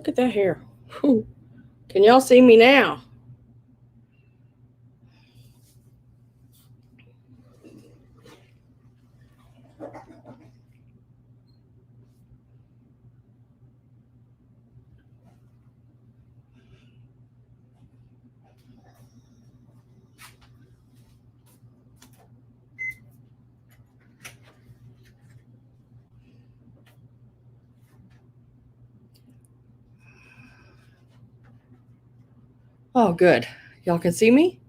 look at that hair. Whew. Can y'all see me now? Oh, good. Y'all can see me?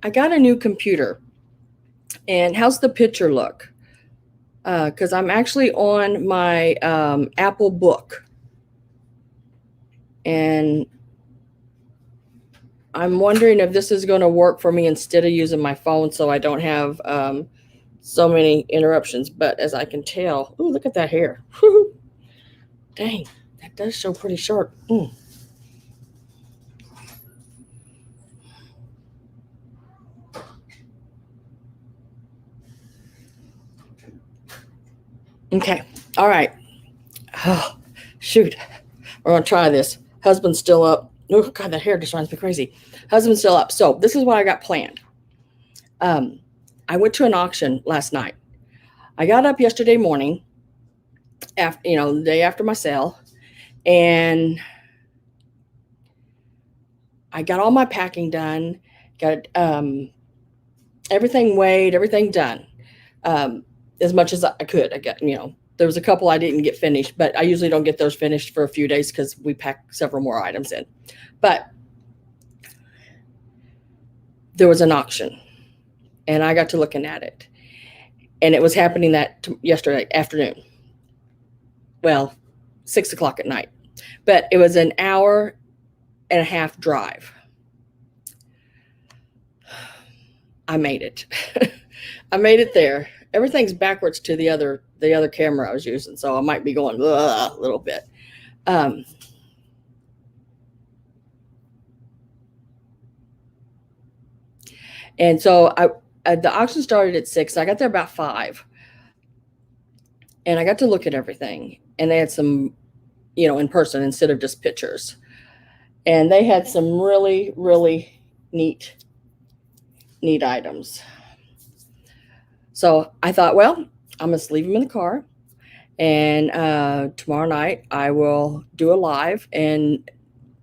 I got a new computer. And how's the picture look? Because I'm actually on my Apple Book. And I'm wondering if this is going to work for me instead of using my phone so I don't have so many interruptions. But as I can tell, ooh, look at that hair. Dang, that does show pretty sharp. Okay, all right. Oh, shoot, we're going to try this. Husband's still up. Oh, God, that hair just drives me crazy. Husband's still up. So this is what I got planned. I went to an auction last night. I got up yesterday morning, after the day after my sale, and I got all my packing done, got everything weighed, everything done, as much as I could. I got, there was a couple I didn't get finished, but I usually don't get those finished for a few days because we pack several more items in. But there was an auction, and I got to looking at it, and it was happening yesterday afternoon. Well, 6 o'clock at night, but it was an hour and a half drive. I made it. I made it there. Everything's backwards to the other camera I was using, so I might be going a little bit. And so the auction started at 6. I got there about 5, and I got to look at everything. And they had some, in person instead of just pictures. And they had some really, really neat items. So I thought, well, I'm going to leave them in the car. And tomorrow night I will do a live and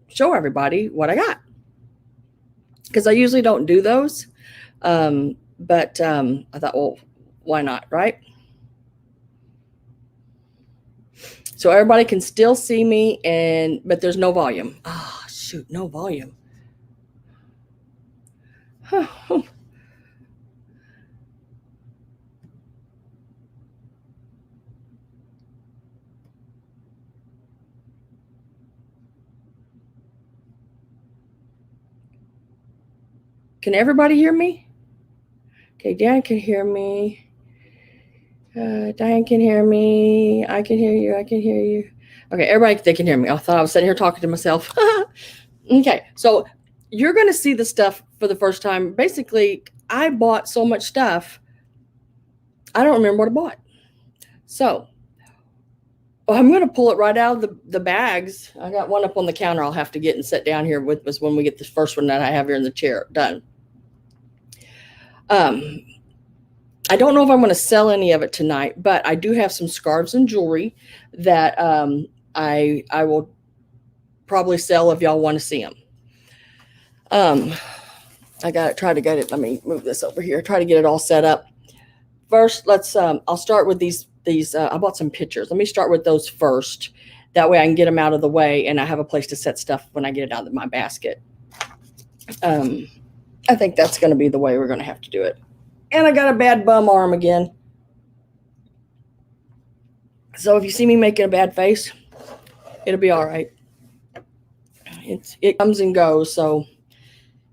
show everybody what I got. Because I usually don't do those. But I thought, well, why not, right? So everybody can still see me, but there's no volume. Oh, shoot, no volume. Can everybody hear me? Okay, Dan can hear me. Diane can hear me. I can hear you. I can hear you. Okay, everybody, they can hear me. I thought I was sitting here talking to myself. Okay, so you're going to see the stuff for the first time. Basically, I bought so much stuff, I don't remember what I bought. So I'm going to pull it right out of the bags. I got one up on the counter I'll have to get and set down here with us when we get the first one that I have here in the chair done. I don't know if I'm going to sell any of it tonight, but I do have some scarves and jewelry that I will probably sell if y'all want to see them. I got to try to get it. Let me move this over here. Try to get it all set up. First, let's. I'll start with these. I bought some pictures. Let me start with those first. That way I can get them out of the way, and I have a place to set stuff when I get it out of my basket. I think that's going to be the way we're going to have to do it. And I got a bad bum arm again. So if you see me making a bad face, it'll be all right. It comes and goes, so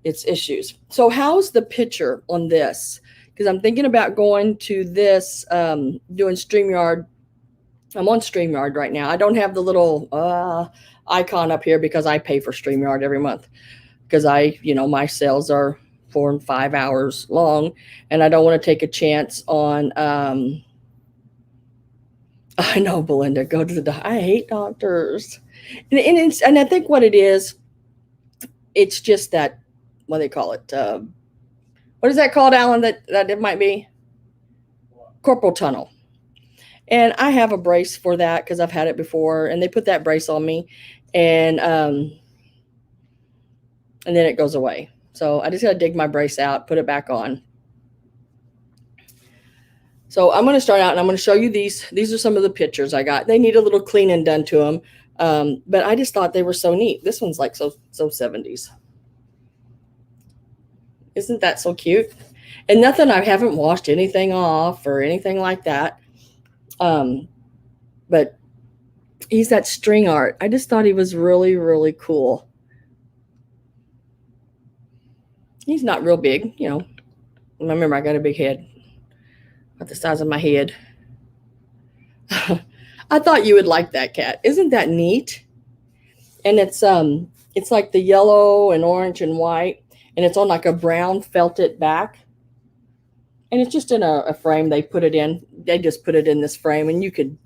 it's issues. So how's the picture on this? Because I'm thinking about going to this, doing StreamYard. I'm on StreamYard right now. I don't have the little icon up here because I pay for StreamYard every month. Because my sales are 4 and 5 hours long, and I don't want to take a chance on I know, Belinda. Go to the doctor. I hate doctors, and I think what it is, it's just that what they call it. What is that called, Alan? That it might be corporal tunnel. And I have a brace for that because I've had it before, and they put that brace on me, and then it goes away. So I just got to dig my brace out, put it back on. So I'm going to start out, and I'm going to show you these. These are some of the pictures I got. They need a little cleaning done to them, but I just thought they were so neat. This one's like so 70s. Isn't that so cute? And nothing, I haven't washed anything off or anything like that. But he's that string art. I just thought he was really, really cool. He's not real big, you know. Remember, I got a big head, about the size of my head. I thought you would like that, cat. Isn't that neat? And it's like the yellow and orange and white, and it's on like a brown felted back. And it's just in a frame. They put it in. They just put it in this frame, and you could,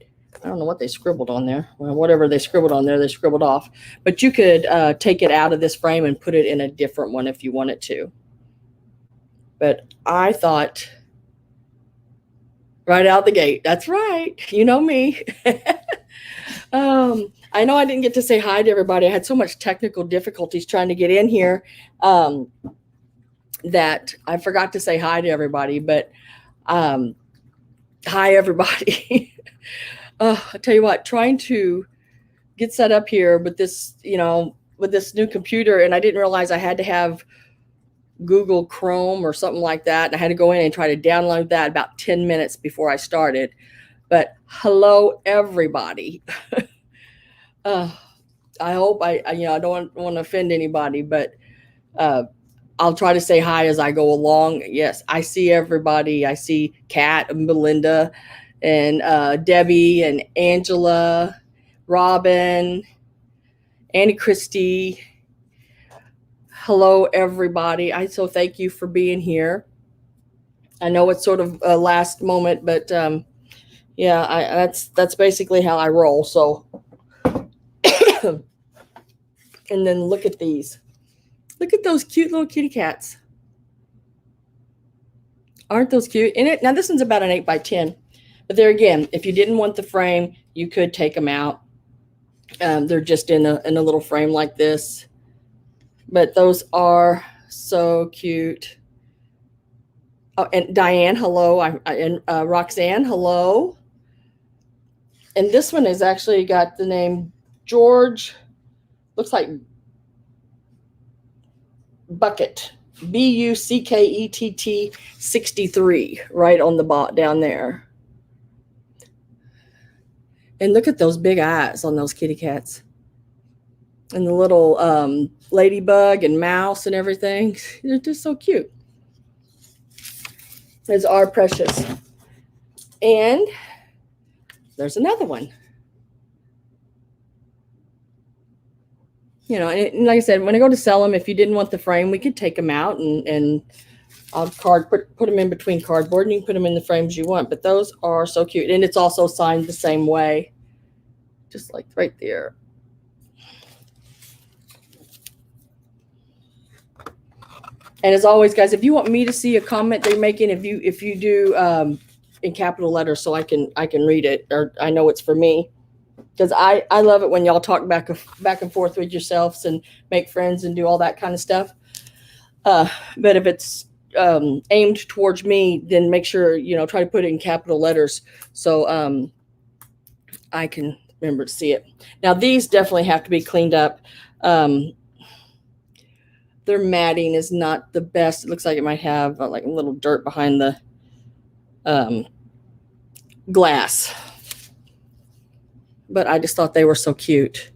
I don't know what they scribbled on there. Well, whatever they scribbled on there, they scribbled off. But you could take it out of this frame and put it in a different one if you wanted to. But I thought right out the gate, that's right. You know me. I know I didn't get to say hi to everybody. I had so much technical difficulties trying to get in here that I forgot to say hi to everybody. But hi, everybody. I tell you what, trying to get set up here with this, with this new computer, and I didn't realize I had to have Google Chrome or something like that. And I had to go in and try to download that about 10 minutes before I started. But hello, everybody. I hope I don't want to offend anybody, but I'll try to say hi as I go along. Yes, I see everybody. I see Kat and Belinda and Debbie and Angela, Robin, Annie Christie. Hello, everybody. I so thank you for being here. I know it's sort of a last moment, but yeah, that's basically how I roll. So, and then look at these. Look at those cute little kitty cats. Aren't those cute? Now this one's about an 8x10. But there again, if you didn't want the frame, you could take them out. They're just in a little frame like this. But those are so cute. Oh, and Diane, hello. And Roxanne, hello. And this one has actually got the name George. Looks like Bucket. Buckett 63 right on the bot down there. And look at those big eyes on those kitty cats. And the little ladybug and mouse and everything. They're just so cute. Those are precious. And there's another one. And like I said, when I go to sell them, if you didn't want the frame, we could take them out and I'll put them in between cardboard, and you can put them in the frames you want. But those are so cute. And it's also signed the same way. Just like right there. And as always, guys, if you want me to see a comment they're making, if you do in capital letters so I can read it, or I know it's for me. Because I love it when y'all talk back and forth with yourselves and make friends and do all that kind of stuff. But if it's aimed towards me, then make sure, try to put it in capital letters so I can remember to see it. Now, these definitely have to be cleaned up. Their matting is not the best. It looks like it might have like a little dirt behind the glass. But I just thought they were so cute.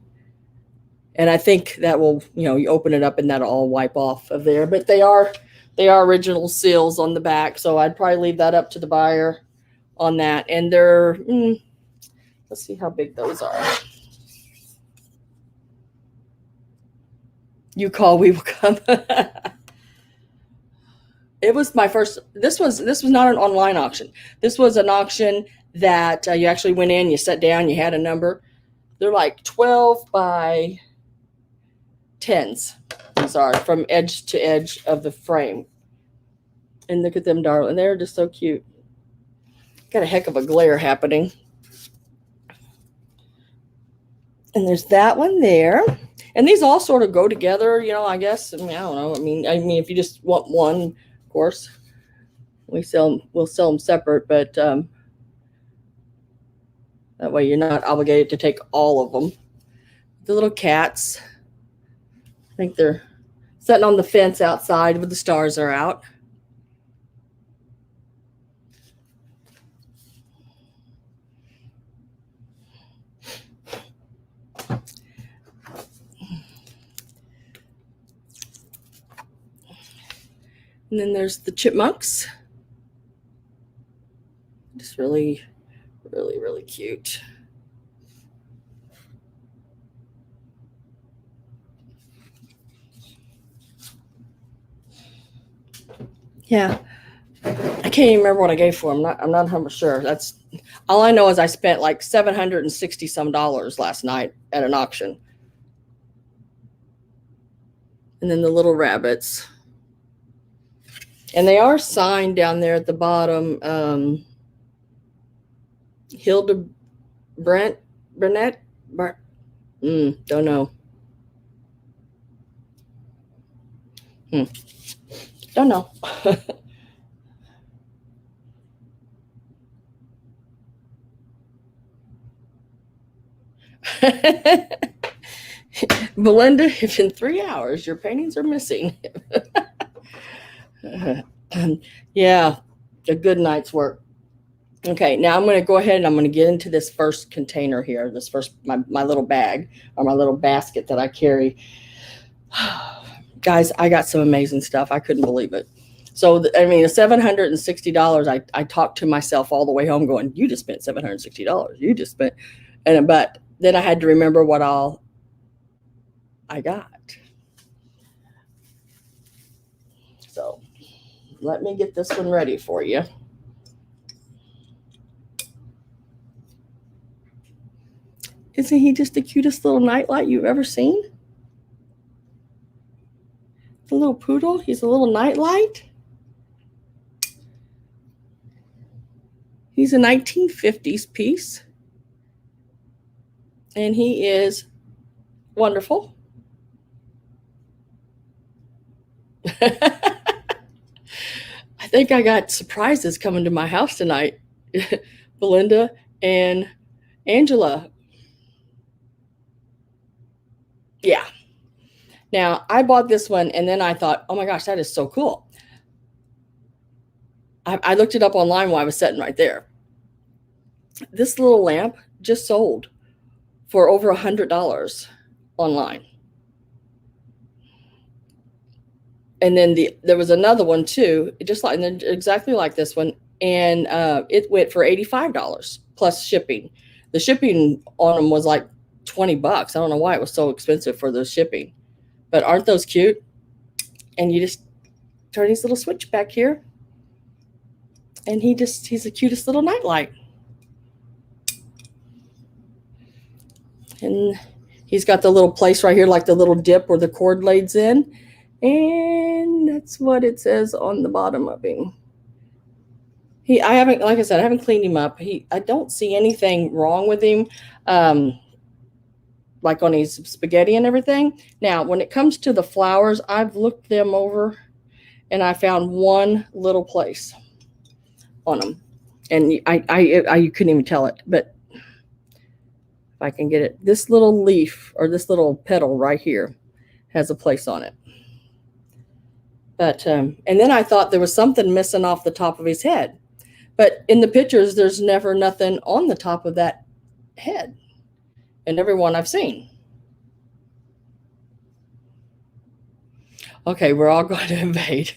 And I think that will, you open it up and that'll all wipe off of there. But they are original seals on the back. So I'd probably leave that up to the buyer on that. And they're, let's see how big those are. You call, we will come. It was my first. This was not an online auction. This was an auction that you actually went in, you sat down, you had a number. They're like 12 by 10s. I'm sorry, from edge to edge of the frame. And look at them, darling. They're just so cute. Got a heck of a glare happening. And there's that one there. And these all sort of go together, I guess. I don't know. I mean, if you just want one, of course, we'll sell them separate, but that way you're not obligated to take all of them. The little cats, I think they're sitting on the fence outside where the stars are out. And then there's the chipmunks. Just really, really, really cute. Yeah. I can't even remember what I gave for them. I'm not 100% sure. That's all I know is I spent like $760 some last night at an auction. And then the little rabbits. And they are signed down there at the bottom. Hilda Burnett? Don't know. Don't know. Belinda, if in 3 hours your paintings are missing. Yeah, a good night's work. Okay, now I'm going to go ahead and I'm going to get into this first container here, my little bag or my little basket that I carry. Guys, I got some amazing stuff. I couldn't believe it. So, the $760, I talked to myself all the way home going, you just spent $760. You just spent, but then I had to remember what all I got. So let me get this one ready for you. Isn't he just the cutest little nightlight you've ever seen? The little poodle, he's a little nightlight. He's a 1950s piece. And he is wonderful. I think I got surprises coming to my house tonight. Belinda and Angela. Yeah. Now, I bought this one, and then I thought, oh my gosh, that is so cool. I looked it up online while I was sitting right there. This little lamp just sold for over $100 online. And then there was another one too, exactly like this one, and it went for $85 plus shipping. The shipping on them was like $20. I don't know why it was so expensive for the shipping, but aren't those cute? And you just turn his little switch back here, and he's the cutest little nightlight. And he's got the little place right here, like the little dip where the cord lays in. And that's what it says on the bottom of him. I haven't cleaned him up. I don't see anything wrong with him, like on his spaghetti and everything. Now, when it comes to the flowers, I've looked them over, and I found one little place on them, and you couldn't even tell it. But if I can get it, this little leaf or this little petal right here has a place on it. But and then I thought there was something missing off the top of his head. But in the pictures, there's never nothing on the top of that head in every one I've seen. Okay, we're all going to invade.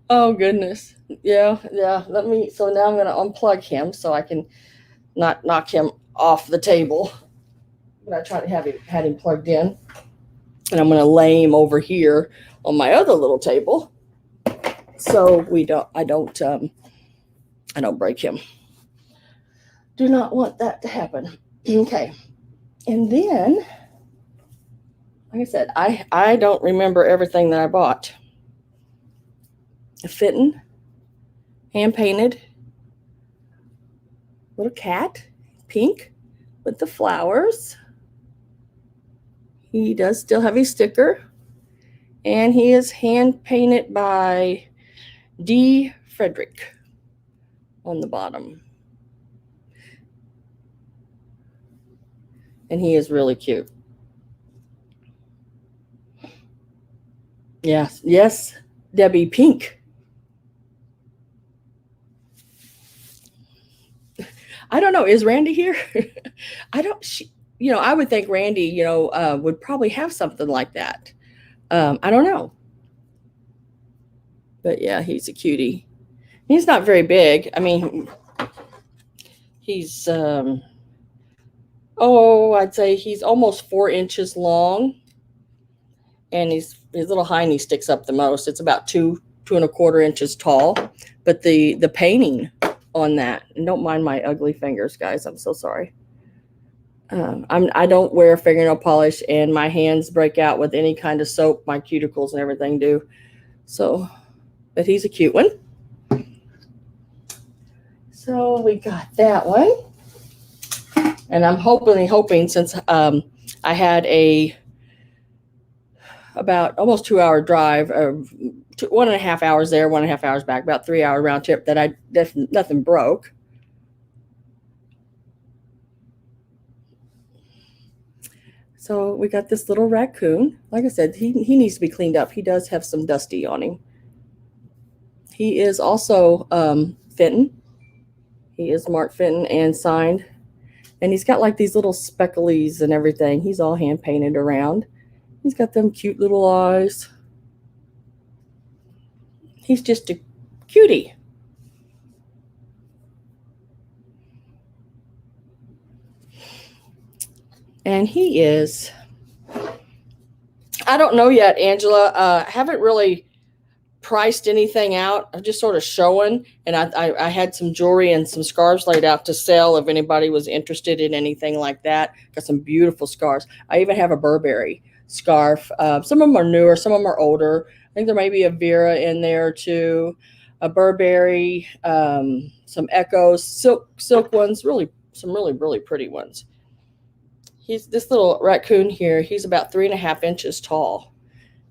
Oh, goodness. Yeah. So now I'm going to unplug him so I can not knock him off the table. But I tried to had him plugged in. And I'm going to lay him over here on my other little table. so I don't break him. Do not want that to happen. Okay. And then, like I said, I don't remember everything that I bought. A fitting, hand painted, little cat, pink with the flowers. He does still have a sticker, and he is hand painted by D. Frederick on the bottom. And he is really cute. Yes, Debbie, pink. I don't know. Is Randy here? I would think Randy, would probably have something like that. I don't know. But yeah, he's a cutie. He's not very big. I mean, he's, I'd say he's almost 4 inches long. And his little hiney sticks up the most. It's about 2.25 inches tall. But the painting on that, and don't mind my ugly fingers, guys. I'm so sorry. I don't wear fingernail polish, and my hands break out with any kind of soap. My cuticles and everything do. So, but he's a cute one. So we got that one. And I'm hoping since I had about almost 2-hour drive, 1.5 hours there, 1.5 hours back, about 3-hour round trip, that nothing broke. So we got this little raccoon. Like I said, he needs to be cleaned up. He does have some dusty on him. He is also Fenton. He is marked Fenton and signed. And he's got like these little specklies and everything. He's all hand painted around. He's got them cute little eyes. He's just a cutie. And he is, I don't know yet, Angela. I haven't really priced anything out. I'm just sort of showing. And I had some jewelry and some scarves laid out to sell if anybody was interested in anything like that. Got some beautiful scarves. I even have a Burberry scarf. Some of them are newer, some of them are older. I think there may be a Vera in there too, a Burberry, some Echoes, silk ones, some really pretty ones. This little raccoon here. He's about 3.5 inches tall.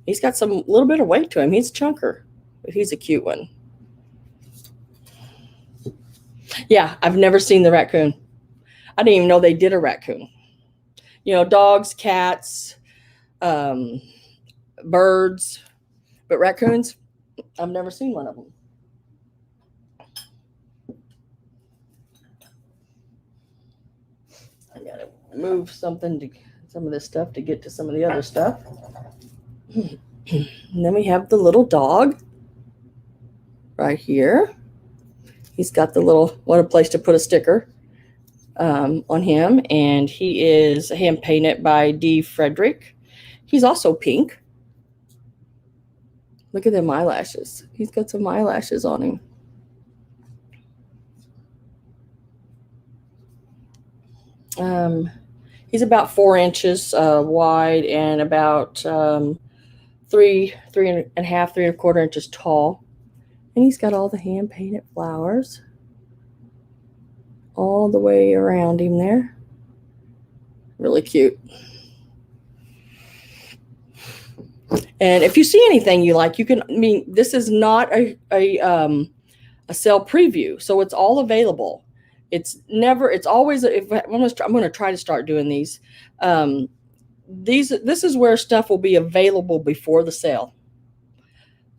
He's got some little bit of weight to him. He's a chunker, but he's a cute one. Yeah, I've never seen the raccoon. I didn't even know they did a raccoon. Dogs, cats, birds, but raccoons, I've never seen one of them. I gotta move some of this stuff to get to some of the other stuff. And then we have the little dog right here. He's got what a place to put a sticker on him. And he is hand painted by D. Frederick. He's also pink. Look at them eyelashes. He's got some eyelashes on him. He's about 4 inches wide and about 3.5 inches tall. And he's got all the hand painted flowers all the way around him there. Really cute. And if you see anything you like, this is not a sale preview, so it's all available. It's always, I'm going to try to start doing these. This is where stuff will be available before the sale.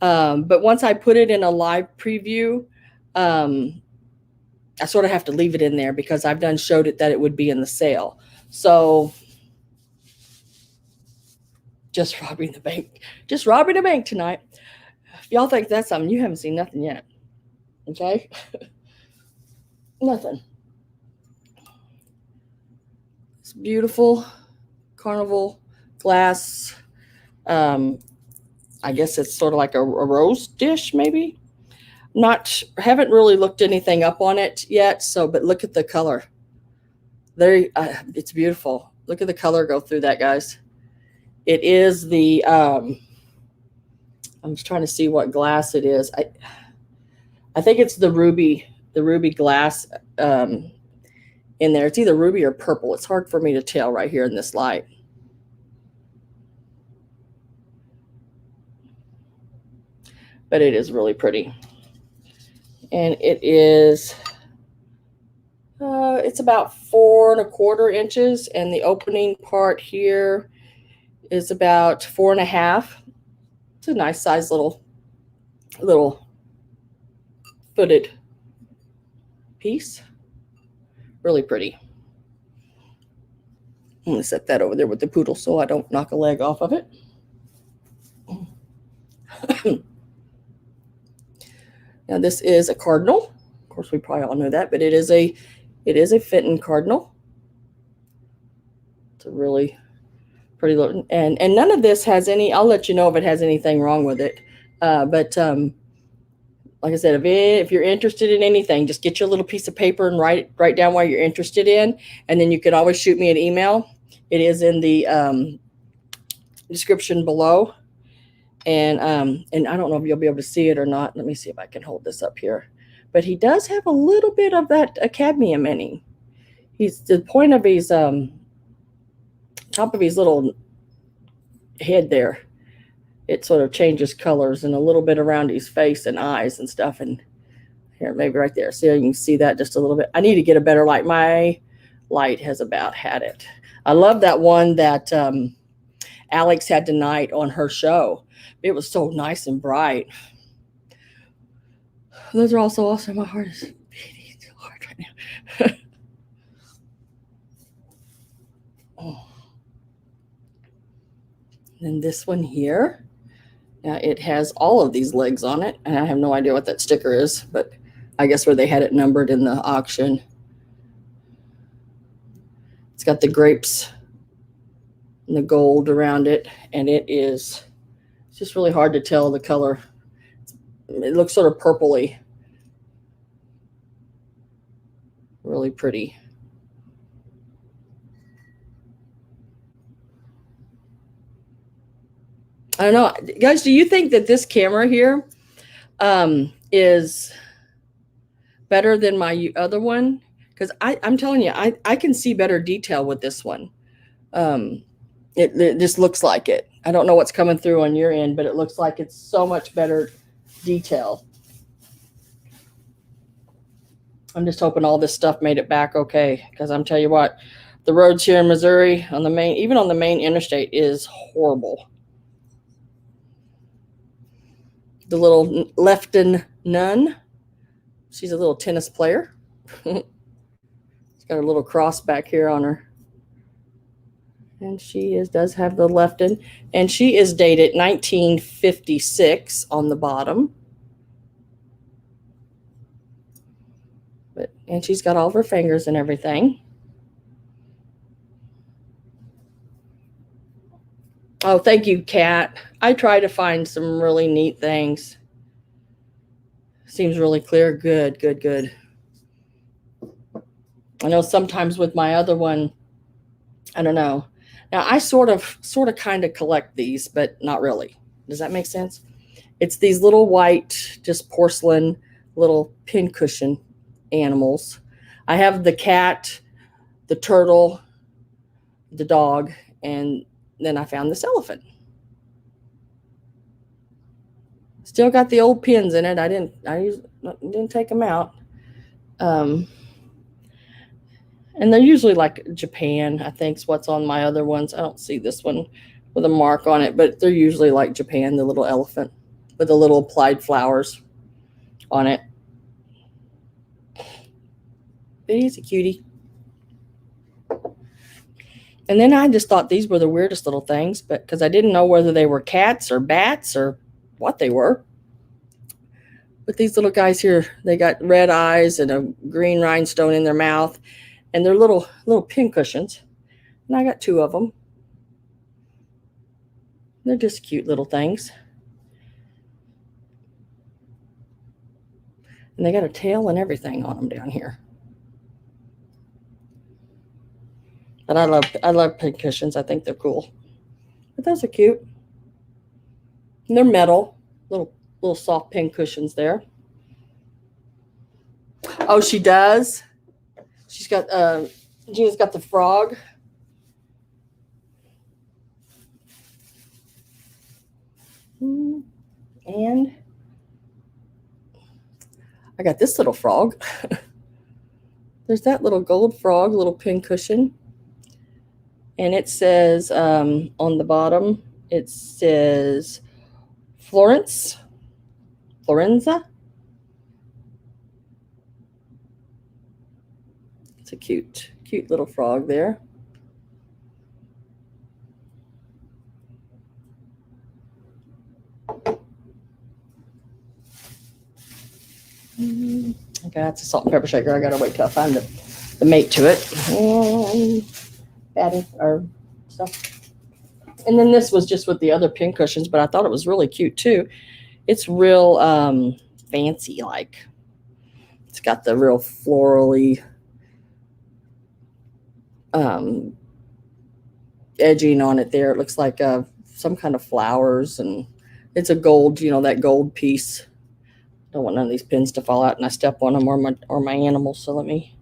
But once I put it in a live preview, I sort of have to leave it in there because I've showed it that it would be in the sale. So just robbing the bank tonight. If y'all think that's something, you haven't seen nothing yet. Okay. Nothing. It's beautiful carnival glass I guess it's sort of like a rose dish, maybe. Haven't really looked anything up on it yet. So, but look at the color. There, it's beautiful. Look at the color go through that, guys. It is the. I'm just trying to see what glass it is. I think it's the ruby glass in there. It's either ruby or purple. It's hard for me to tell right here in this light. But it is really pretty. And it is, it's about 4¼ inches. And the opening part here is about 4½. It's a nice size little footed piece. Really pretty. I'm going to set that over there with the poodle so I don't knock a leg off of it. Now this is a cardinal. Of course, we probably all know that, but it is a Fenton cardinal. It's a really pretty little, and none of this has any. I'll let you know if it has anything wrong with it. But like I said, if you're interested in anything, just get your little piece of paper and write down what you're interested in, and then you can always shoot me an email. It is in the description below. And I don't know if you'll be able to see it or not. Let me see if I can hold this up here. But he does have a little bit of that cadmium in him. He's the point of his top of his little head there. It sort of changes colors, and a little bit around his face and eyes and stuff. And here, maybe right there. So you can see that just a little bit. I need to get a better light. My light has about had it. I love that one that Alex had tonight on her show. It was so nice and bright. Those are also awesome. My heart is beating too hard right now. Oh. And this one here, now it has all of these legs on it, and I have no idea what that sticker is, but I guess where they had it numbered in the auction. It's got the grapes and the gold around it, and it's just really hard to tell the color. It looks sort of purpley. Really pretty. I don't know. Guys, do you think that this camera here is better than my other one? Because I'm telling you, I can see better detail with this one. It just looks like it. I don't know what's coming through on your end, but it looks like it's so much better detail. I'm just hoping all this stuff made it back okay, because I'm telling you what, the roads here in Missouri even on the main interstate is horrible. The little Lefton nun, she's a little tennis player. She's got a little cross back here on her. And she does have the Lefton. And she is dated 1956 on the bottom. And she's got all of her fingers and everything. Oh, thank you, Kat. I try to find some really neat things. Seems really clear. Good, good, good. I know sometimes with my other one, I don't know. Now, I sort of kind of collect these, but not really. Does that make sense? It's these little white, just porcelain little pincushion animals. I have the cat, the turtle, the dog, and then I found this elephant. Still got the old pins in it. I didn't take them out. And they're usually like Japan, I think is what's on my other ones. I don't see this one with a mark on it, but they're usually like Japan, the little elephant with the little applied flowers on it. But he's a cutie. And then I just thought these were the weirdest little things, but because I didn't know whether they were cats or bats or what they were. But these little guys here, they got red eyes and a green rhinestone in their mouth, and they're little pincushions. And I got 2 of them. They're just cute little things. And they got a tail and everything on them down here. But I love pin cushions. I think they're cool. But those are cute. And they're metal, little soft pin cushions there. Oh, she does. She's got Gina's got the frog. And I got this little frog. There's that little gold frog, little pin cushion. And it says on the bottom, it says Florenza. It's a cute little frog there. Okay, that's a salt and pepper shaker. I gotta wait till I find the mate to it. And patty or stuff. And then this was just with the other pin cushions, but I thought it was really cute too. It's real fancy, like it's got the real florally edging on it there. It looks like some kind of flowers, and it's a gold, that gold piece. Don't want none of these pins to fall out and I step on them or my animals. So let me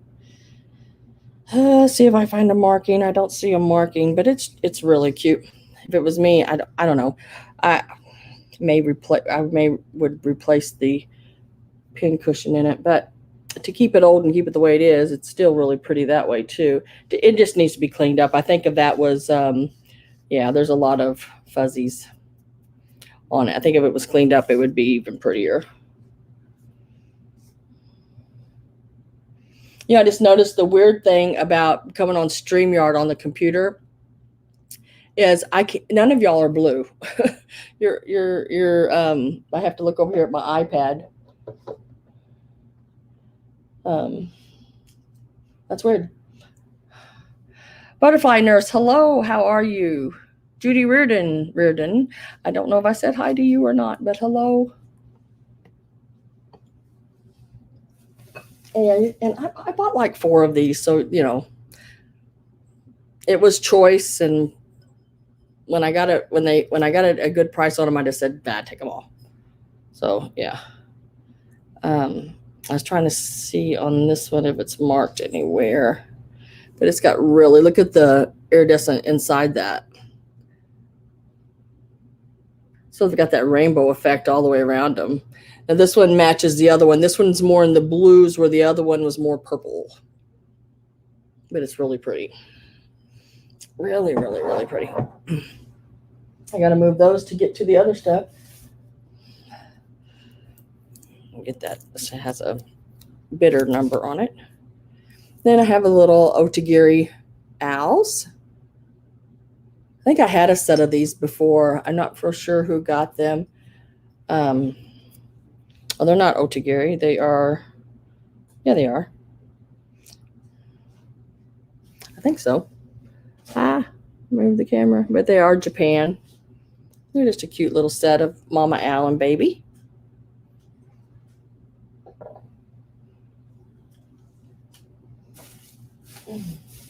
see if I find a marking. I don't see a marking, but it's really cute. If it was me, I don't know. I would replace the pin cushion in it, but to keep it old and keep it the way it is, it's still really pretty that way too. It just needs to be cleaned up. I think if that was, there's a lot of fuzzies on it. I think if it was cleaned up, it would be even prettier. I just noticed the weird thing about coming on StreamYard on the computer is none of y'all are blue. you're I have to look over here at my iPad. That's weird. Butterfly Nurse, hello, how are you? Judy Reardon. I don't know if I said hi to you or not, but hello. And I bought like 4 of these, so it was choice. And when I got it, when I got a good price on them, I just said, take them all. So yeah. I was trying to see on this one if it's marked anywhere, but it's got look at the iridescent inside that. So they've got that rainbow effect all the way around them. Now this one matches the other one. This one's more in the blues where the other one was more purple. But it's really pretty. Really, really, really pretty. I got to move those to get to the other stuff. Get that. This has a bidder number on it. Then I have a little Otagiri owls. I think I had a set of these before. I'm not for sure who got them. They're not Otagiri. They are. Yeah, they are. I think so. Move the camera. But they are Japan. They're just a cute little set of Mama Owl and baby.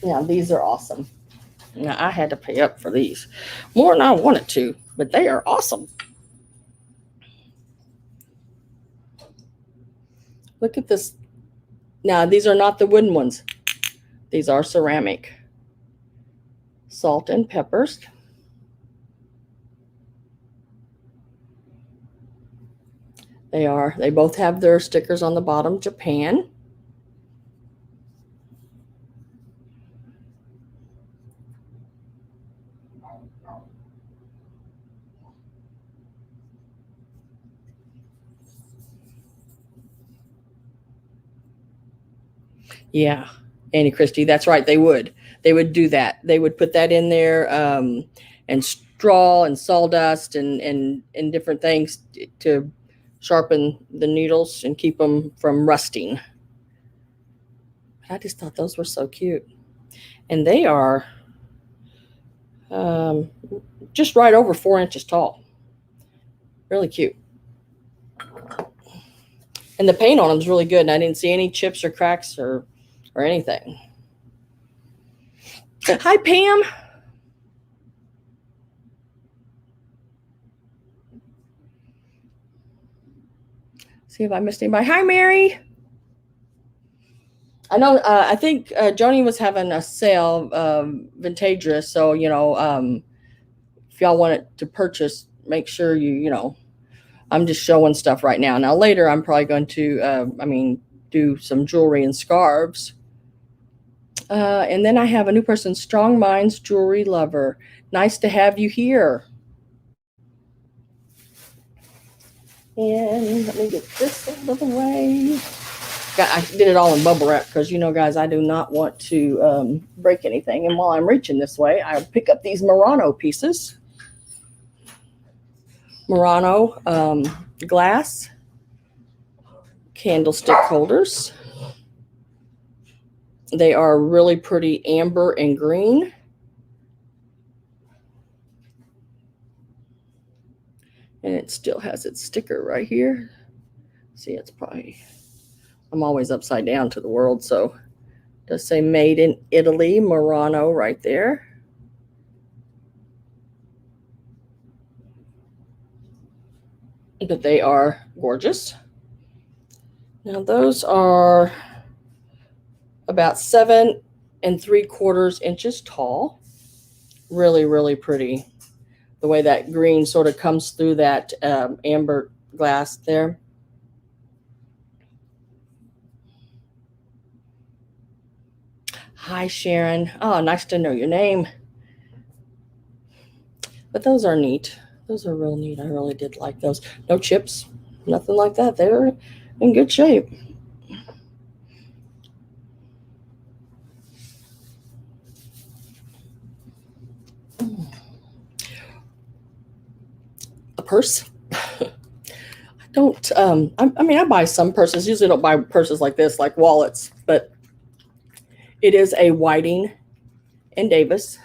Yeah, these are awesome. Now, I had to pay up for these more than I wanted to, but they are awesome. Look at this. Now, these are not the wooden ones. These are ceramic. Salt and peppers. They both have their stickers on the bottom, Japan. Yeah, Annie Christie, that's right. They would do that. They would put that in there, and straw and sawdust and different things to sharpen the needles and keep them from rusting. I just thought those were so cute. And they are just right over 4 inches tall. Really cute. And the paint on them is really good, and I didn't see any chips or cracks or anything. Hi, Pam. See if I missed anybody. Hi, Mary. I know. I think Joni was having a sale, Vintageous. So if y'all wanted to purchase, make sure I'm just showing stuff right now. Now later, I'm probably going to, do some jewelry and scarves. And then I have a new person, Strong Minds Jewelry Lover. Nice to have you here. And let me get this out of the way. I did it all in bubble wrap because, guys, I do not want to break anything. And while I'm reaching this way, I pick up these Murano pieces. Murano glass candlestick holders. They are really pretty amber and green. And it still has its sticker right here. See, it's probably, I'm always upside down to the world, so it does say made in Italy, Murano right there. But they are gorgeous. Now those are about 7 3/4 inches tall. Really, really pretty. The way that green sort of comes through that amber glass there. Hi, Sharon. Oh, nice to know your name. But those are neat. Those are real neat. I really did like those. No chips, nothing like that. They're in good shape. A purse. I don't, I buy some purses. Usually don't buy purses like this, like wallets, but it is a Whiting and Davis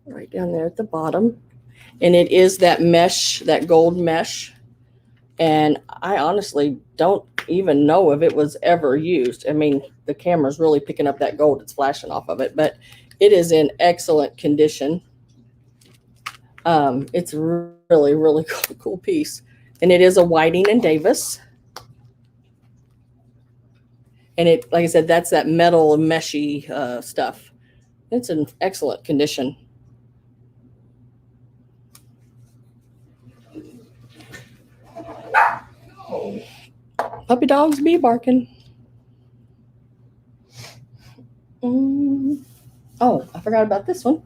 right down there at the bottom. And it is that mesh, that gold mesh. And I honestly don't even know if it was ever used. I mean, the camera's really picking up that gold. It's flashing off of it, but it is in excellent condition. It's really, really cool piece. And it is a Whiting and Davis. And it, like I said, that's that metal meshy stuff. It's in excellent condition. Puppy dogs be barking. Oh, I forgot about this one.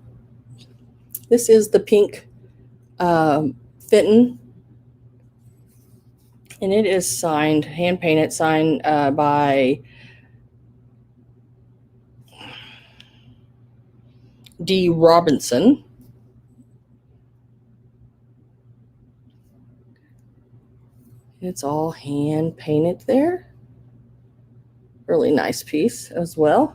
This is the pink Fenton. And it is signed, hand painted, signed by D. Robinson. It's all hand painted there. Really nice piece as well.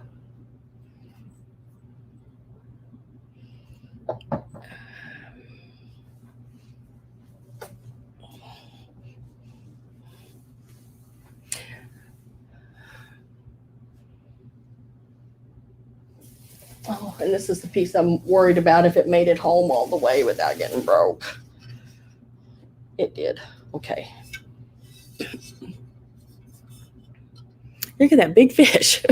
Oh, and this is the piece I'm worried about if it made it home all the way without getting broke. It did. Okay. Look at that big fish.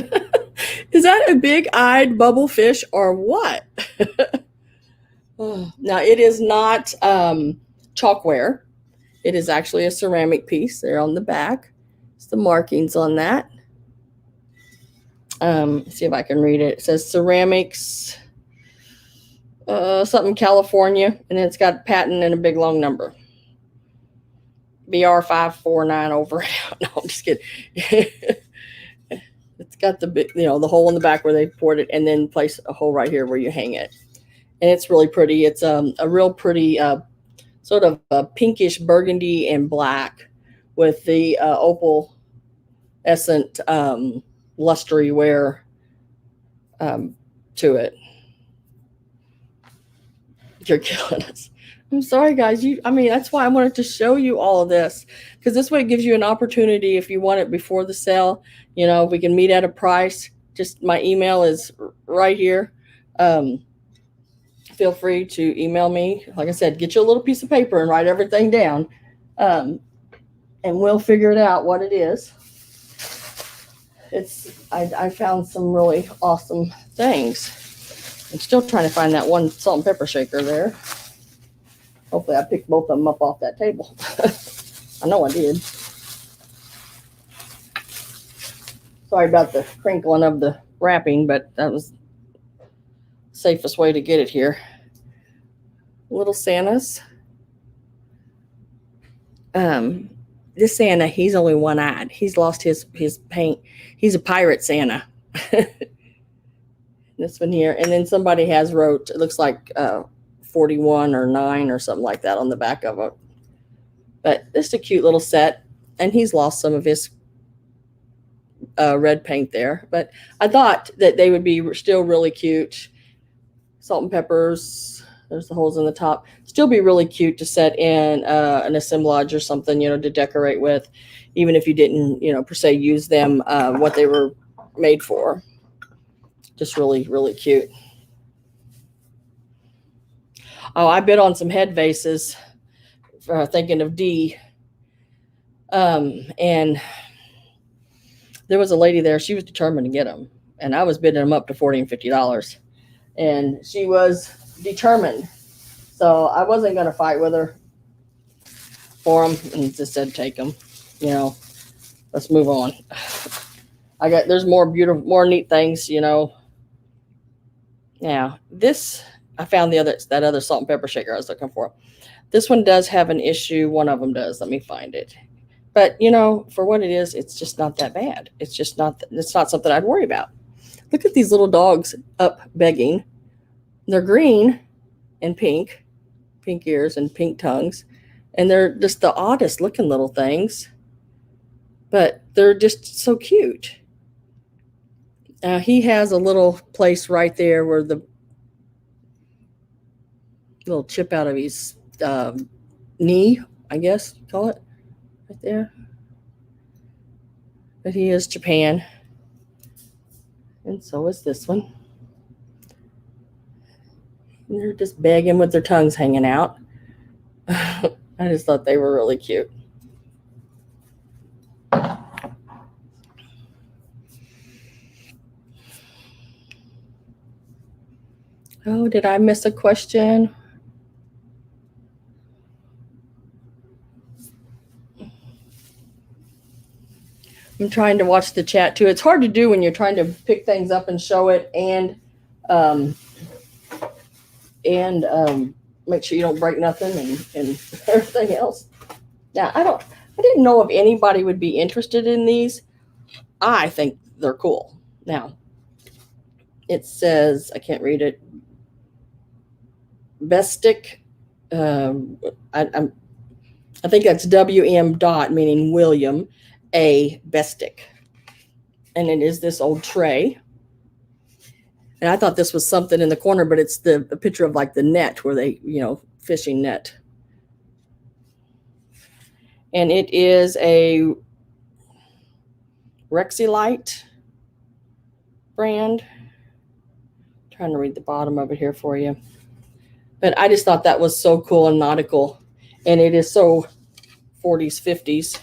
Is that a big-eyed bubble fish or what? Now, it is not chalkware. It is actually a ceramic piece. There on the back. It's the markings on that. See if I can read it. It says ceramics, something California, and then it's got patent and a big long number. BR549 over it. No, I'm just kidding. It's got the big, the hole in the back where they poured it, and then place a hole right here where you hang it. And it's really pretty. It's a real pretty sort of a pinkish burgundy and black with the opal essent lustery wear to it. You're killing us. I'm sorry, guys. I mean, that's why I wanted to show you all of this, because this way it gives you an opportunity if you want it before the sale. We can meet at a price. Just my email is right here. Um, Feel free to email me. Like I said, get you a little piece of paper and write everything down, um, and we'll figure it out what it is. I found some really awesome things. I'm still trying to find that one salt and pepper shaker there. Hopefully I picked both of them up off that table. I know I did. Sorry about the crinkling of the wrapping, but that was the safest way to get it here. Little Santas. This Santa, he's only one-eyed. He's lost his paint. He's a pirate Santa. This one here. And then somebody has wrote, it looks like 41 or 9 or something like that on the back of it. But just a cute little set. And he's lost some of his red paint there. But I thought that they would be still really cute. Salt and peppers. There's the holes in the top. Still be really cute to set in an assemblage or something, to decorate with, even if you didn't, per se use them what they were made for. Just really, really cute. Oh, I bid on some head vases, thinking of Dee. And there was a lady there. She was determined to get them. And I was bidding them up to $40 and $50. And she was determined. So I wasn't going to fight with her for them, and just said, take them, let's move on. There's more beautiful, more neat things, Now this, I found that other salt and pepper shaker I was looking for. This one does have an issue. One of them does. Let me find it. But, for what it is, it's just not that bad. It's not something I'd worry about. Look at these little dogs up begging. They're green and pink ears and pink tongues. And they're just the oddest looking little things. But they're just so cute. He has a little place right there where the little chip out of his knee, I guess you call it, right there. But he is Japan. And so is this one. And they're just begging with their tongues hanging out. I just thought they were really cute. Oh, did I miss a question? I'm trying to watch the chat too. It's hard to do when you're trying to pick things up and show it and make sure you don't break nothing and everything else. Now, I didn't know if anybody would be interested in these. I think they're cool. Now, it says, I can't read it. Bestic. I think that's WM dot, meaning William A. Bestic. And it is this old tray. And I thought this was something in the corner, but it's a picture of like the net where they, fishing net. And it is a Rexylite brand. I'm trying to read the bottom of it here for you. But I just thought that was so cool and nautical. And it is so 40s, 50s.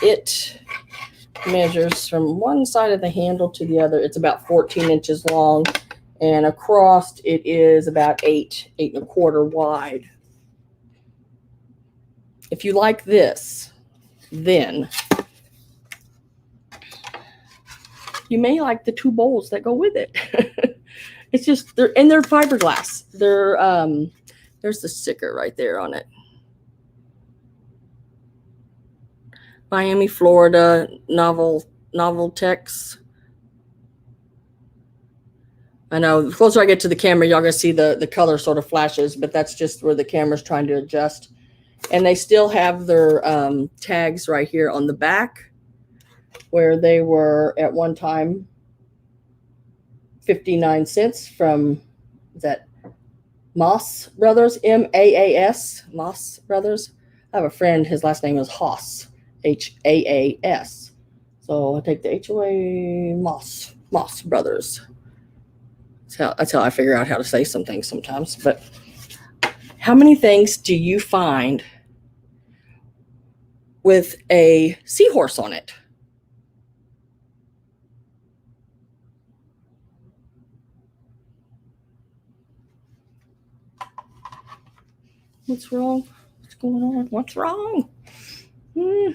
It measures from one side of the handle to the other. It's about 14 inches long. And across it is about 8.25 wide. If you like this, then you may like the 2 bowls that go with it. It's just, they're fiberglass. There's the sticker right there on it. Miami, Florida, Noveltex. I know, the closer I get to the camera, y'all gonna see the color sort of flashes, but that's just where the camera's trying to adjust. And they still have their tags right here on the back, where they were at one time 59 cents from that Moss Brothers, Maas, Moss Brothers. I have a friend, his last name is Haas, Haas. So I take the H away, Moss Brothers. That's how I figure out how to say some things sometimes. But how many things do you find with a seahorse on it? What's wrong? What's going on? What's wrong? I'm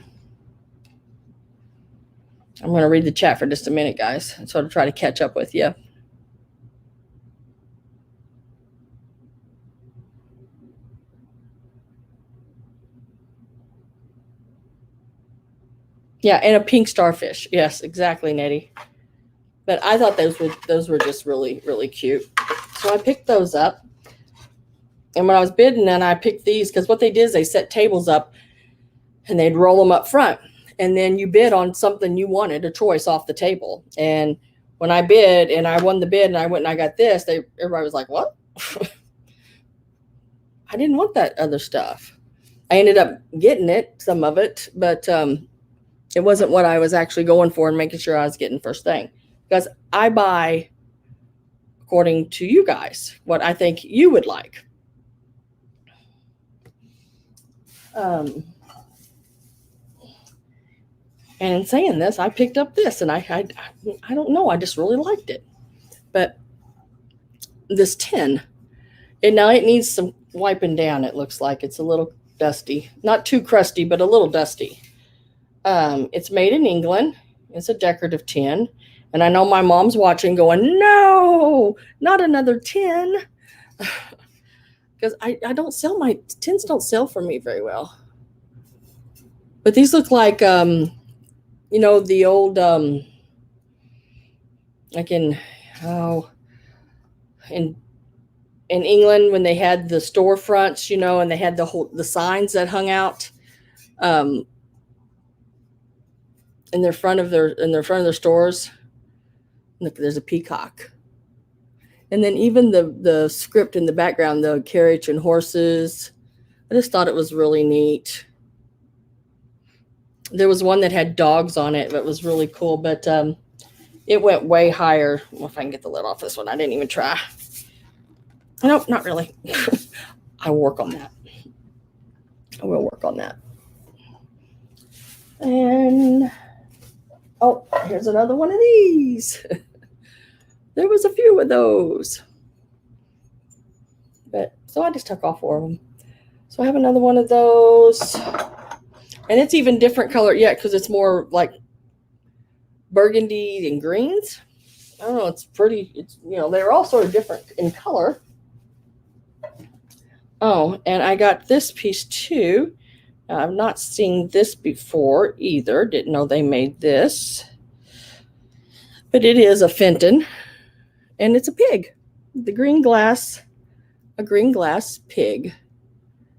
going to read the chat for just a minute, guys, and sort of try to catch up with you. Yeah, and a pink starfish. Yes, exactly, Nettie. But I thought those were just really, really cute. So I picked those up. And when I was bidding, then I picked these because what they did is they set tables up and they'd roll them up front. And then you bid on something you wanted, a choice off the table. And when I bid and I won the bid and I went and I got this, everybody was like, what? I didn't want that other stuff. I ended up getting it, some of it, but it wasn't what I was actually going for and making sure I was getting first thing. Because I buy according to you guys, what I think you would like. And in saying this, I picked up this, and I don't know, I just really liked it. But this tin, and now it needs some wiping down. It looks like it's a little dusty, not too crusty, but a little dusty. It's made in England. It's a decorative tin, and I know my mom's watching, going, "No, not another tin," because I don't sell my tins. Don't sell for me very well. But these look like the old like in England when they had the storefronts, and they had the signs that hung out in the front of their stores. Look, there's a peacock. And then even the script in the background, the carriage and horses. I just thought it was really neat. There was one that had dogs on it that was really cool, but it went way higher. Well, if I can get the lid off this one, I didn't even try. Nope, not really. I will work on that. And here's another one of these. There was a few of those. But so I just took off 4 of them. So I have another one of those. And it's even different color yet because it's more like burgundy and greens. I don't know. It's pretty. They're all sort of different in color. Oh, and I got this piece too. I've not seen this before either. Didn't know they made this. But it is a Fenton. And it's a pig. A green glass pig.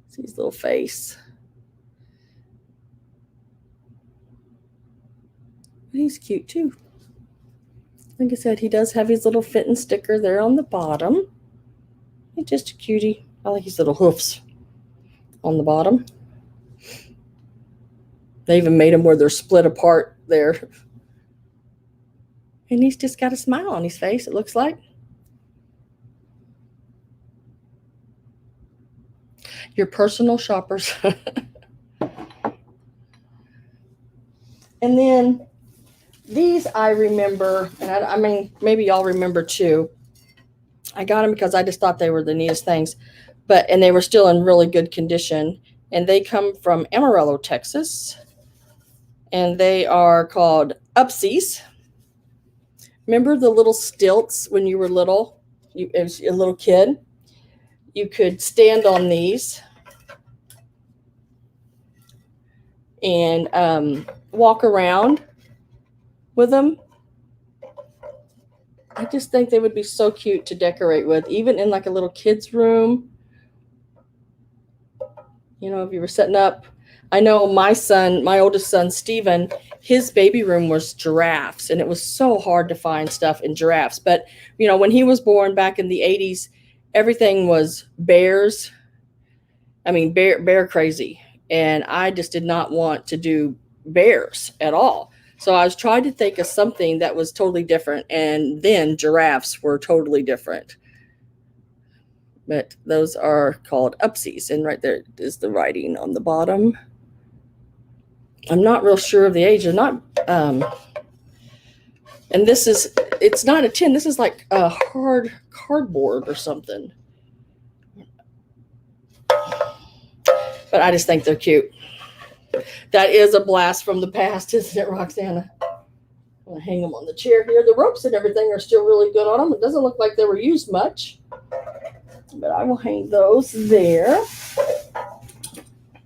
See his little face. He's cute too. Like I said, he does have his little Fenton sticker there on the bottom. He's just a cutie. I like his little hoofs on the bottom. They even made him where they're split apart there. And he's just got a smile on his face, it looks like. Your personal shoppers. And then these I remember, and I mean, maybe y'all remember too. I got them because I just thought they were the neatest things. And they were still in really good condition. And they come from Amarillo, Texas. And they are called Upsies. Remember the little stilts when you were little? As a little kid? You could stand on these and walk around with them. I just think they would be so cute to decorate with, even in like a little kid's room. If you were setting up. I know my oldest son, Steven, his baby room was giraffes, and it was so hard to find stuff in giraffes. But, when he was born back in the 80s, everything was bears. I mean, bear crazy. And I just did not want to do bears at all. So I was trying to think of something that was totally different. And then giraffes were totally different. But those are called upsies. And right there is the writing on the bottom. I'm not real sure of the age. They're not, and this is, it's not a tin. This is like a hard cardboard or something. But I just think they're cute. That is a blast from the past, isn't it, Roxana? I'm going to hang them on the chair here. The ropes and everything are still really good on them. It doesn't look like they were used much. But I will hang those there.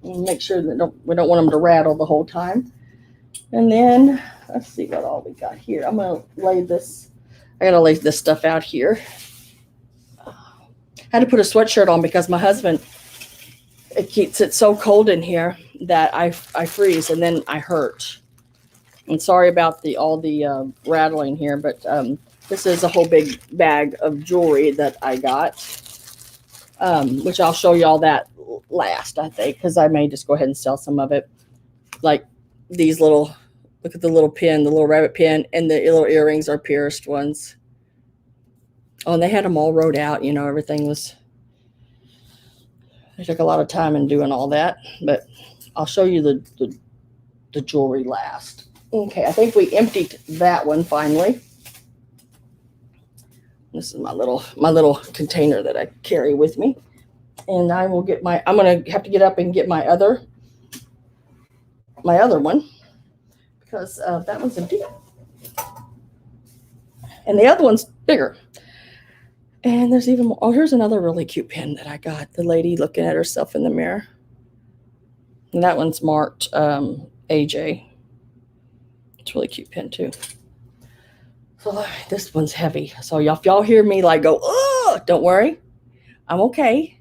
And make sure that we don't want them to rattle the whole time. And then, let's see what all we got here. I'm going to lay this. I got to lay this stuff out here. I had to put a sweatshirt on because my husband, it keeps it so cold in here that I freeze and then I hurt. And sorry about all the rattling here, but this is a whole big bag of jewelry that I got, which I'll show you all that last, I think, because I may just go ahead and sell some of it. Like these little, look at the little pin, the little rabbit pin, and the little earrings are pierced ones. Oh, and they had them all wrote out, everything was, they took a lot of time in doing all that, but I'll show you the jewelry last. Okay, I think we emptied that one finally. This is my little container that I carry with me. And I will get I'm going to have to get up and get my other one because that one's empty. And the other one's bigger. And there's even more. Oh, here's another really cute pin that I got. The lady looking at herself in the mirror. And that one's marked AJ. It's a really cute pin too. So this one's heavy. So if y'all hear me like go, oh, don't worry. I'm okay.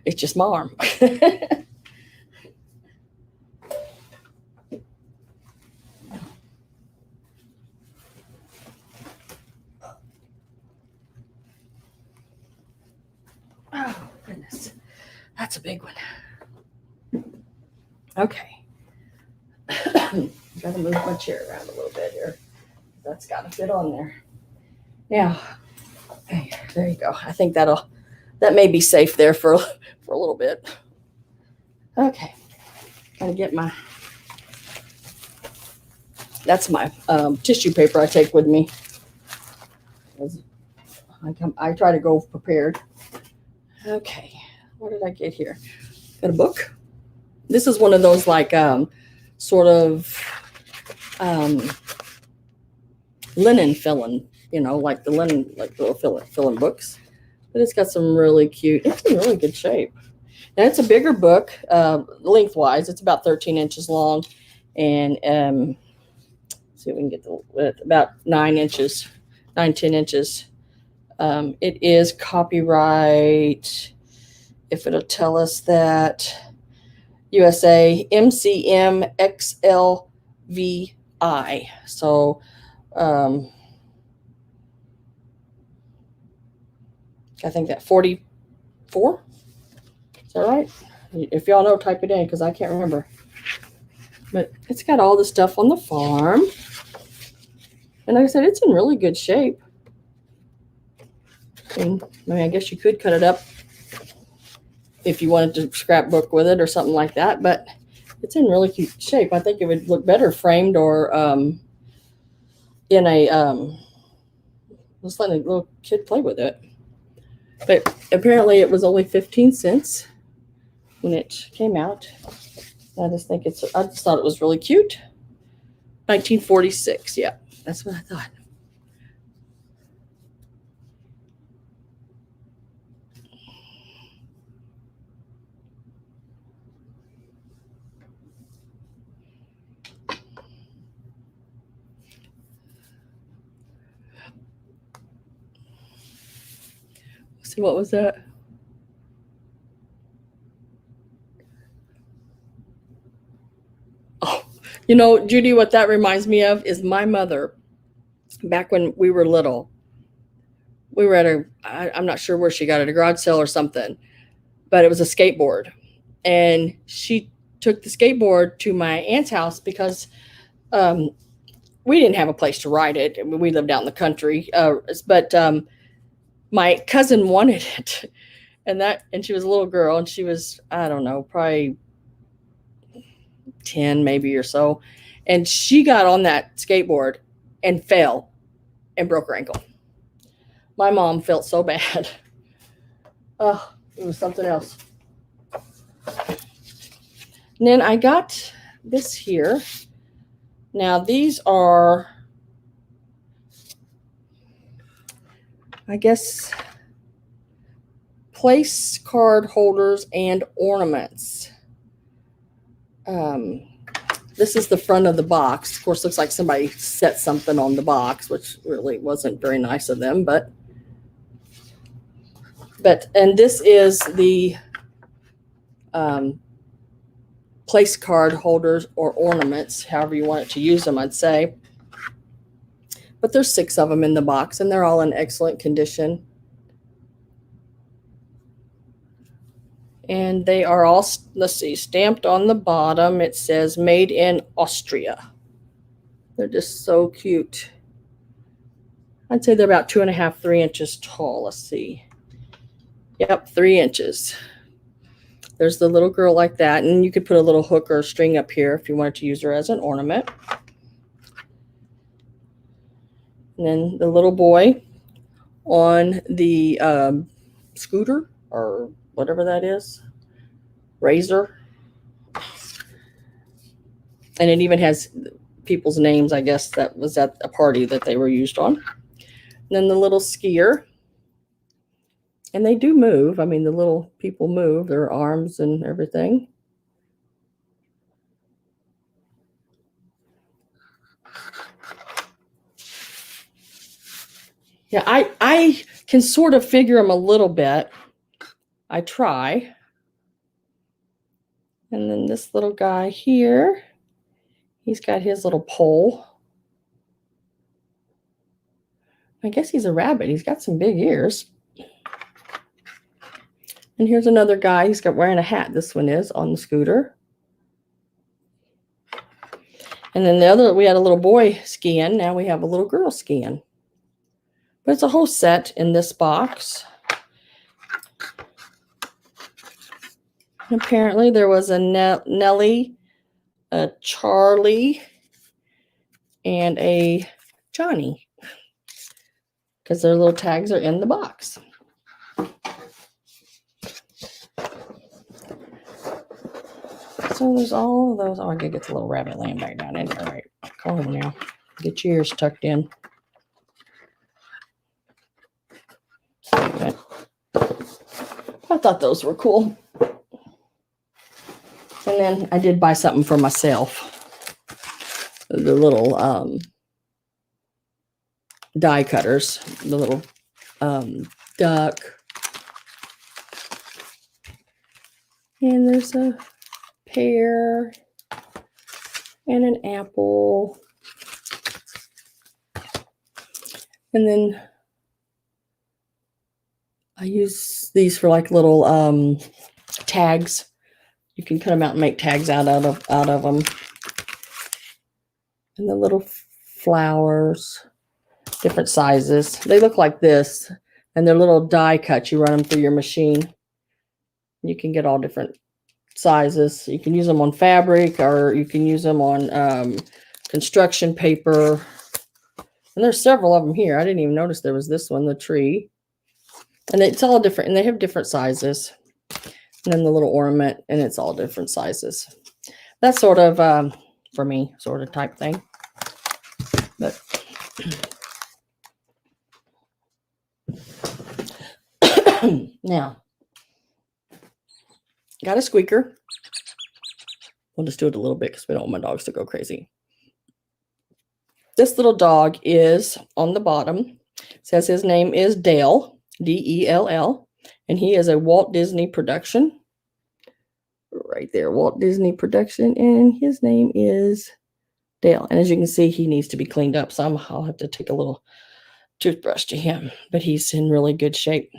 It's just my arm. Oh, goodness. That's a big one. Okay. Gotta move my chair around a little bit here. That's got to fit on there. Now, there you go. I think that may be safe there for a little bit. Okay. Gotta get that's my tissue paper I take with me. I try to go prepared. Okay. What did I get here? Got a book. This is one of those like sort of linen filling, like the linen, like little filling books. But it's got some really cute, it's in really good shape. Now it's a bigger book, lengthwise. It's about 13 inches long. And see if we can get the width, about 10 inches. It is copyright, if it'll tell us that, USA MCM XLVI. So I think that 44. Is that right? If y'all know, type it in because I can't remember. But it's got all the stuff on the farm. And like I said, it's in really good shape. And, I guess you could cut it up if you wanted to scrapbook with it or something like that. But it's in really cute shape. I think it would look better framed or in a just letting a little kid play with it. But apparently it was only 15 cents when it came out. I just thought it was really cute. 1946, yeah, that's what I thought. See, what was that? Oh, Judy, what that reminds me of is my mother, back when we were little, we were at I'm not sure where she got it, a garage sale or something, but it was a skateboard. And she took the skateboard to my aunt's house because um, we didn't have a place to ride it. I mean, we lived out in the country, but my cousin wanted it, and she was a little girl, and she was, I don't know, probably 10 maybe or so, and she got on that skateboard and fell and broke her ankle. My mom felt so bad. Oh, it was something else. And then I got this here. Now these are, I guess, place card holders and ornaments. This is the front of the box. Of course, looks like somebody set something on the box, which really wasn't very nice of them, and this is the place card holders or ornaments, however you want it to use them, I'd say. But there's 6 of them in the box, and they're all in excellent condition. And they are all, let's see, stamped on the bottom. It says made in Austria. They're just so cute. I'd say they're about 2.5, 3 inches tall. Let's see. Yep, 3 inches. There's the little girl like that, and you could put a little hook or a string up here if you wanted to use her as an ornament. And then the little boy on the scooter or whatever that is, razor. And it even has people's names, I guess, that was at a party that they were used on. And then the little skier. And they do move. I mean, the little people move, their arms and everything. Yeah, I can sort of figure them a little bit. I try. And then this little guy here, he's got his little pole. I guess he's a rabbit. He's got some big ears. And here's another guy. He's got wearing a hat. This one is on the scooter. And then the other, we had a little boy skiing. Now we have a little girl skiing. But it's a whole set in this box. And apparently there was a Nellie, a Charlie, and a Johnny, because their little tags are in the box. So there's all of those. Oh, I gotta get the little rabbit laying back down in there. All right, come on now. Get your ears tucked in. Okay. I thought those were cool. And then I did buy something for myself. The little die cutters, the little duck. And there's a pear and an apple. And then I use these for like little tags. You can cut them out and make tags out of them. And the little flowers, different sizes. They look like this, and they're little die cuts. You run them through your machine. You can get all different sizes. You can use them on fabric, or you can use them on construction paper. And there's several of them here. I didn't even notice there was this one, the tree. And it's all different, and they have different sizes. And then the little ornament, and it's all different sizes. That's sort of, for me, sort of type thing. But now, got a squeaker. We'll just do it a little bit because we don't want my dogs to go crazy. This little dog is on the bottom. It says his name is Dale, D-E-L-L, and he is a Walt Disney production. Right there, Walt Disney production, and his name is Dale. And as you can see, he needs to be cleaned up some. I'll have to take a little toothbrush to him, but he's in really good shape.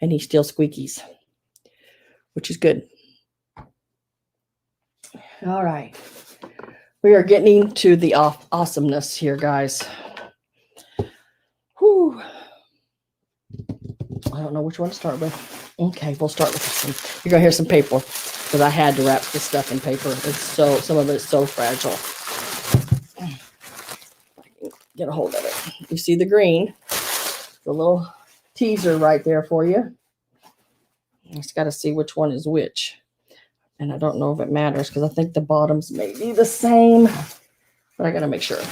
And he still squeakies, which is good. All right. We are getting to the awesomeness here, guys. Whew. I don't know which one to start with. Okay, we'll start with this one. You're going to hear some paper because I had to wrap this stuff in paper. It's so, some of it's so fragile. Get a hold of it. You see the green, the little teaser right there for you. I just got to see which one is which. And I don't know if it matters because I think the bottoms may be the same, but I got to make sure.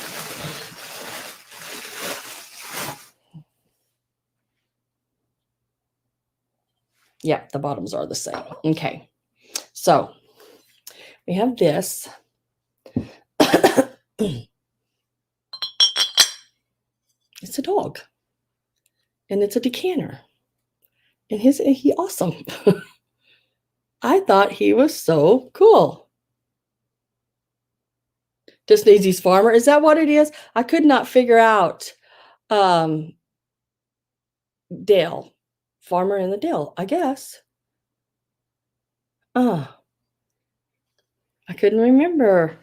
Yeah, the bottoms are the same. Okay. So we have this. It's a dog. And it's a decanter. And he awesome. I thought he was so cool. Disney's Farmer. Is that what it is? I could not figure out Dale. Farmer in the Dale, I guess. I couldn't remember.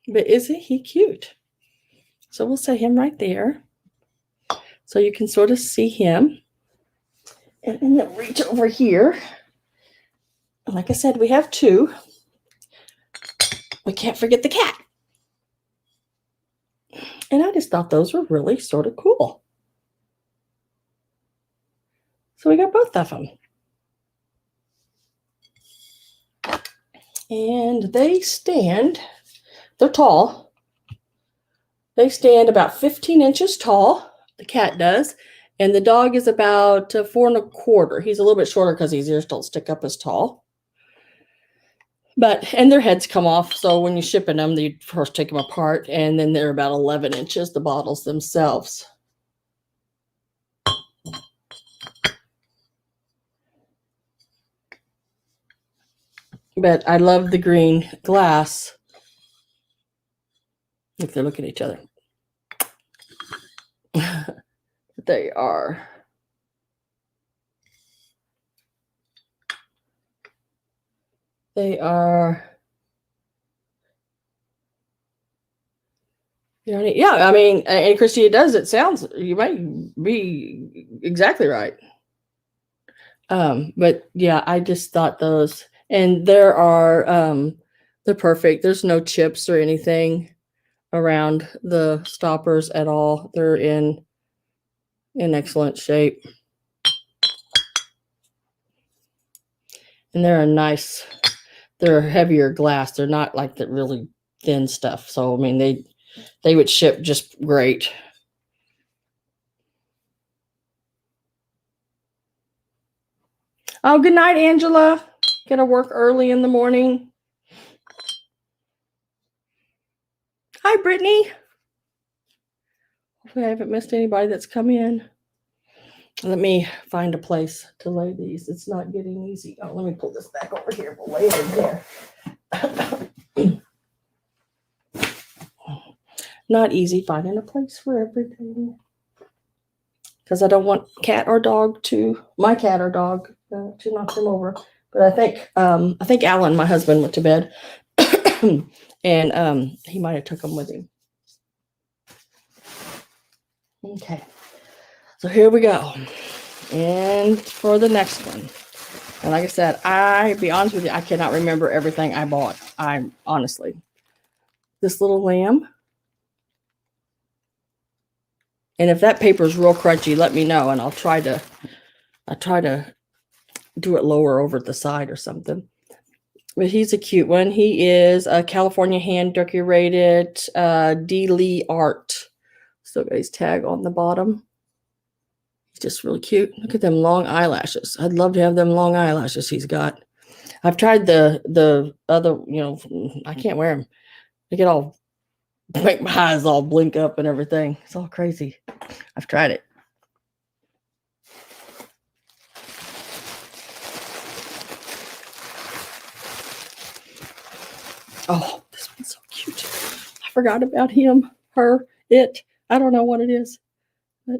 But isn't he cute? So we'll set him right there. So you can sort of see him. And then reach over here. And like I said, we have two. We can't forget the cat. And I just thought those were really sort of cool. So we got both of them. And they stand, they're tall. They stand about 15 inches tall, the cat does. And the dog is about 4 1/4. He's a little bit shorter because his ears don't stick up as tall. And their heads come off. So when you're shipping them, you first take them apart. And then they're about 11 inches, the bottles themselves. But I love the green glass. If they're looking at each other. They are. They are. You know, yeah, I mean, and Christy, it does. It sounds, you might be exactly right. But yeah, I just thought those, and there are, they're perfect. There's no chips or anything around the stoppers at all. They're in excellent shape. And they're a nice, they're heavier glass. They're not like the really thin stuff. So, I mean, they would ship just great. Oh, good night, Angela. Gotta work early in the morning. Hi, Brittany. Hopefully I haven't missed anybody that's come in. Let me find a place to lay these. It's not getting easy. Oh, let me pull this back over here. We'll lay it in there. Not easy finding a place for everything. Because I don't want my cat or dog to knock them over. But I think Alan, my husband, went to bed. And he might have took them with him. Okay. So here we go. And for the next one. And like I said, I'll be honest with you, I cannot remember everything I bought. Honestly. This little lamb. And if that paper is real crunchy, let me know, and I'll try to do it lower over at the side or something. But he's a cute one. He is a California hand decorated D. Lee art. Still got his tag on the bottom. He's just really cute. Look at them long eyelashes. I'd love to have them long eyelashes he's got. I've tried the other, I can't wear them. They get all, make my eyes all blink up and everything. It's all crazy. I've tried it. Oh, this one's so cute. I forgot about him, her, it. I don't know what it is, but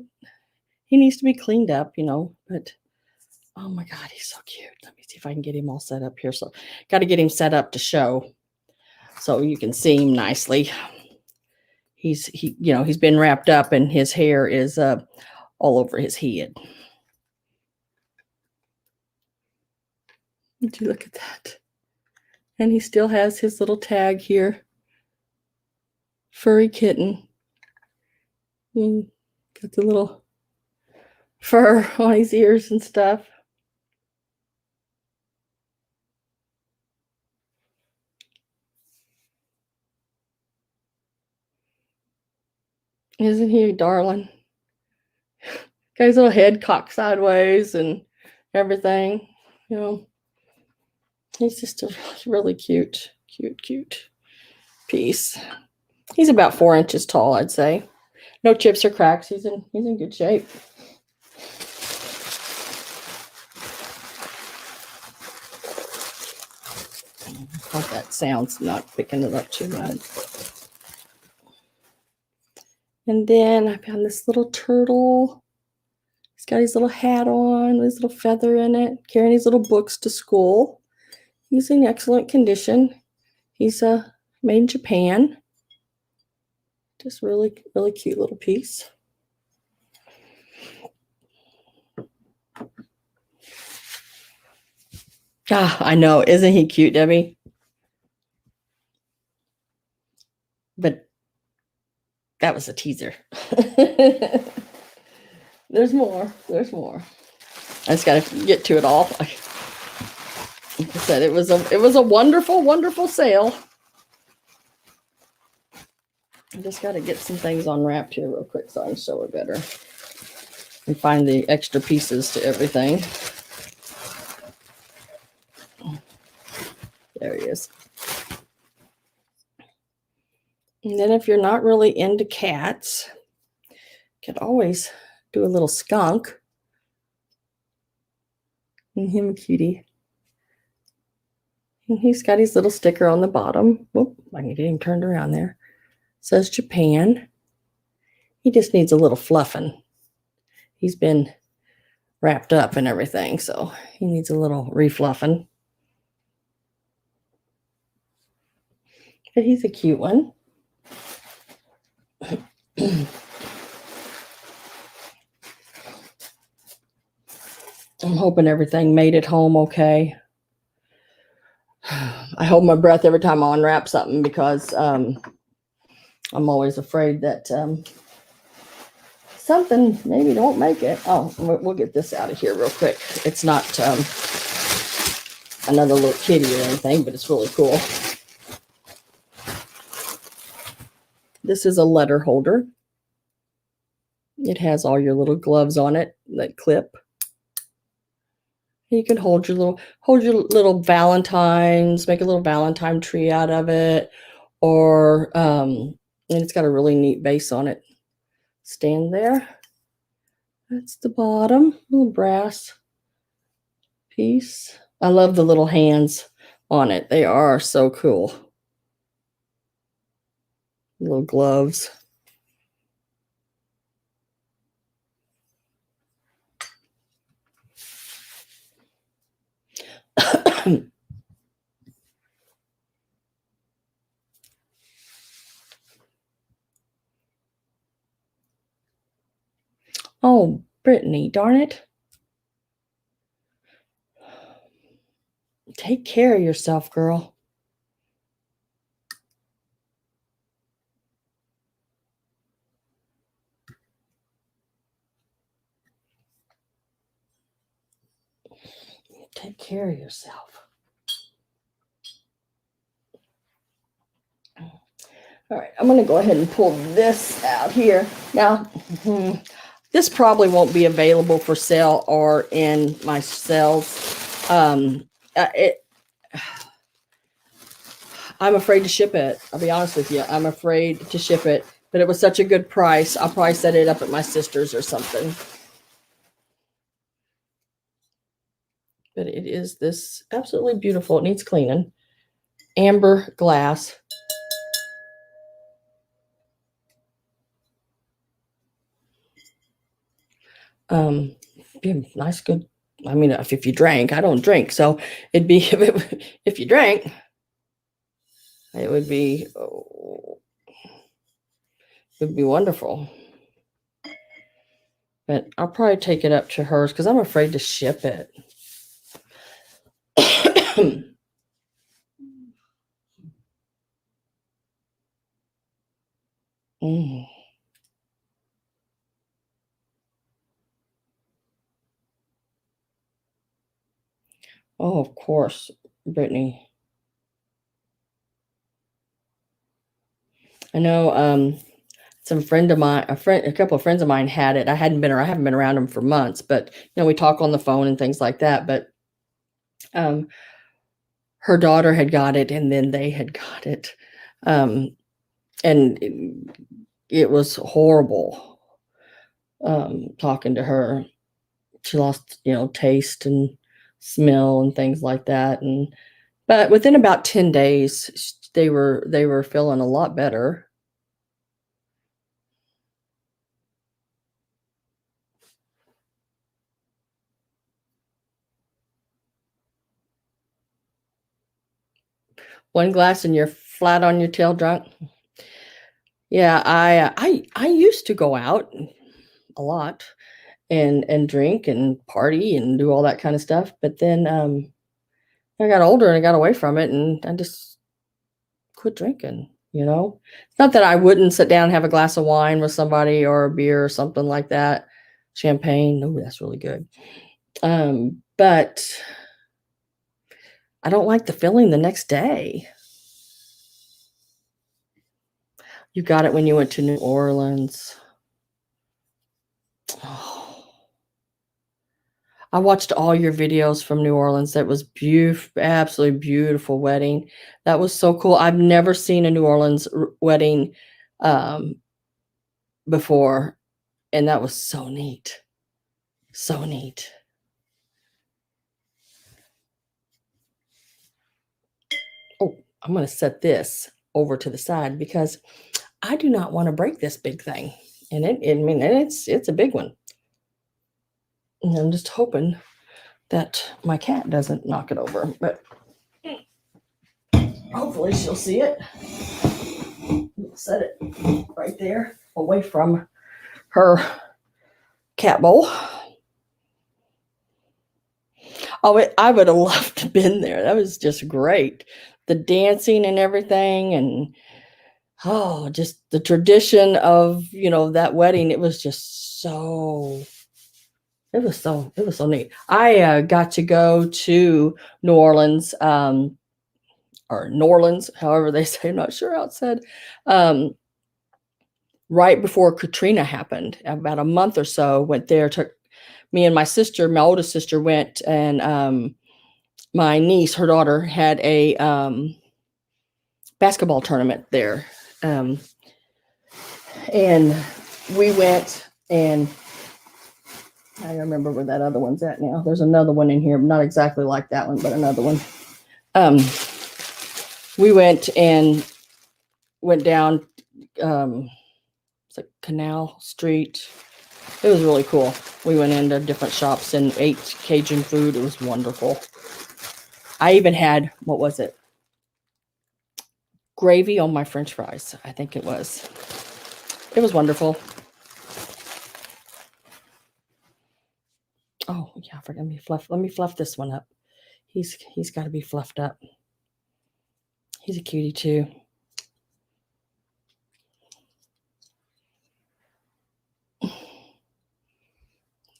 he needs to be cleaned up, but oh my God, he's so cute. Let me see if I can get him all set up here. So got to get him set up to show so you can see him nicely. He's been wrapped up and his hair is all over his head. Would you look at that? And he still has his little tag here. Furry kitten. Got the little fur on his ears and stuff. Isn't he a darling? Got his little head cocked sideways and everything. He's just a really cute piece. He's about 4 inches tall, I'd say. No chips or cracks. He's in good shape. I hope that sound's not picking it up too much. And then I found this little turtle. He's got his little hat on with his little feather in it, carrying his little books to school. He's in excellent condition. He's made in Japan. Just really, really cute little piece. Ah, I know. Isn't he cute, Debbie? But that was a teaser. There's more. I just got to get to it all. Like I said, it was a wonderful, wonderful sale. I just got to get some things unwrapped here real quick so I can show it better and find the extra pieces to everything. There he is. And then if you're not really into cats, you could always do a little skunk. And him a cutie. And he's got his little sticker on the bottom. Whoop, I can get him turned around there. It says Japan. He just needs a little fluffing. He's been wrapped up and everything, so he needs a little refluffing. But he's a cute one. I'm hoping everything made it home okay. I hold my breath every time I unwrap something because I'm always afraid that something maybe don't make it. Oh, we'll get this out of here real quick. It's not another little kitty or anything, but it's really cool. This is a letter holder. It has all your little gloves on it that clip. You can hold your little Valentines, make a little Valentine tree out of it, or and it's got a really neat base on it. Stand there. That's the bottom, little brass piece. I love the little hands on it. They are so cool. Little gloves. Oh, Brittany, darn it. Take care of yourself, girl. Take care of yourself. All right, I'm going to go ahead and pull this out here. Now, this probably won't be available for sale or in my sales. I'm afraid to ship it. I'll be honest with you. I'm afraid to ship it, but it was such a good price. I'll probably set it up at my sister's or something. But it is this absolutely beautiful. It needs cleaning. Amber glass. Be a nice, good. I mean, if you drank, I don't drink, so it'd be if you drank, it would be wonderful. But I'll probably take it up to hers because I'm afraid to ship it. Mm. Oh, of course, Brittany. I know a couple of friends of mine had it. I haven't been around them for months, but we talk on the phone and things like that. But um, her daughter had got it, and then they had got it, and it was horrible. Talking to her, she lost, taste and smell and things like that, but within about 10 days, they were feeling a lot better. One glass and you're flat on your tail drunk. Yeah, I used to go out a lot and drink and party and do all that kind of stuff, but then I got older and I got away from it and I just quit drinking. It's not that I wouldn't sit down and have a glass of wine with somebody or a beer or something like that. Champagne, oh, that's really good. But I don't like the feeling the next day. You got it when you went to New Orleans. Oh, I watched all your videos from New Orleans. That was beautiful, absolutely beautiful wedding. That was so cool. I've never seen a New Orleans wedding um, before, and that was so neat. So neat. Oh, I'm going to set this over to the side because I do not want to break this big thing. And it's a big one. And I'm just hoping that my cat doesn't knock it over, but hopefully she'll see it. Set it right there away from her cat bowl. Oh, I would have loved to have been there. That was just great. The dancing and everything, and just the tradition of that wedding. It was so neat. I got to go to New Orleans, or New Orleans, however they say. I'm not sure how it's said. Right before Katrina happened, about a month or so, went there. Took me and my oldest sister went, and my niece, her daughter, had a basketball tournament there, and we went, and I remember where that other one's at now. There's another one in here, not exactly like that one, but another one. We went down, it's like Canal Street. It was really cool. We went into different shops and ate Cajun food. It was wonderful. I even had, what was it? Gravy on my French fries, I think it was. It was wonderful. Oh yeah, let me fluff this one up. He's got to be fluffed up. He's a cutie too. He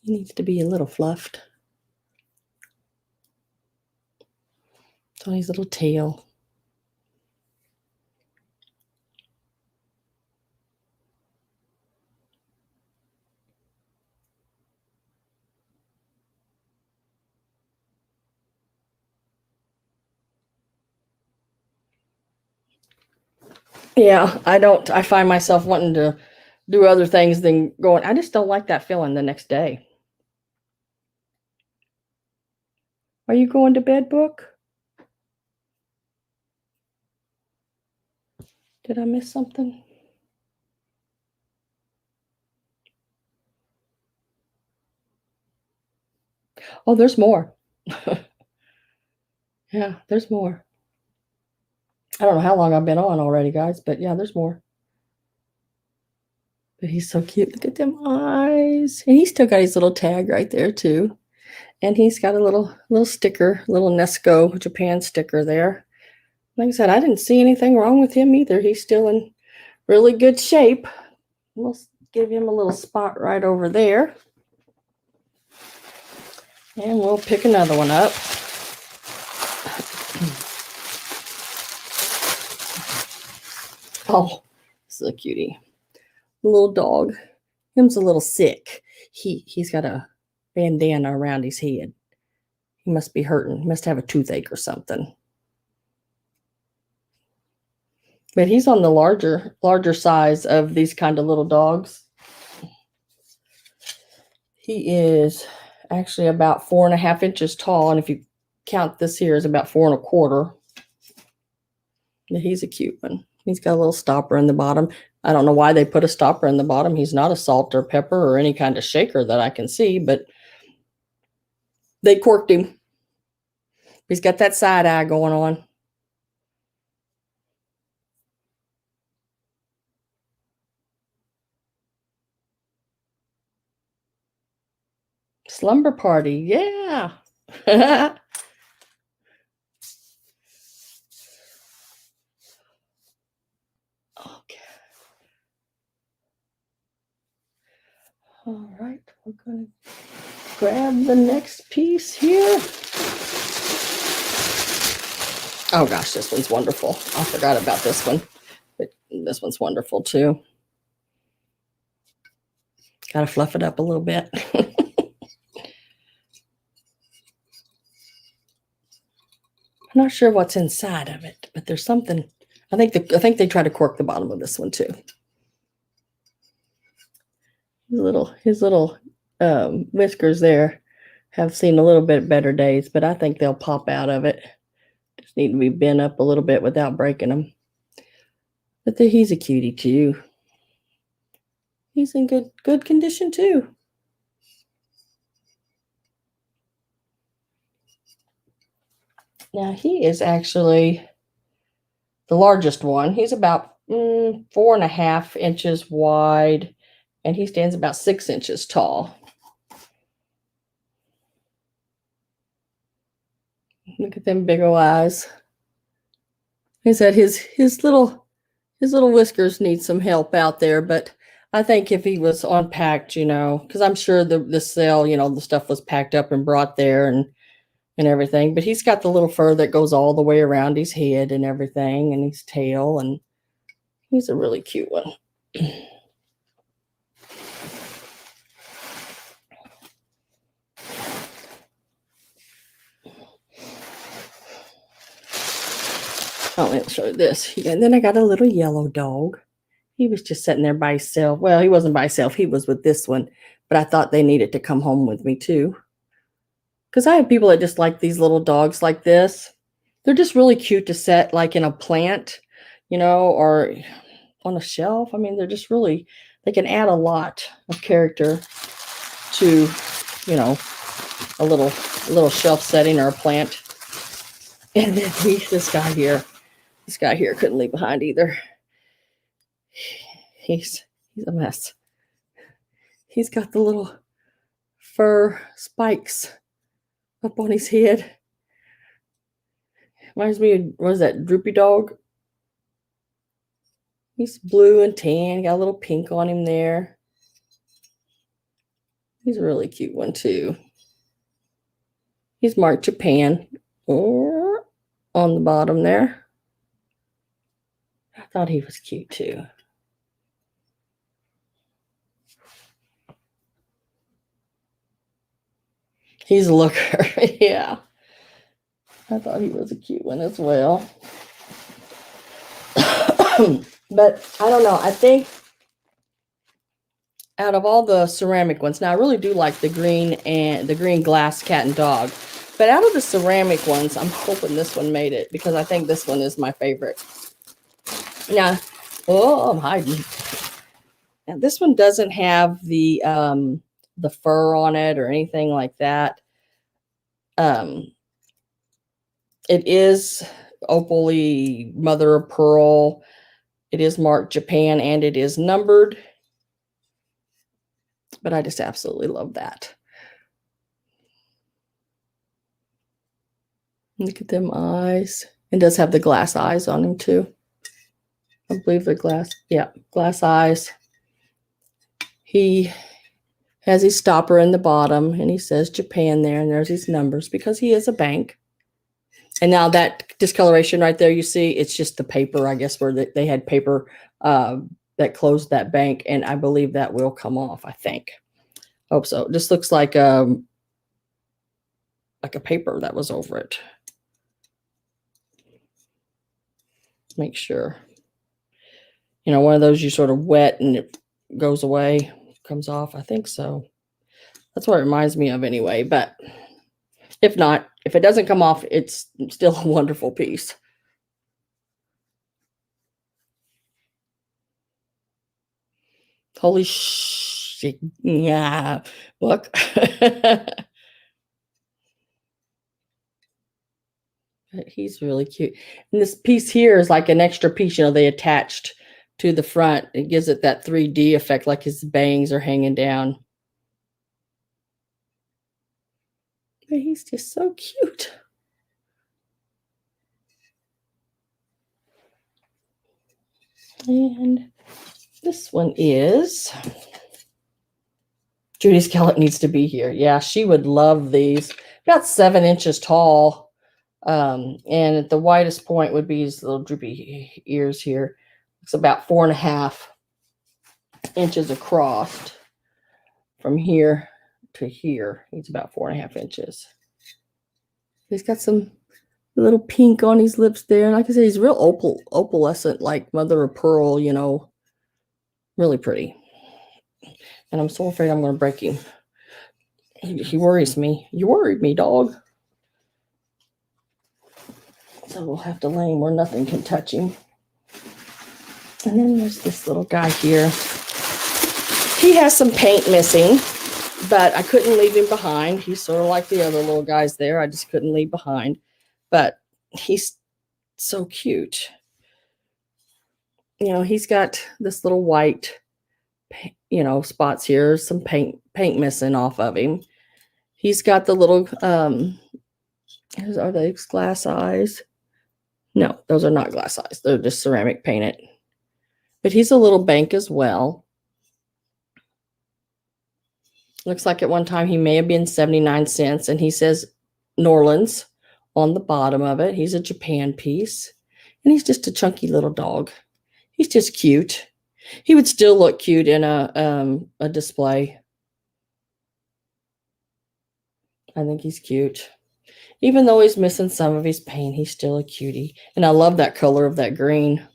needs to be a little fluffed. It's on his little tail. Yeah, I find myself wanting to do other things than going. I just don't like that feeling the next day. Are you going to bed, Book? Did I miss something? Oh, there's more. Yeah, there's more. I don't know how long I've been on already, guys, but yeah, there's more. But he's so cute. Look at them eyes. And he's still got his little tag right there too. And he's got a little sticker, little Nesco Japan sticker there. Like I said, I didn't see anything wrong with him either. He's still in really good shape. We'll give him a little spot right over there. And we'll pick another one up. Oh, this is a cutie. Little dog. Him's a little sick. He's got a bandana around his head. He must be hurting. He must have a toothache or something. But he's on the larger size of these kind of little dogs. He is actually about 4.5 inches tall, and if you count this here, is about 4.25. But he's a cute one. He's got a little stopper in the bottom. I don't know why they put a stopper in the bottom. He's not a salt or pepper or any kind of shaker that I can see, but they corked him. He's got that side eye going on. Slumber party, yeah. Okay. All right, we're going to grab the next piece here. Oh gosh, this one's wonderful. I forgot about this one, but this one's wonderful too. Got to fluff it up a little bit. I'm not sure what's inside of it, but there's something. I think they try to cork the bottom of this one too. His little whiskers there have seen a little bit better days, but I think they'll pop out of it. Just need to be bent up a little bit without breaking them. But he's a cutie too. He's in good condition too. Now he is actually the largest one. He's about 4.5 inches wide, and he stands about 6 inches tall. Look at them big old eyes. He said his little whiskers need some help out there, but I think if he was unpacked, because I'm sure the sale, the stuff was packed up and brought there and everything. But he's got the little fur that goes all the way around his head and everything, and his tail, and he's a really cute one. Oh, let me show you this. And then I got a little yellow dog. He was just sitting there by himself. Well, he wasn't by himself. He was with this one, but I thought they needed to come home with me too. Because I have people that just like these little dogs like this. They're just really cute to set like in a plant, or on a shelf. I mean, they're just really, they can add a lot of character to, a little shelf setting or a plant. And then this guy here couldn't leave behind either. He's a mess. He's got the little fur spikes up on his head. Reminds me of, what is that, Droopy Dog? He's blue and tan, got a little pink on him there. He's a really cute one too. He's marked Japan on the bottom there. I thought he was cute too. He's a looker, yeah. I thought he was a cute one as well. But I don't know. I think out of all the ceramic ones, now I really do like the green glass cat and dog. But out of the ceramic ones, I'm hoping this one made it because I think this one is my favorite. Now, I'm hiding. Now this one doesn't have the fur on it or anything like that. It is opally mother of pearl. It is marked Japan and it is numbered. But I just absolutely love that. Look at them eyes. It does have the glass eyes on him too. I believe they're glass. Yeah, glass eyes. He has his stopper in the bottom and he says Japan there, and there's his numbers because he is a bank. And now that discoloration right there, you see, it's just the paper, I guess, where they had paper that closed that bank. And I believe that will come off, I think. Hope so. This looks like a paper that was over it. Make sure. You know, one of those you sort of wet and it goes away, comes off. I think so. That's what it reminds me of anyway. But if not, if it doesn't come off, it's still a wonderful piece. Holy shit. Yeah. Look. He's really cute. And this piece here is like an extra piece, you know, they attached to the front. It gives it that 3D effect, like his bangs are hanging down. But he's just so cute. And this one is Judy Skellett needs to be here. Yeah, she would love these. About 7 inches tall. And at the widest point would be his little droopy ears here. It's about 4.5 inches across from here to here. He's about 4.5 inches. He's got some little pink on his lips there. And like I said, he's real opalescent, like mother of pearl, you know, really pretty. And I'm so afraid I'm going to break him. He worries me. You worried me, dog. So we'll have to lay him where nothing can touch him. And then there's this little guy here. He has some paint missing, but I couldn't leave him behind. He's sort of like the other little guys there. I just couldn't leave behind. But he's so cute. You know, he's got this little white, you know, spots here, some paint missing off of him. He's got the little, are those glass eyes? No, those are not glass eyes. They're just ceramic painted. But he's a little bank as well. Looks like at one time he may have been 79 cents. And he says Norlands on the bottom of it. He's a Japan piece. And he's just a chunky little dog. He's just cute. He would still look cute in a display. I think he's cute. Even though he's missing some of his paint, he's still a cutie. And I love that color of that green.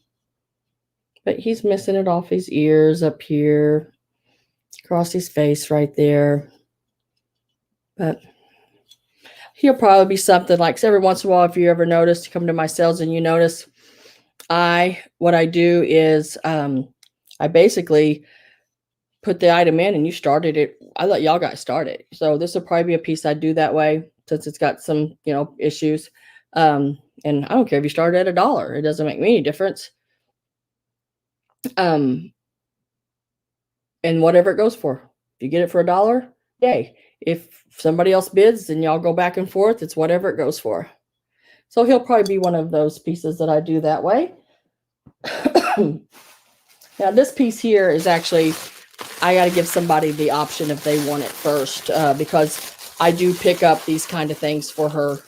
But he's missing it off his ears up here. Across his face right there. But he'll probably be something like, every once in a while, if you ever notice, you come to my sales and you notice, what I do is I basically put the item in and you started it. I let y'all guys start it. So this will probably be a piece I do that way since it's got some, you know, issues. And I don't care if you start at $1. It doesn't make me any difference. And whatever it goes for. If you get it for $1, yay. If somebody else bids and y'all go back and forth, it's whatever it goes for. So he'll probably be one of those pieces that I do that way. Now this piece here is actually, I got to give somebody the option if they want it first, because I do pick up these kind of things for her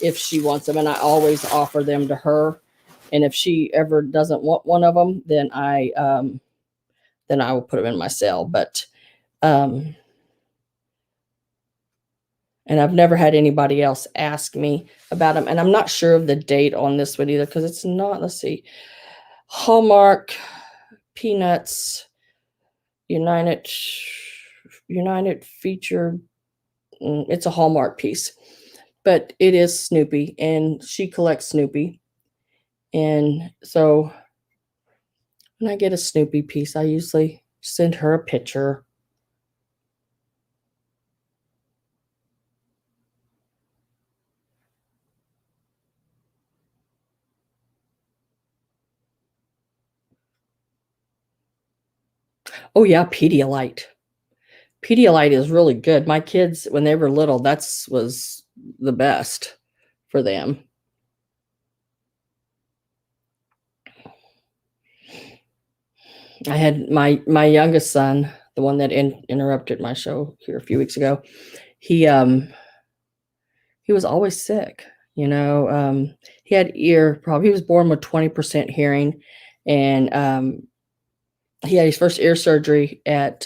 if she wants them, and I always offer them to her. And if she ever doesn't want one of them, then I will put them in my sale. But and I've never had anybody else ask me about them. And I'm not sure of the date on this one either, because it's not, let's see, Hallmark, Peanuts, United featured. It's a Hallmark piece, but it is Snoopy, and she collects Snoopy. And so when I get a Snoopy piece, I usually send her a picture. Oh yeah, Pedialyte. Pedialyte is really good. My kids, when they were little, that's was the best for them. I had my youngest son, the one that interrupted my show here a few weeks ago. He was always sick. You know, he had ear problem. He was born with 20% hearing, and he had his first ear surgery at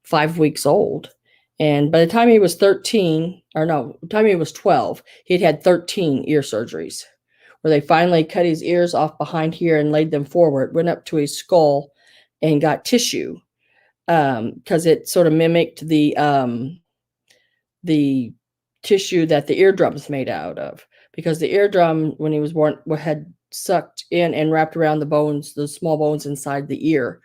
5 weeks old. And by the time he was 13, or no, the time he was 12, he'd had 13 ear surgeries where they finally cut his ears off behind here and laid them forward, went up to his skull and got tissue because it sort of mimicked the tissue that the eardrum is made out of. Because the eardrum, when he was born, had sucked in and wrapped around the bones, the small bones inside the ear.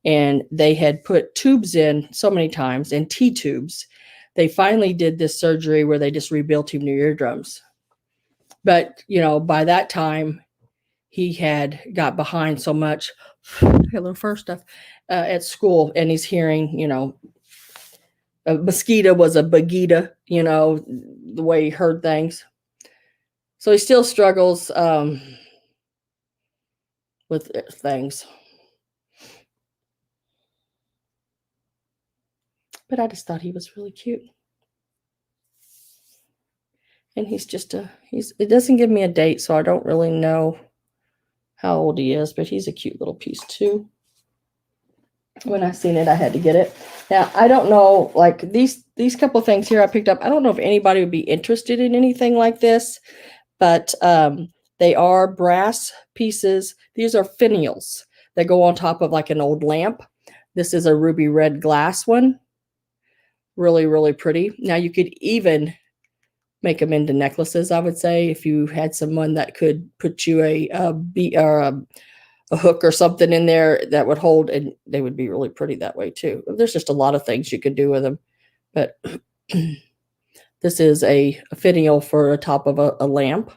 And they had put tubes in so many times and T-tubes. They finally did this surgery where they just rebuilt him new eardrums. But, you know, by that time, he had got behind so much, hello first stuff, at school, and he's hearing, you know, a mosquito was a bagita, you know, the way he heard things. So he still struggles with things. But I just thought he was really cute. And he's just it doesn't give me a date, so I don't really know how old he is, but he's a cute little piece too. When I seen it, I had to get it. Now, I don't know, like these couple things here I picked up, I don't know if anybody would be interested in anything like this, but they are brass pieces. These are finials that go on top of like an old lamp. This is a ruby red glass one. Really, really pretty. Now, you could even make them into necklaces, I would say, if you had someone that could put you a hook or something in there that would hold, and they would be really pretty that way too. There's just a lot of things you could do with them. But this is a finial for the top of a lamp.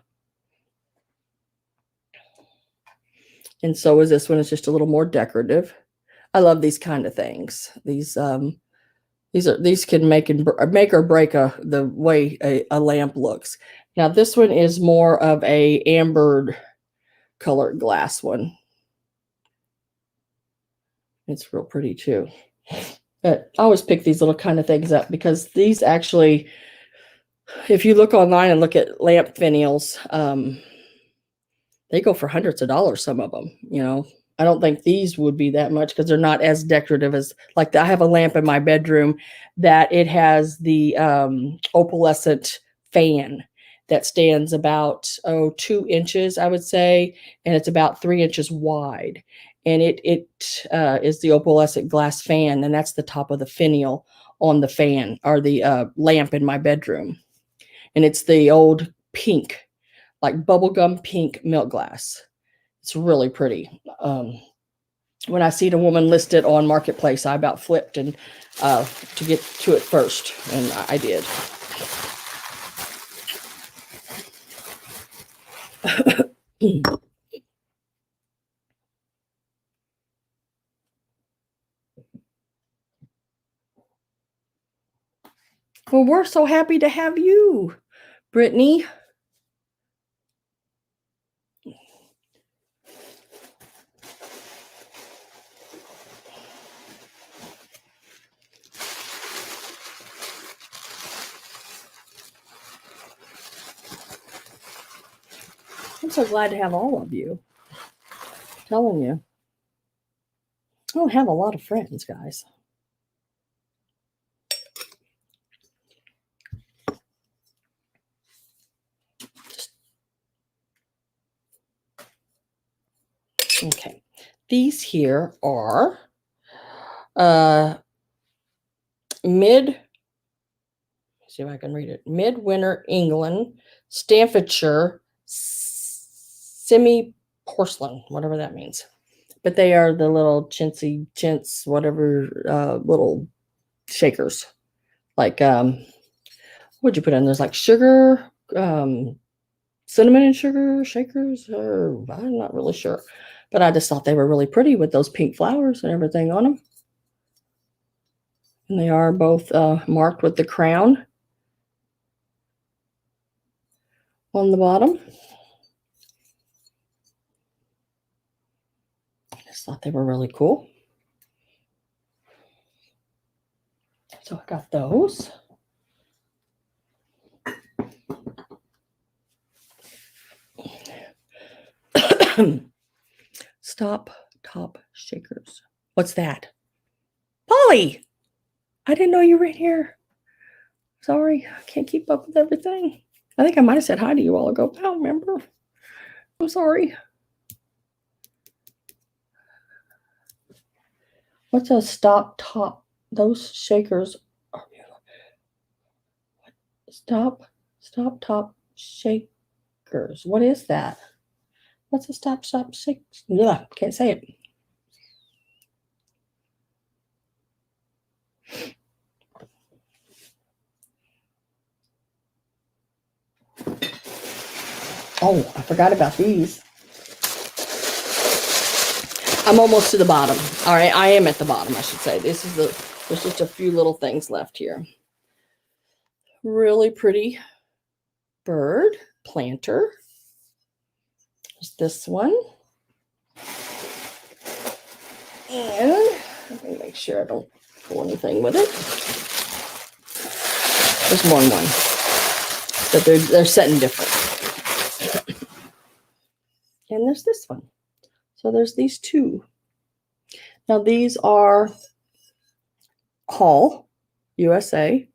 And so is this one. It's just a little more decorative. I love these kind of things. These can make or break the way a lamp looks. Now this one is more of a ambered colored glass one. It's real pretty too. But I always pick these little kind of things up because these actually, if you look online and look at lamp finials, they go for hundreds of dollars, some of them, you know. I don't think these would be that much because they're not as decorative as, like, I have a lamp in my bedroom that it has the opalescent fan that stands about 2 inches, I would say, and it's about 3 inches wide. And it is the opalescent glass fan, and that's the top of the finial on the fan, or the lamp in my bedroom. And it's the old pink, like bubblegum pink milk glass. It's really pretty. When I seen a woman listed on Marketplace, I about flipped and to get to it first, and I did. Well, we're so happy to have you, Brittany. I'm so glad to have all of you. I'm telling you. I don't have a lot of friends, guys. Okay. These here are see if I can read it. Midwinter England, Staffordshire, semi porcelain, whatever that means. But they are the little chintz, whatever, little shakers. Like, what'd you put in? There's like sugar, cinnamon and sugar shakers, or I'm not really sure. But I just thought they were really pretty with those pink flowers and everything on them. And they are both marked with the crown on the bottom. I just thought they were really cool. So I got those. Stop top shakers. What's that? Polly! I didn't know you were in here. Sorry, I can't keep up with everything. I think I might have said hi to you all ago. I don't remember. I'm sorry. What's a stop top? Those shakers are stop top shakers. What is that? What's a stop shake? Yeah, can't say it. Oh, I forgot about these. I'm almost to the bottom. All right, I am at the bottom, I should say. There's just a few little things left here. Really pretty bird planter. There's this one. And let me make sure I don't pull anything with it. There's more than one. But they're set in different. And there's this one. So there's these two. Now these are Hall, USA.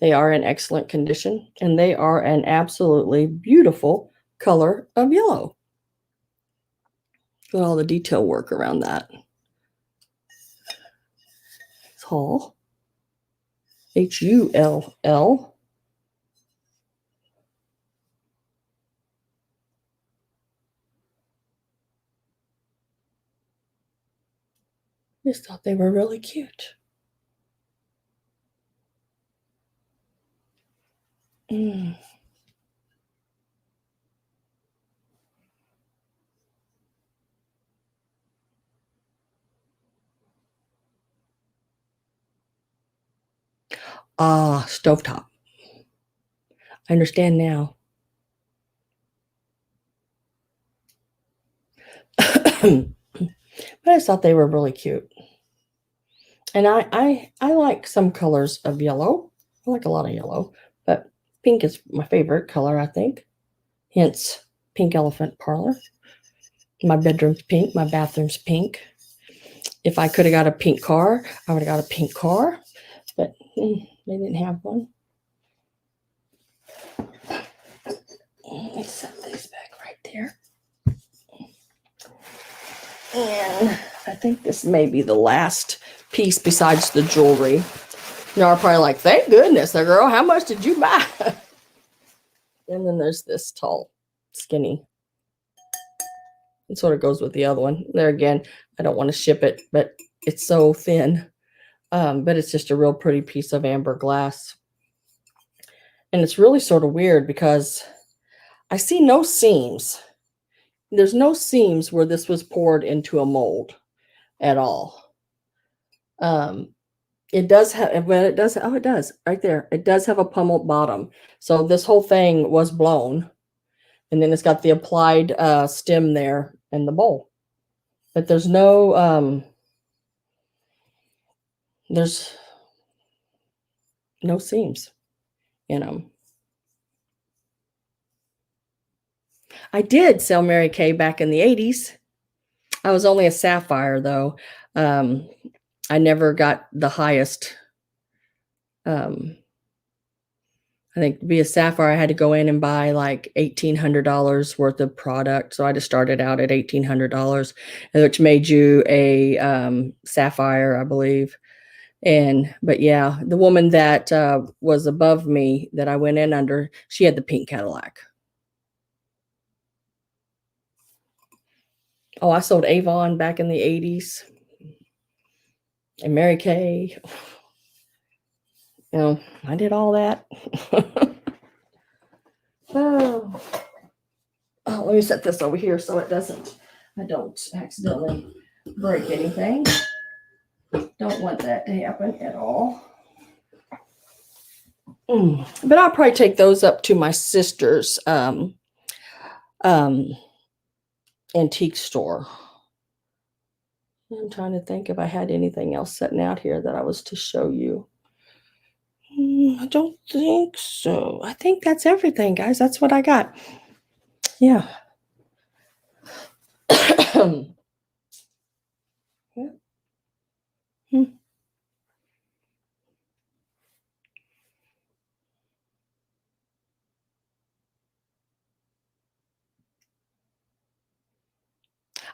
They are in excellent condition, and they are an absolutely beautiful color of yellow. Look at all the detail work around that. It's Hall, Hull. Just thought they were really cute. Ah, stovetop. I understand now. But I just thought they were really cute. And I like some colors of yellow. I like a lot of yellow, but pink is my favorite color, I think. Hence, pink elephant parlor. My bedroom's pink. My bathroom's pink. If I could have got a pink car, I would have got a pink car. But they didn't have one. Let me set these back right there. And I think this may be the last piece besides the jewelry. You are probably like, thank goodness, girl, how much did you buy? And then there's this tall, skinny. It sort of goes with the other one. There again, I don't want to ship it, but it's so thin. But it's just a real pretty piece of amber glass. And it's really sort of weird because I see no seams. There's no seams where this was poured into a mold at all. It does have, well, it does. Oh, it does right there. It does have a pummeled bottom. So this whole thing was blown, and then it's got the applied stem there in the bowl. But there's no seams in them. I did sell Mary Kay back in the 80s. I was only a sapphire though. I never got the highest. I think to be a sapphire, I had to go in and buy like $1,800 worth of product. So I just started out at $1,800, which made you a sapphire, I believe. But yeah, the woman that was above me that I went in under, she had the pink Cadillac. Oh, I sold Avon back in the 80s. And Mary Kay. You know, I did all that. Oh, let me set this over here so I don't accidentally break anything. Don't want that to happen at all. But I'll probably take those up to my sister's antique store. I'm trying to think if I had anything else sitting out here that I was to show you. I don't think so. I think that's everything, guys. That's what I got. Yeah. Yeah.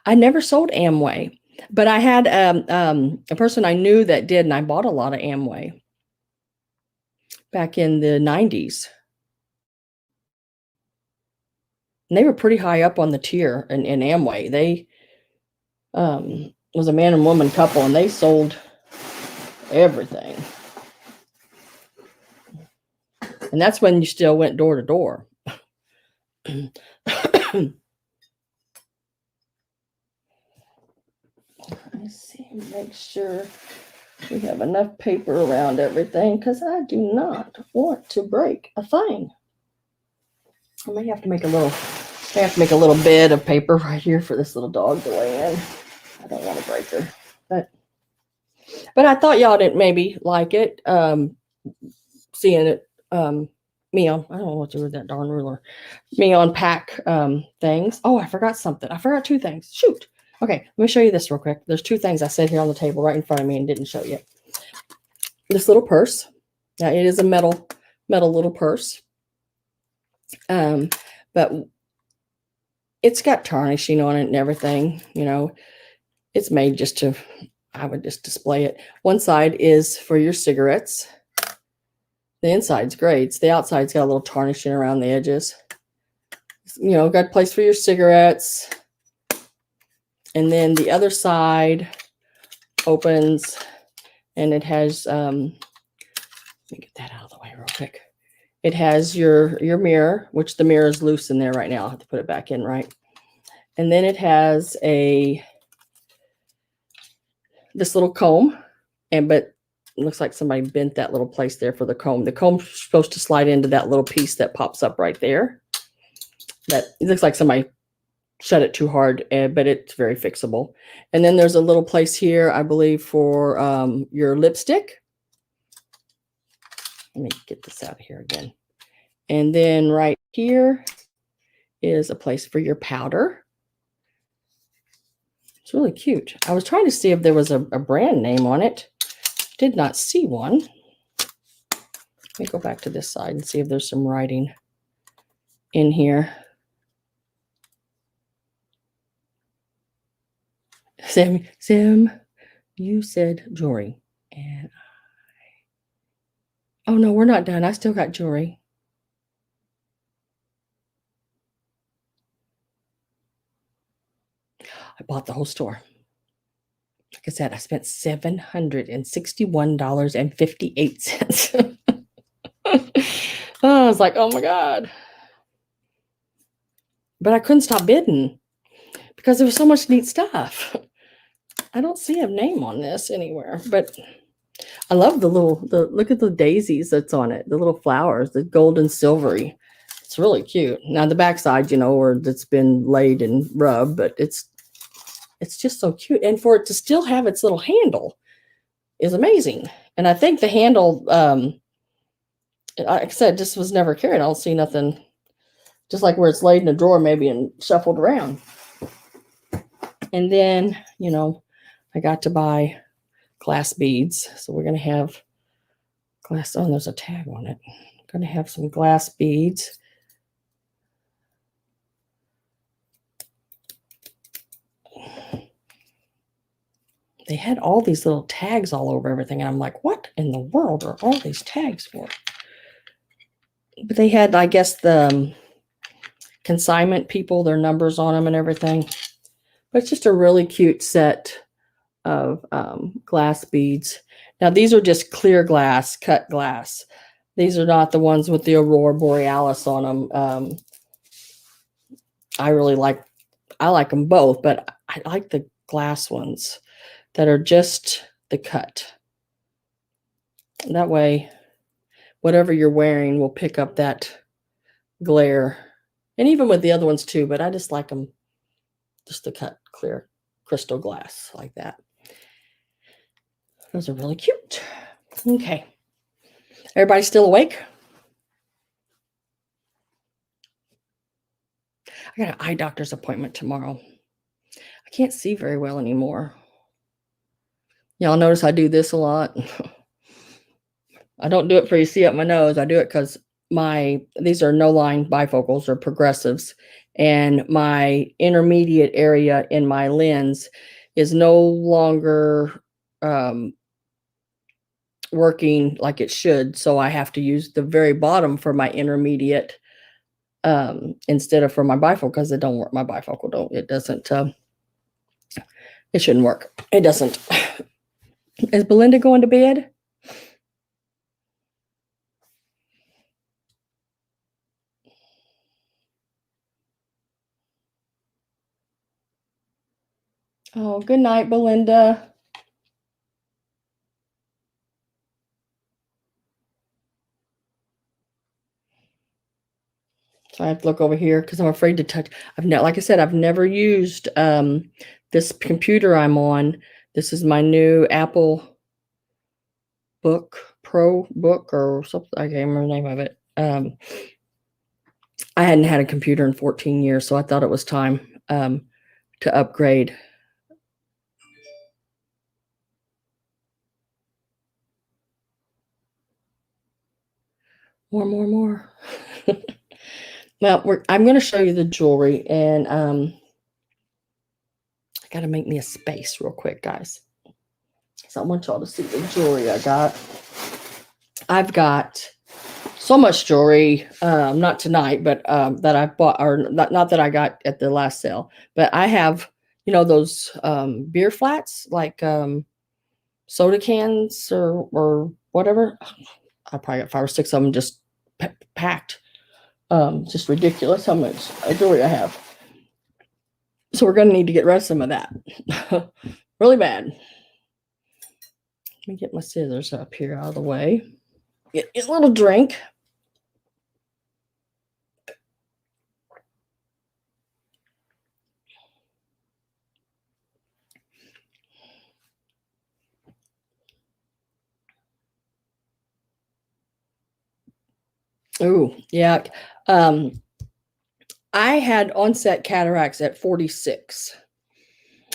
I never sold Amway, but I had a person I knew that did, and I bought a lot of Amway back in the 90s. And they were pretty high up on the tier in Amway. They was a man and woman couple, and they sold everything. And that's when you still went door to door. Let's see, make sure we have enough paper around everything, because I do not want to break a thing. I may have to make a little bed of paper right here for this little dog to lay in. I don't want to break her, but I thought y'all didn't maybe like it. Seeing it, me on, I don't know what to do with that darn ruler. Me unpack things. Oh, I forgot something. I forgot two things. Shoot. Okay, let me show you this real quick. There's two things I set here on the table right in front of me and didn't show you. This little purse. Now it is a metal little purse. But it's got tarnishing on it and everything, you know. It's made just to, I would just display it. One side is for your cigarettes. The inside's great. The outside's got a little tarnishing around the edges. You know, got a place for your cigarettes. And then the other side opens, and it has, let me get that out of the way real quick. It has your mirror, which the mirror is loose in there right now. I'll have to put it back in, right? And then it has this little comb, but it looks like somebody bent that little place there for the comb. The comb's supposed to slide into that little piece that pops up right there. That it looks like somebody shut it too hard, but it's very fixable. And then there's a little place here, I believe, for your lipstick. Let me get this out of here again. And then right here is a place for your powder. It's really cute. I was trying to see if there was a brand name on it. Did not see one. Let me go back to this side and see if there's some writing in here. Sam, you said jewelry. And oh no, we're not done. I still got jewelry. I bought the whole store. Like I said, I spent $761.58. I was like, oh my God. But I couldn't stop bidding because there was so much neat stuff. I don't see a name on this anywhere, but I love look at the daisies that's on it, the little flowers, the gold and silvery. It's really cute. Now the backside, you know, where it's been laid and rubbed, but it's just so cute. And for it to still have its little handle is amazing. And I think the handle, like I said, just was never carried. I don't see nothing, just like where it's laid in a drawer maybe and shuffled around. And then, you know, I got to buy glass beads. So we're going to have glass. Oh, there's a tag on it. I'm going to have some glass beads. They had all these little tags all over everything. And I'm like, what in the world are all these tags for? But they had, I guess, the consignment people, their numbers on them and everything. But it's just a really cute set of glass beads. Now, these are just clear glass, cut glass. These are not the ones with the Aurora Borealis on them. I like them both, but I like the glass ones that are just the cut. That way, whatever you're wearing will pick up that glare. And even with the other ones too, but I just like them just to cut clear crystal glass like that. Those are really cute. Okay. Everybody still awake? I got an eye doctor's appointment tomorrow. I can't see very well anymore. Y'all notice I do this a lot. I don't do it for you see up my nose. I do it because these are no line bifocals or progressives, and my intermediate area in my lens is no longer working like it should. So I have to use the very bottom for my intermediate instead of for my bifocal, because it don't work. My bifocal it doesn't, it shouldn't work. It doesn't. Is Belinda going to bed? Oh, good night, Belinda. So I have to look over here because I'm afraid to touch. Like I said, I've never used this computer I'm on. This is my new Apple Pro book or something. I can't remember the name of it. I hadn't had a computer in 14 years, so I thought it was time to upgrade. More. Well, I'm going to show you the jewelry, and I got to make me a space real quick, guys. So I want y'all to see the jewelry I got. I've got so much jewelry, not tonight, but that I bought, or not that I got at the last sale, but I have, those beer flats, like soda cans or whatever. I probably got 5 or 6 of them just packed. Just ridiculous how much jewelry I have. So we're going to need to get rid of some of that. Really bad. Let me get my scissors up here out of the way. Get a little drink. Oh, yeah. I had onset cataracts at 46.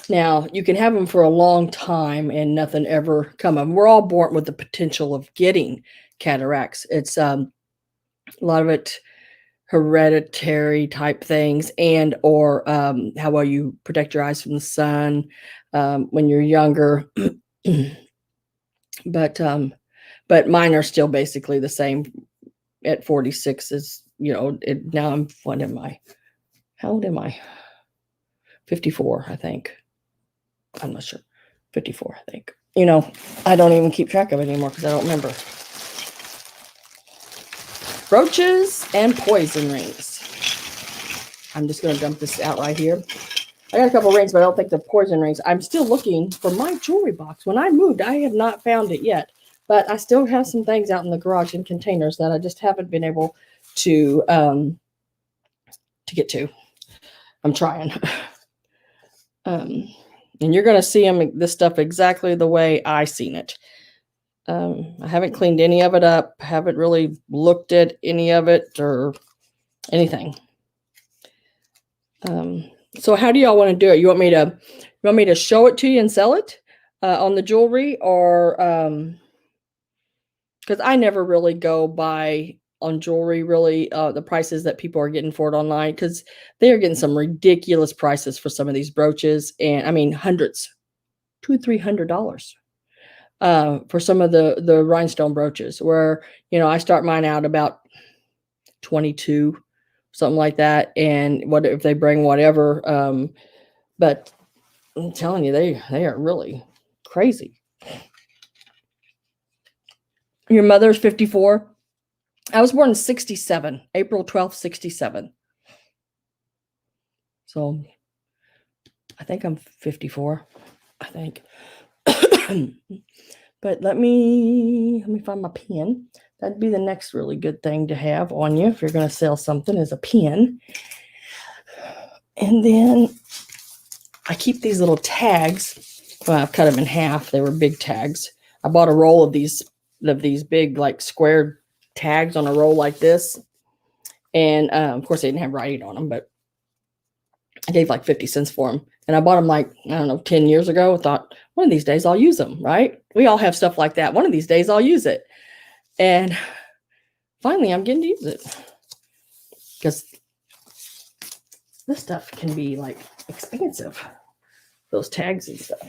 Now, you can have them for a long time and nothing ever come of them. We're all born with the potential of getting cataracts. It's a lot of it hereditary type things, and or how well you protect your eyes from the sun when you're younger. But mine are still basically the same at 46 as, now I'm, how old am I? 54, I think. I'm not sure. 54, I think. I don't even keep track of it anymore because I don't remember. Brooches and poison rings. I'm just going to dump this out right here. I got a couple rings, but I don't think they're poison rings. I'm still looking for my jewelry box. When I moved, I have not found it yet. But I still have some things out in the garage in containers that I just haven't been able to get to. I'm trying. And you're going to see this stuff exactly the way I seen it. I haven't cleaned any of it up. Haven't really looked at any of it or anything. So how do y'all want to do it? You want me to show it to you and sell it on the jewelry, or because I never really go by on jewelry, really, the prices that people are getting for it online, because they are getting some ridiculous prices for some of these brooches, and I mean hundreds, $200-$300 for some of the rhinestone brooches, where I start mine out about 22, something like that, and what if they bring whatever, but I'm telling you, they are really crazy. Your mother's 54. I was born in 67, April 12th, 67. So I think I'm 54. I think. But let me find my pen. That'd be the next really good thing to have on you if you're going to sell something, is a pen. And then I keep these little tags. Well, I've cut them in half. They were big tags. I bought a roll of these big, like, square tags on a roll like this. And of course, they didn't have writing on them, but I gave like 50 cents for them. And I bought them like, I don't know, 10 years ago. I thought, one of these days I'll use them, right? We all have stuff like that. One of these days I'll use it. And finally, I'm getting to use it. Because this stuff can be like expensive. Those tags and stuff.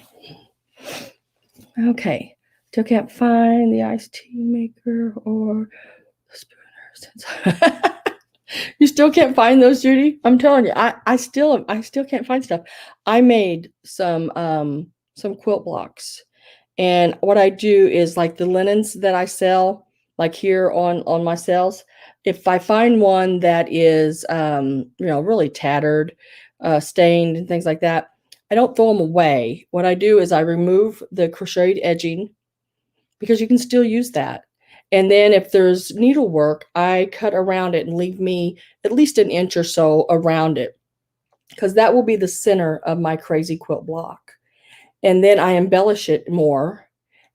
Okay. Still can't find the iced tea maker or the spooner. You still can't find those, Judy? I'm telling you, I still can't find stuff. I made some quilt blocks. And what I do is, like, the linens that I sell, like here on my sales, if I find one that is really tattered, stained and things like that, I don't throw them away. What I do is I remove the crocheted edging, because you can still use that. And then if there's needlework, I cut around it and leave me at least an inch or so around it, because that will be the center of my crazy quilt block. And then I embellish it more.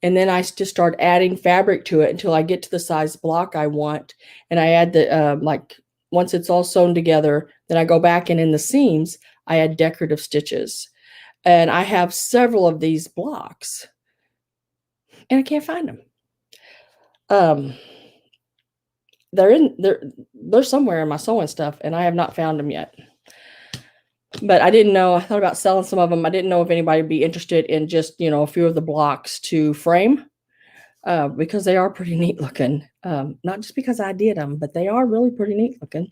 And then I just start adding fabric to it until I get to the size block I want. And I add the, once it's all sewn together, then I go back and in the seams, I add decorative stitches. And I have several of these blocks and I can't find them. They're somewhere in my sewing stuff, and I have not found them yet. But I didn't know. I thought about selling some of them. I didn't know if anybody would be interested in just, a few of the blocks to frame, because they are pretty neat looking. Not just because I did them, but they are really pretty neat looking.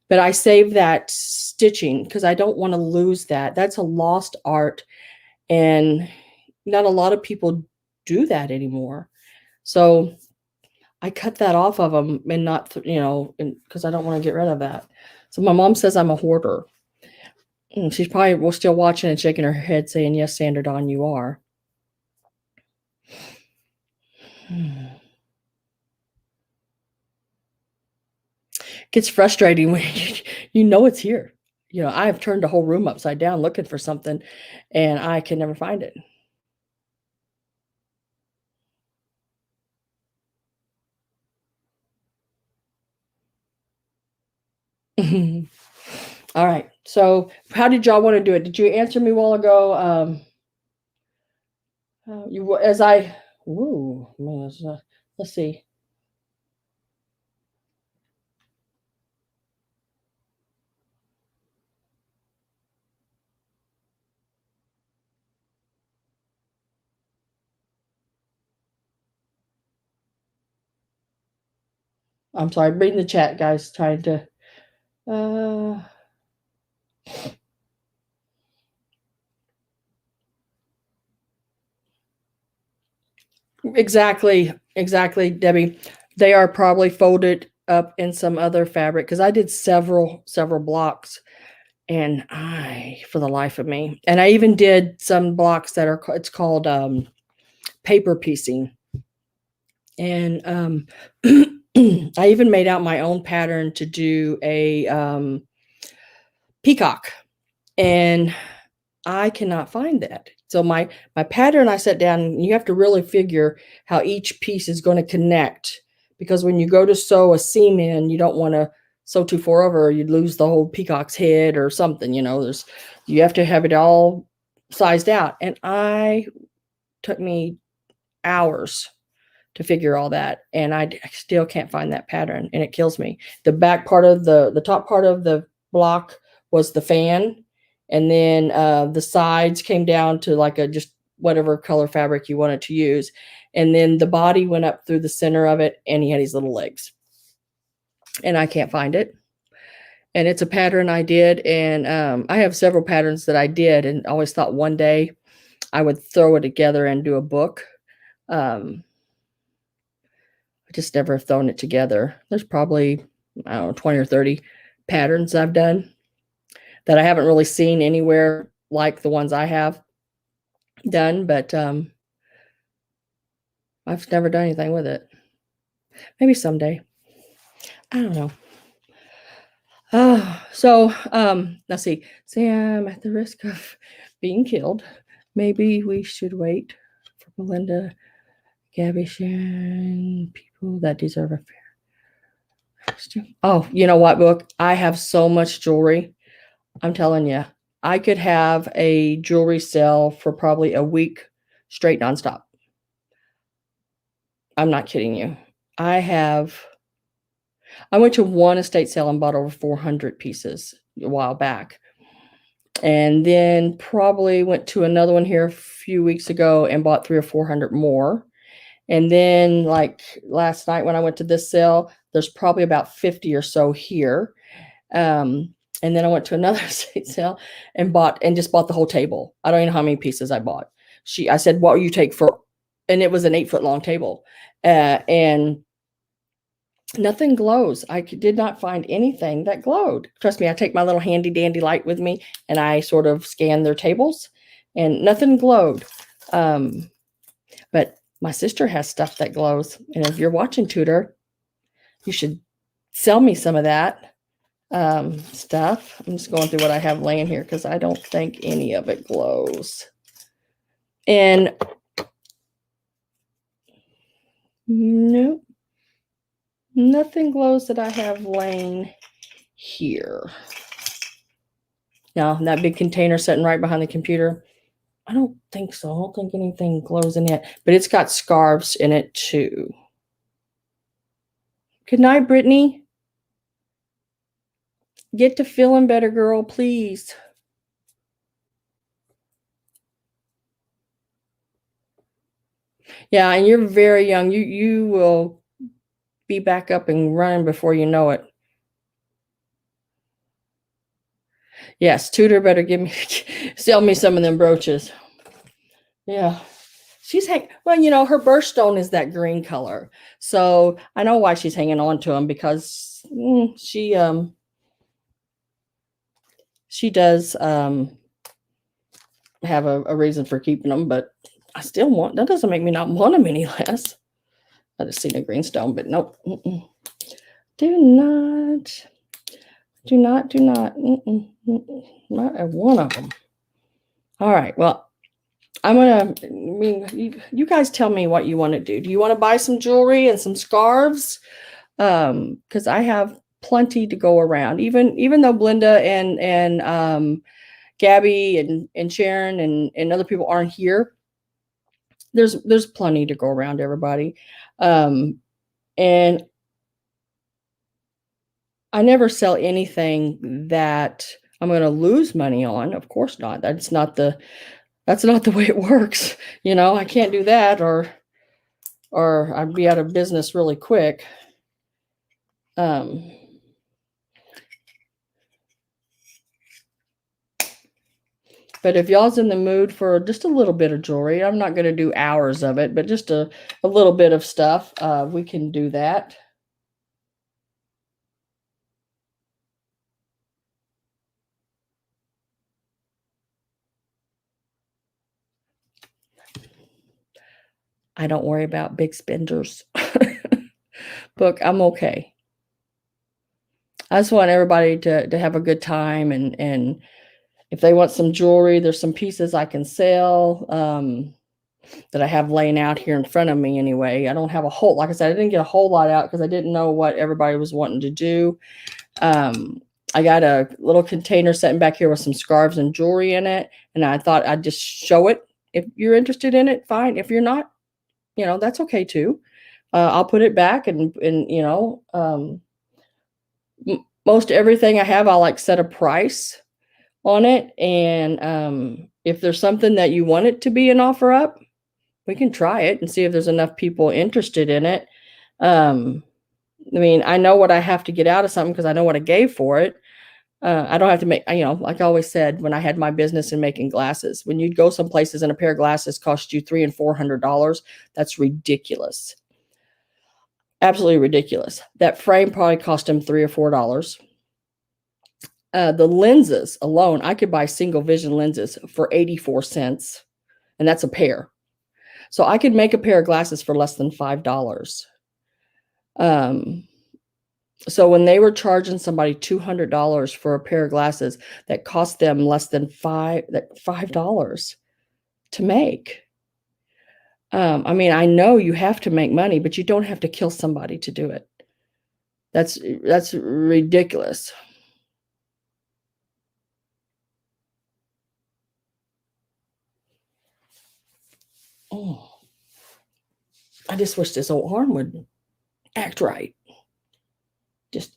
But I saved that stitching because I don't want to lose that. That's a lost art, and not a lot of people do that anymore. So I cut that off of them, and not, because I don't want to get rid of that. So my mom says I'm a hoarder. And she's probably still watching and shaking her head saying, yes, Sandra Dawn, you are. Gets frustrating when you know it's here. I've turned the whole room upside down looking for something, and I can never find it. All right. So how did y'all want to do it? Did you answer me a while ago? Let's see. I'm sorry, reading the chat, guys, trying to, exactly, Debbie. They are probably folded up in some other fabric, because I did several blocks, and for the life of me, and I even did some blocks that are, it's called paper piecing, and I even made out my own pattern to do a peacock, and I cannot find that. So my pattern, I sat down, and you have to really figure how each piece is going to connect, because when you go to sew a seam in, you don't want to sew too far over, or you'd lose the whole peacock's head or something. You have to have it all sized out, and took me hours to figure all that, and I still can't find that pattern, and it kills me. The back part of the top part of the block was the fan, and then the sides came down to like a just whatever color fabric you wanted to use, and then the body went up through the center of it, and he had his little legs, and I can't find it. And it's a pattern I did, and I have several patterns that I did, and always thought one day I would throw it together and do a book. I just never have thrown it together. There's probably, I don't know, 20 or 30 patterns I've done that I haven't really seen anywhere like the ones I have done. But I've never done anything with it. Maybe someday. I don't know. So let's see. Sam, at the risk of being killed, maybe we should wait for Melinda, Gabby, Sharon, people that deserve a fair. Oh, you know what, Book? I have so much jewelry. I'm telling you, I could have a jewelry sale for probably a week straight nonstop. I'm not kidding you. I went to one estate sale and bought over 400 pieces a while back. And then probably went to another one here a few weeks ago and bought 300 or 400 more. And then like last night when I went to this sale, there's probably about 50 or so here. And then I went to another estate sale and just bought the whole table. I don't even know how many pieces I bought. I said, what will you take for, and it was an 8-foot long table. And nothing glows. I did not find anything that glowed. Trust me, I take my little handy dandy light with me and I sort of scan their tables and nothing glowed. But my sister has stuff that glows. And if you're watching, Tudor, you should sell me some of that stuff. I'm just going through what I have laying here because I don't think any of it glows. And nope. Nothing glows that I have laying here. Now, that big container sitting right behind the computer, I don't think so. I don't think anything glows in it, but it's got scarves in it too. Good night, Brittany. Get to feeling better, girl, please. Yeah, and you're very young. You will be back up and running before you know it. Yes, Tudor better sell me some of them brooches. Yeah. Well, you know, her birthstone is that green color. So I know why she's hanging on to them because she does have a reason for keeping them, but I still that doesn't make me not want them any less. I just seen a green stone, but nope. Do not. Not one of them. All right. Well, you guys tell me what you want to do. Do you want to buy some jewelry and some scarves? Because I have plenty to go around. Even though Belinda and Gabby and Sharon and other people aren't here, there's plenty to go around, everybody. And I never sell anything that I'm going to lose money on. Of course not. That's not the way it works. You know, I can't do that or I'd be out of business really quick. But if y'all's in the mood for just a little bit of jewelry, I'm not going to do hours of it, but just a little bit of stuff, we can do that. I don't worry about big spenders. Book, I'm okay. I just want everybody to have a good time, and if they want some jewelry, there's some pieces I can sell that I have laying out here in front of me anyway. I don't have a whole, like I said, I didn't get a whole lot out because I didn't know what everybody was wanting to do. I got a little container sitting back here with some scarves and jewelry in it, and I thought I'd just show it. If you're interested in it, fine. If you're not, you know, that's okay too. I'll put it back and you know, most everything I have, I'll like set a price on it. And if there's something that you want it to be an offer up, we can try it and see if there's enough people interested in it. I mean, I know what I have to get out of something because I know what I gave for it. I don't have to make, you know, like I always said, when I had my business in making glasses, when you'd go some places and a pair of glasses cost you $300 and $400, that's ridiculous. Absolutely ridiculous. That frame probably cost them $3 or $4. The lenses alone, I could buy single vision lenses for 84 cents, and that's a pair. So I could make a pair of glasses for less than $5. So when they were charging somebody $200 for a pair of glasses that cost them less than $5 to make. I mean, I know you have to make money, but you don't have to kill somebody to do it. That's ridiculous. Oh, I just wish this old arm would act right. Just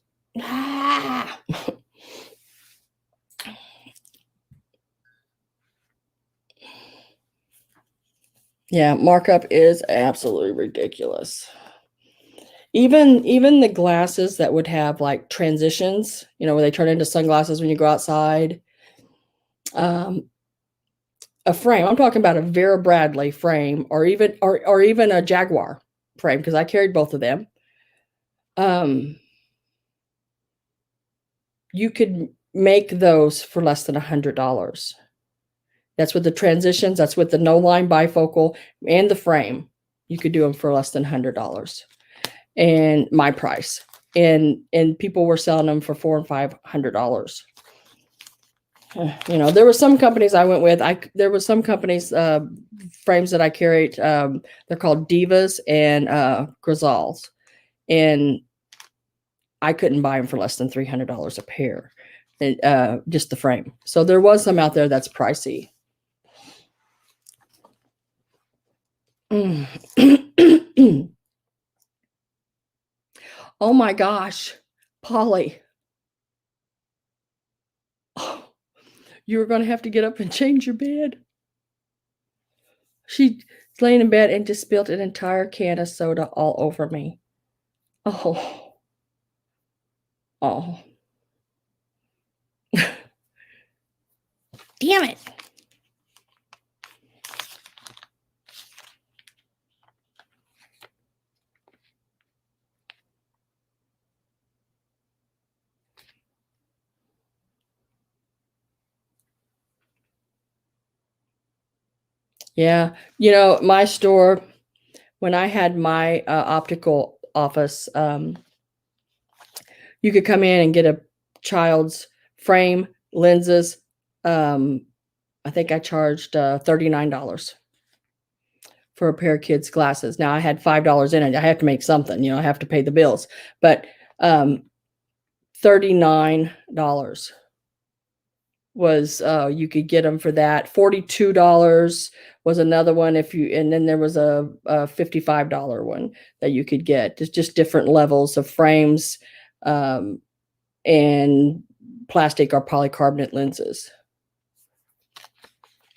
Yeah, markup is absolutely ridiculous. Even the glasses that would have like transitions, where they turn into sunglasses when you go outside. A frame. I'm talking about a Vera Bradley frame, or even a Jaguar frame, because I carried both of them. You could make those for less than $100. That's with the transitions. That's with the no line bifocal and the frame. You could do them for less than $100, and my price. And people were selling them for $400 and $500. There were some companies I went with. There were some companies frames that I carried. They're called Divas and Grizzles, and I couldn't buy them for less than $300 a pair, just the frame. So there was some out there that's pricey. Oh my gosh, Polly. Oh, you were going to have to get up and change your bed. She's laying in bed and just spilled an entire can of soda all over me. Oh. Oh. Damn it. Yeah. My store, when I had my optical office, you could come in and get a child's frame, lenses. I think I charged $39 for a pair of kids' glasses. Now I had $5 in it. I have to make something, I have to pay the bills. But $39 was you could get them for that. $42 was another one, and then there was a $55 one that you could get. There's just different levels of frames and plastic or polycarbonate lenses.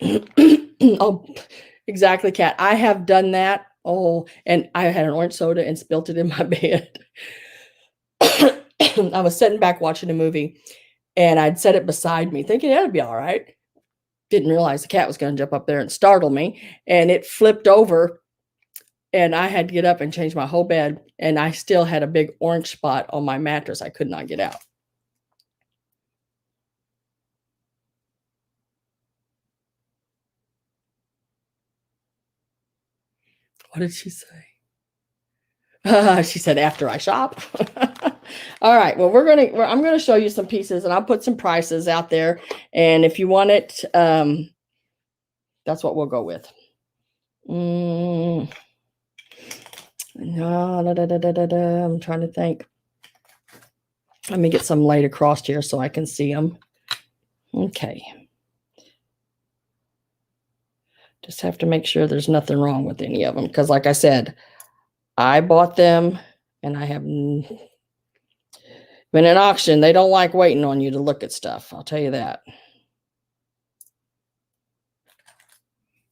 Oh, exactly, Kat. I have done that. Oh, and I had an orange soda and spilt it in my bed. I was sitting back watching a movie, and I'd set it beside me thinking that'd be all right. Didn't realize the cat was going to jump up there and startle me, and it flipped over, and I had to get up and change my whole bed, and I still had a big orange spot on my mattress I could not get out. What did she say? She said, after I shop. All right. Well, I'm going to show you some pieces, and I'll put some prices out there. And if you want it, that's what we'll go with. No, I'm trying to think. Let me get some laid across here so I can see them. Okay. Just have to make sure there's nothing wrong with any of them, because like I said, I bought them, and I have been at auction. They don't like waiting on you to look at stuff. I'll tell you that.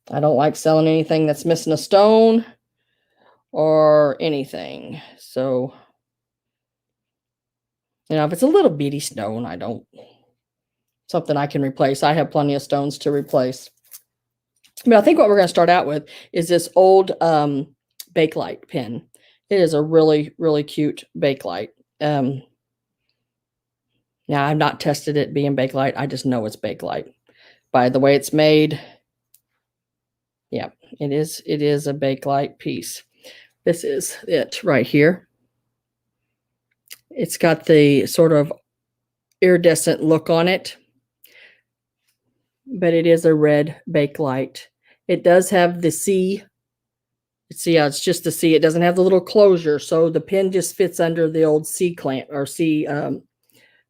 I don't like selling anything that's missing a stone or anything. So, if it's a little bitty stone, something I can replace. I have plenty of stones to replace. But I think what we're going to start out with is this old Bakelite pen. It is a really, really cute Bakelite. Now, I've not tested it being Bakelite. I just know it's Bakelite by the way it's made. Yeah, it is a Bakelite piece. This is it right here. It's got the sort of iridescent look on it, but it is a red Bakelite. It does have the C. See, yeah, it's just the C. It doesn't have the little closure, so the pin just fits under the old C clamp or C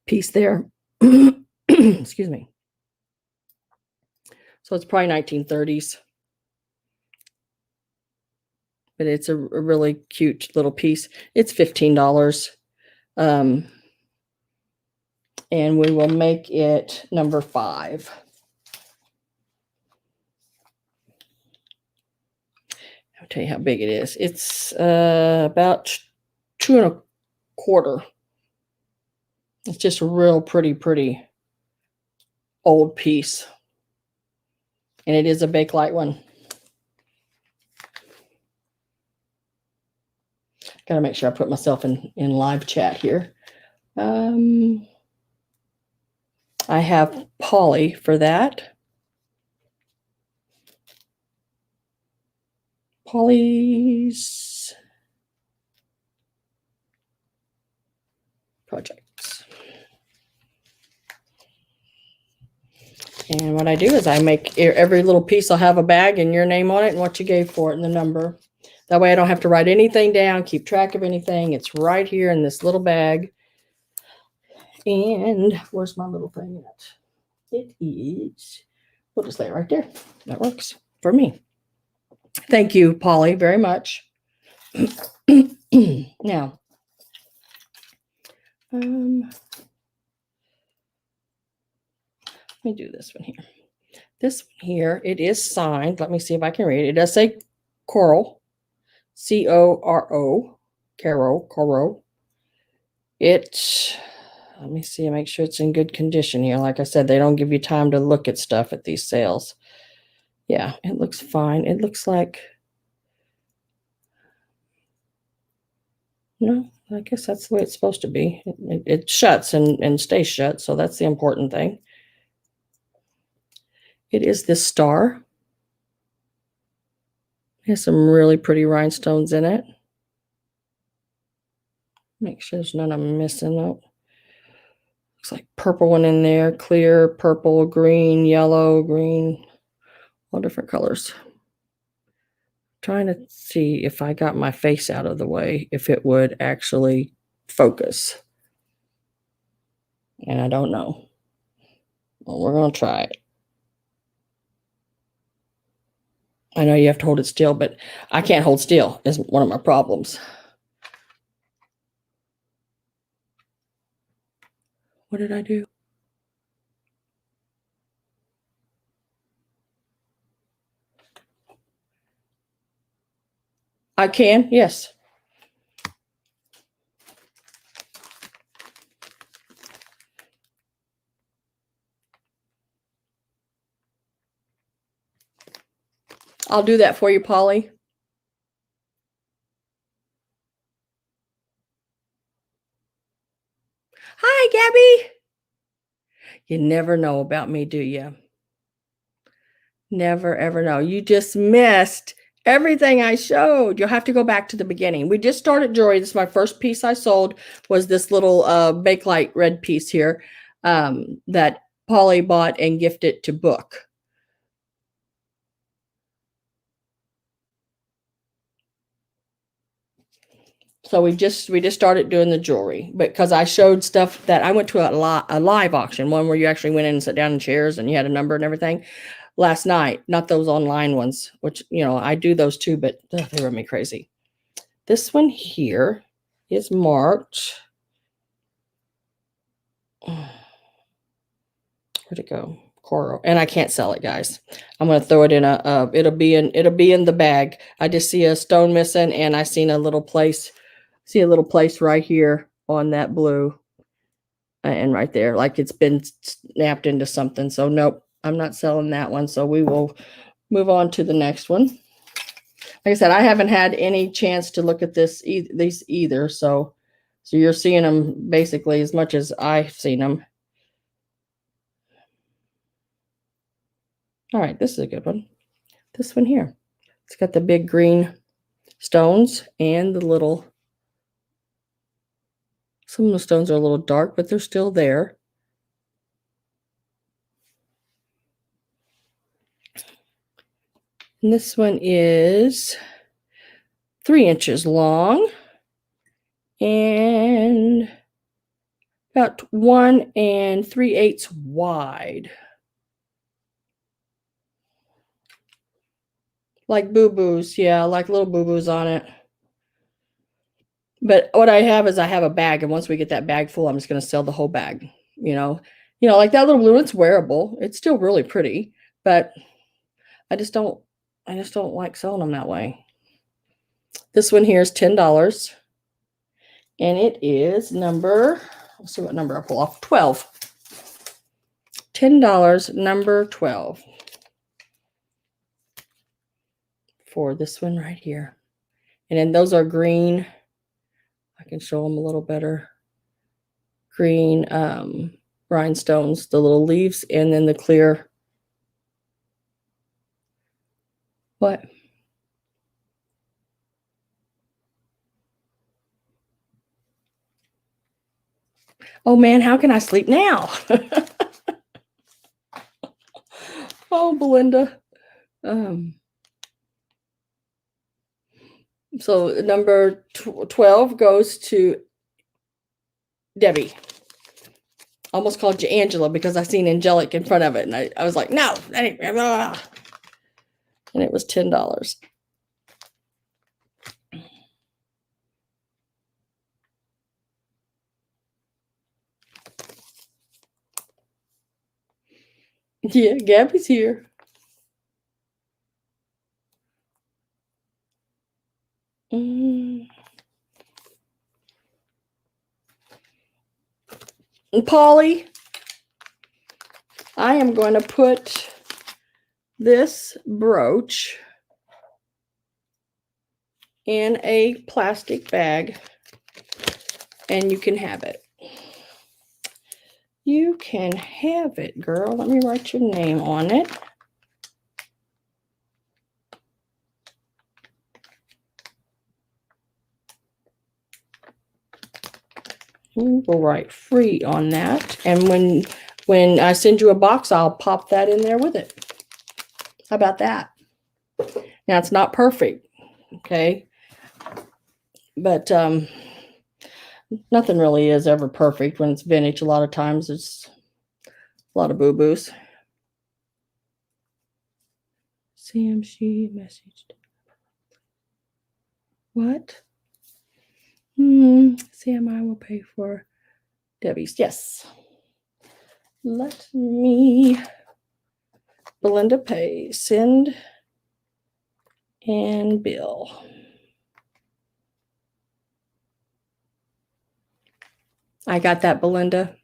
piece there. Excuse me. So it's probably 1930s. But it's a really cute little piece. It's $15. And we will make it number 5. I'll tell you how big it is. It's about 2.25. It's just a real pretty old piece. And it is a Bakelite one. Got to make sure I put myself in live chat here. I have Polly for that. Polly's projects. And what I do is I make every little piece, I'll have a bag and your name on it and what you gave for it and the number. That way I don't have to write anything down, keep track of anything. It's right here in this little bag. And where's my little thing at? It is, we'll just lay it right there. That works for me. Thank you, Polly, very much. Now, let me do this one here. This one here, it is signed. Let me see if I can read it. It does say Coral, C-O-R-O, Caro. It, let me see, make sure it's in good condition here. Like I said, they don't give you time to look at stuff at these sales. Yeah, it looks fine. It looks like, no, I guess that's the way it's supposed to be. It shuts and stays shut, so that's the important thing. It is this star. It has some really pretty rhinestones in it. Make sure there's none I'm missing. Nope. Looks like purple one in there, clear, purple, green, yellow, green, all different colors. Trying to see if I got my face out of the way, if it would actually focus. And I don't know. Well, we're going to try it. I know you have to hold it still, but I can't hold still is one of my problems. What did I do? I can, yes. I'll do that for you, Polly. Hi, Gabby. You never know about me, do you? Never, ever know. You just missed everything I showed. You'll have to go back to the beginning. We just started jewelry. This is my first piece I sold, was this little Bakelite red piece here that Polly bought and gifted to Book. So we just started doing the jewelry, because I showed stuff that I went to a live auction, one where you actually went in and sat down in chairs and you had a number and everything last night, not those online ones, which, you know, I do those too, but they run me crazy. This one here is marked. Where'd it go? Coral. And I can't sell it, guys. I'm going to throw it in it'll be in the bag. I just see a stone missing, and I seen a little place. See a little place right here on that blue and right there, like it's been snapped into something. So nope, I'm not selling that one. So we will move on to the next one. Like I said, I haven't had any chance to look at these either. So you're seeing them basically as much as I've seen them. All right, this is a good one. This one here. It's got the big green stones and the little, some of the stones are a little dark, but they're still there. And this one is 3 inches long and about 1 3/8 wide. Like boo-boos, yeah, like little boo-boos on it. But what I have is I have a bag, and once we get that bag full, I'm just going to sell the whole bag. Like that little blue, it's wearable. It's still really pretty, but I just don't like selling them that way. This one here is $10, and it is number, let's see what number I pull off. 12. $10, number 12. For this one right here. And then those are green. I can show them a little better. Green rhinestones, the little leaves, and then the clear. What? Oh man, how can I sleep now? Oh, Belinda. So number 12 goes to Debbie. Almost called you Angela because I seen angelic in front of it, and I was like, no, that ain't, blah. And it was $10. Yeah, Gabby's here. And Polly, I am going to put this brooch in a plastic bag, and you can have it. You can have it, girl. Let me write your name on it. We'll write free on that. And when I send you a box, I'll pop that in there with it. How about that? Now, it's not perfect, okay? But nothing really is ever perfect when it's vintage. A lot of times it's a lot of boo-boos. Sam, she messaged. What? Sam, I will pay for Debbie's. Yes. Let me, Belinda pay, send, and bill. I got that, Belinda.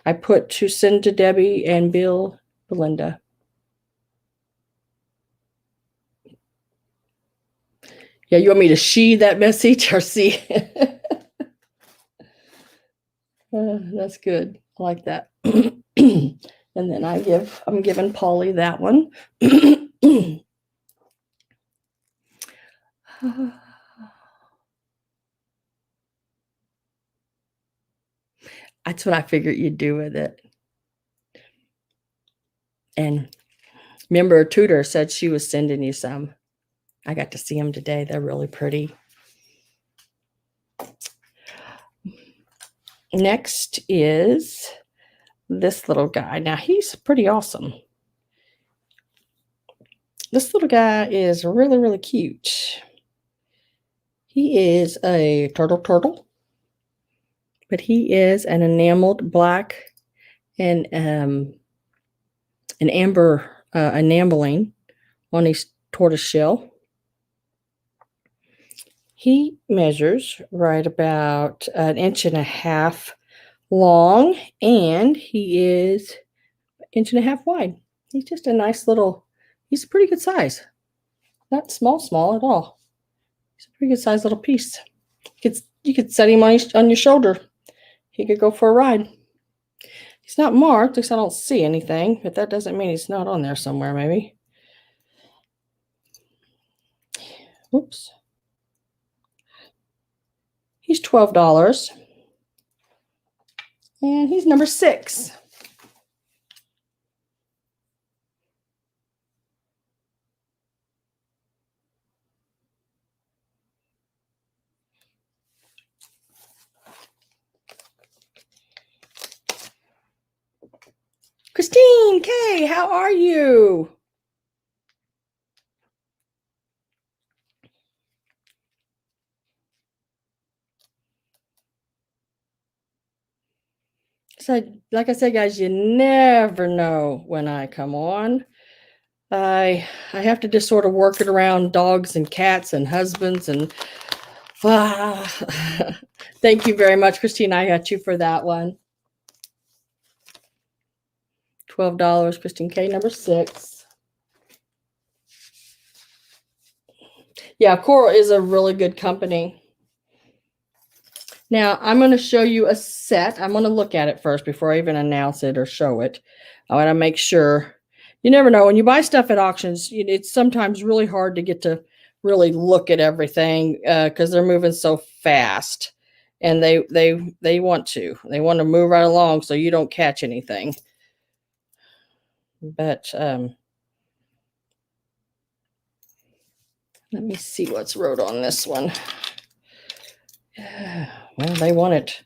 I put to send to Debbie and bill Belinda. Yeah, you want me to she that message or see? That's good. I like that. And then I'm giving Polly that one. That's what I figured you'd do with it. And remember, Tudor said she was sending you some. I got to see them today. They're really pretty. Next is this little guy. Now, he's pretty awesome. This little guy is really, really cute. He is a turtle, but he is an enameled black and an amber enameling on his tortoise shell. He measures right about 1.5 inches long, and he is 1.5 inches wide. He's just a nice little, he's a pretty good size. Not small at all. He's a pretty good size little piece. You could set him on your shoulder. He could go for a ride. He's not marked, at least I don't see anything, but that doesn't mean he's not on there somewhere, maybe. Oops. He's $12. And he's number 6. Christine K, how are you? So, like I said, guys, you never know when I come on. I have to just sort of work it around dogs and cats and husbands and thank you very much, Christine. I got you for that one. $12, Christine K, number 6. Yeah, Coral is a really good company. Now, I'm going to show you a set. I'm going to look at it first before I even announce it or show it. I want to make sure. You never know. When you buy stuff at auctions, it's sometimes really hard to get to really look at everything because they're moving so fast. And they want to. They want to move right along so you don't catch anything. But let me see what's wrote on this one. Well, they want it.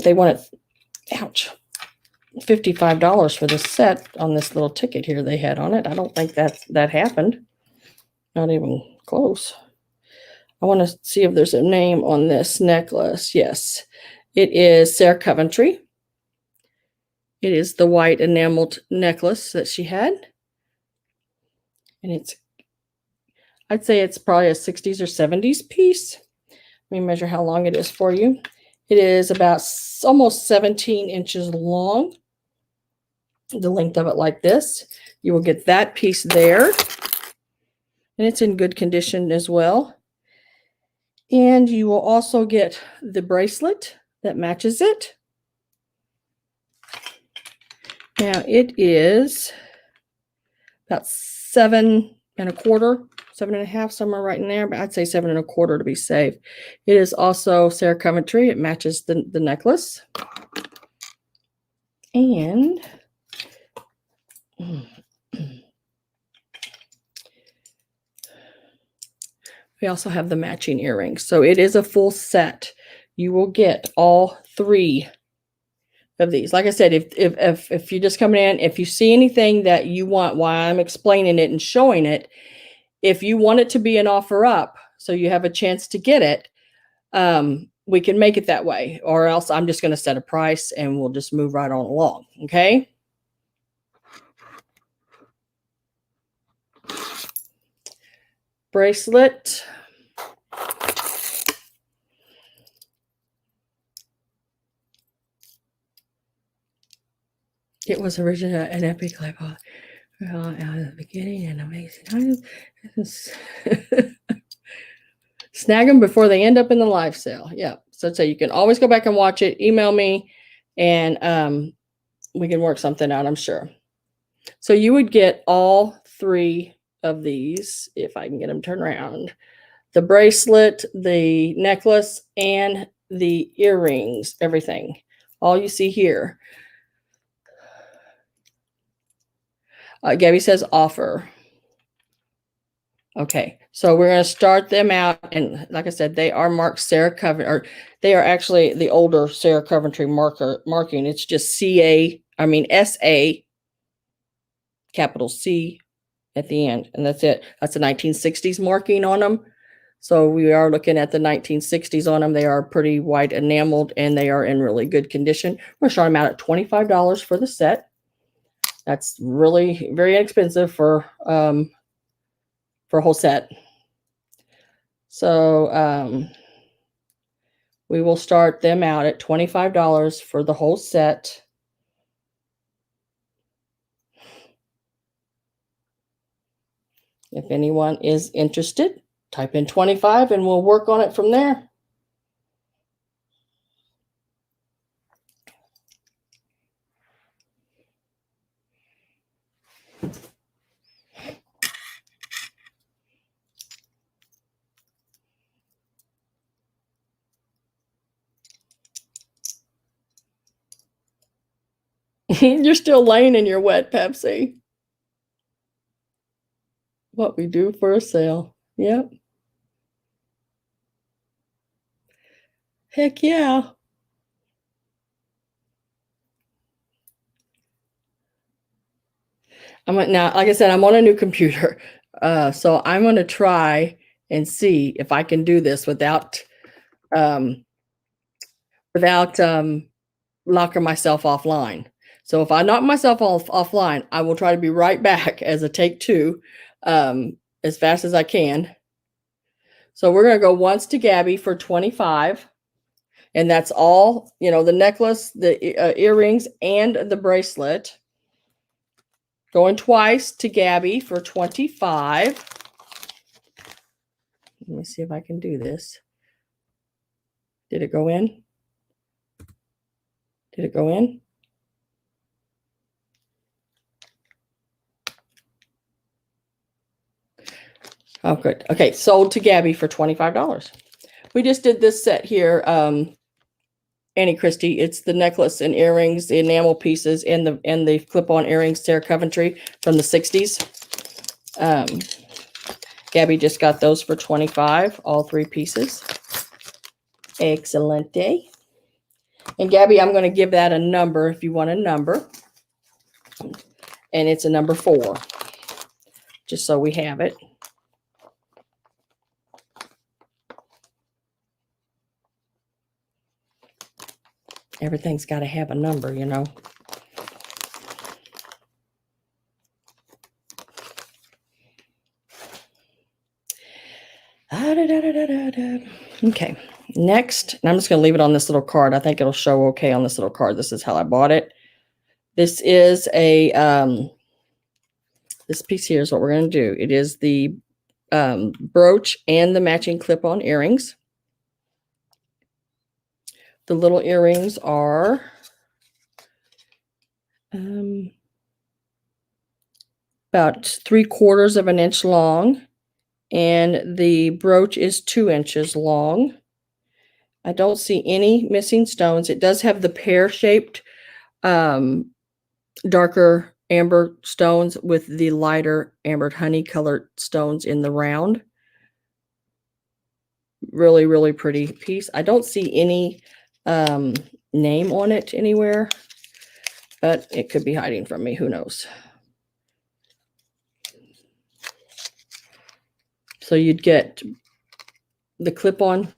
They want it. Ouch. $55 for the set on this little ticket here they had on it. I don't think that happened. Not even close. I want to see if there's a name on this necklace. Yes, it is Sarah Coventry. It is the white enameled necklace that she had. And I'd say it's probably a 60s or 70s piece. Let me measure how long it is for you. It is about almost 17 inches long. The length of it like this. You will get that piece there. And it's in good condition as well. And you will also get the bracelet that matches it. Now it is about 7 1/4, 7.5, somewhere right in there, but I'd say 7 1/4 to be safe. It is also Sarah Coventry. It matches the necklace. And we also have the matching earrings. So it is a full set. You will get all 3 of these. Like I said, if you're just coming in, if you see anything that you want while I'm explaining it and showing it, if you want it to be an offer up, so you have a chance to get it, we can make it that way, or else I'm just going to set a price and we'll just move right on along. Okay. Bracelet. It was originally an epic life out of the beginning and amazing. Snag them before they end up in the live sale. Yeah. So you can always go back and watch it. Email me and we can work something out, I'm sure. So you would get all 3 of these, if I can get them turned around. The bracelet, the necklace, and the earrings, everything. All you see here. Gabby says offer. Okay, so we're going to start them out. And like I said, they are marked Sarah Coventry, or they are actually the older Sarah Coventry marking. It's just SA, capital C at the end. And that's it. That's a 1960s marking on them. So we are looking at the 1960s on them. They are pretty white enameled and they are in really good condition. We're going to start them out at $25 for the set. That's really very inexpensive for a whole set. So we will start them out at $25 for the whole set. If anyone is interested, type in 25 and we'll work on it from there. You're still laying in your wet Pepsi. What we do for a sale. Yep. Heck yeah. Now, like I said, I'm on a new computer. So I'm going to try and see if I can do this um, without locking myself offline. So if I knock myself offline, I will try to be right back as a take two, as fast as I can. So we're going to go once to Gabby for 25. And that's all, the necklace, the earrings, and the bracelet. Going twice to Gabby for 25. Let me see if I can do this. Did it go in? Did it go in? Oh, good. Okay, sold to Gabby for $25. We just did this set here, Annie Christie. It's the necklace and earrings, the enamel pieces, and the clip-on earrings, Sarah Coventry from the 60s. Gabby just got those for 25, all 3 pieces. Excellent day. And Gabby, I'm going to give that a number if you want a number. And it's a number 4, just so we have it. Everything's got to have a number, Okay, next, and I'm just going to leave it on this little card. I think it'll show okay on this little card. This is how I bought it. This is this piece here is what we're going to do. It is the brooch and the matching clip-on earrings. The little earrings are about 3/4 of an inch long, and the brooch is 2 inches long. I don't see any missing stones. It does have the pear-shaped darker amber stones with the lighter ambered honey colored stones in the round. Really, really pretty piece. I don't see any name on it anywhere, but it could be hiding from me. Who knows? So you'd get the clip-ons,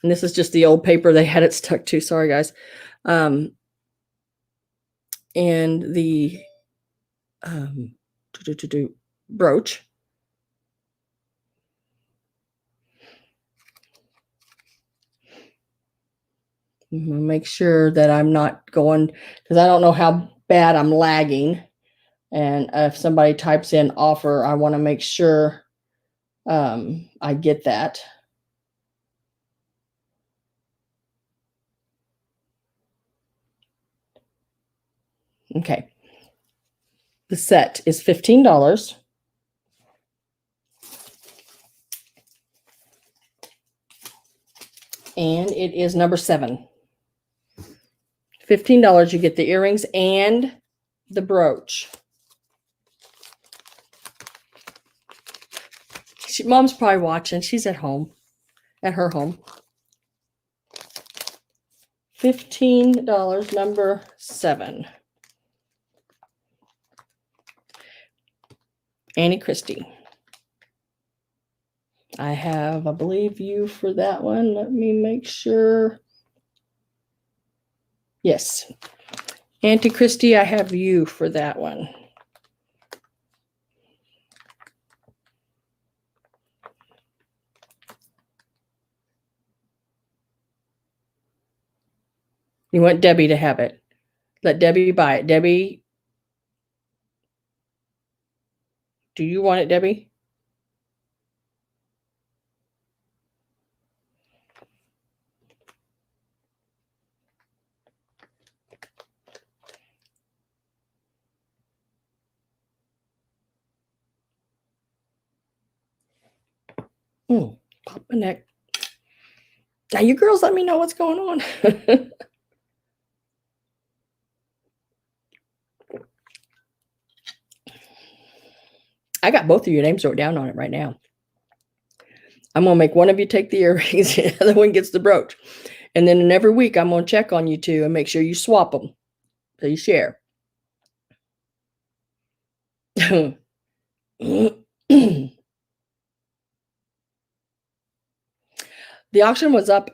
and this is just the old paper they had it stuck to. Sorry, guys. And the brooch. Make sure that I'm not going, because I don't know how bad I'm lagging. And if somebody types in offer, I want to make sure I get that. Okay. The set is $15. And it is number 7. $15, you get the earrings and the brooch. Mom's probably watching. She's at home, at her home. $15, number 7. Annie Christie. I have, I believe, you for that one. Let me make sure. Yes. Auntie Christie, I have you for that one. You want Debbie to have it. Let Debbie buy it. Debbie, do you want it, Debbie? Pop my neck. Now, you girls let me know what's going on. I got both of your names wrote down on it right now. I'm going to make one of you take the earrings, the other one gets the brooch. And then in every week, I'm going to check on you two and make sure you swap them so you share. The auction was up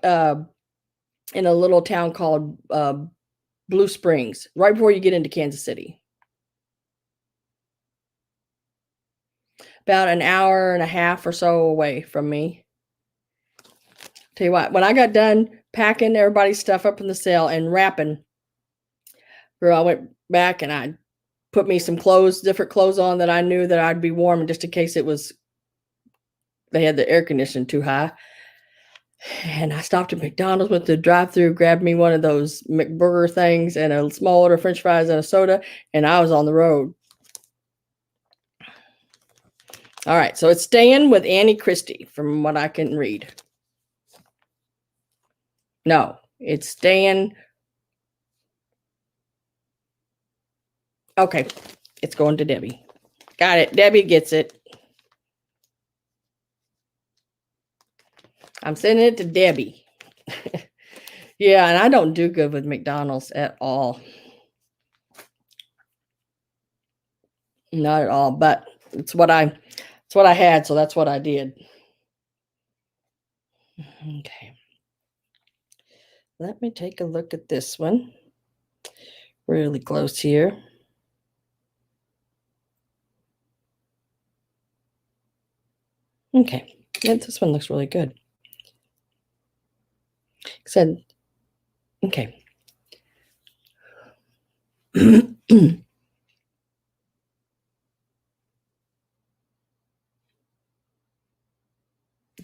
in a little town called Blue Springs, right before you get into Kansas City. About an hour and a half or so away from me. Tell you what, when I got done packing everybody's stuff up in the sale and wrapping, girl, I went back and I put me some clothes, different clothes on that I knew that I'd be warm just in case they had the air conditioning too high. And I stopped at McDonald's, went to the drive-thru, grabbed me one of those McBurger things and a small order of French fries and a soda, and I was on the road. All right, so it's staying with Annie Christie from what I can read. No, it's staying. Okay, it's going to Debbie. Got it. Debbie gets it. I'm sending it to Debbie. Yeah, and I don't do good with McDonald's at all. Not at all, but it's what I had, so that's what I did. Okay. Let me take a look at this one. Really close here. Okay. Yeah, this one looks really good. Said, okay. You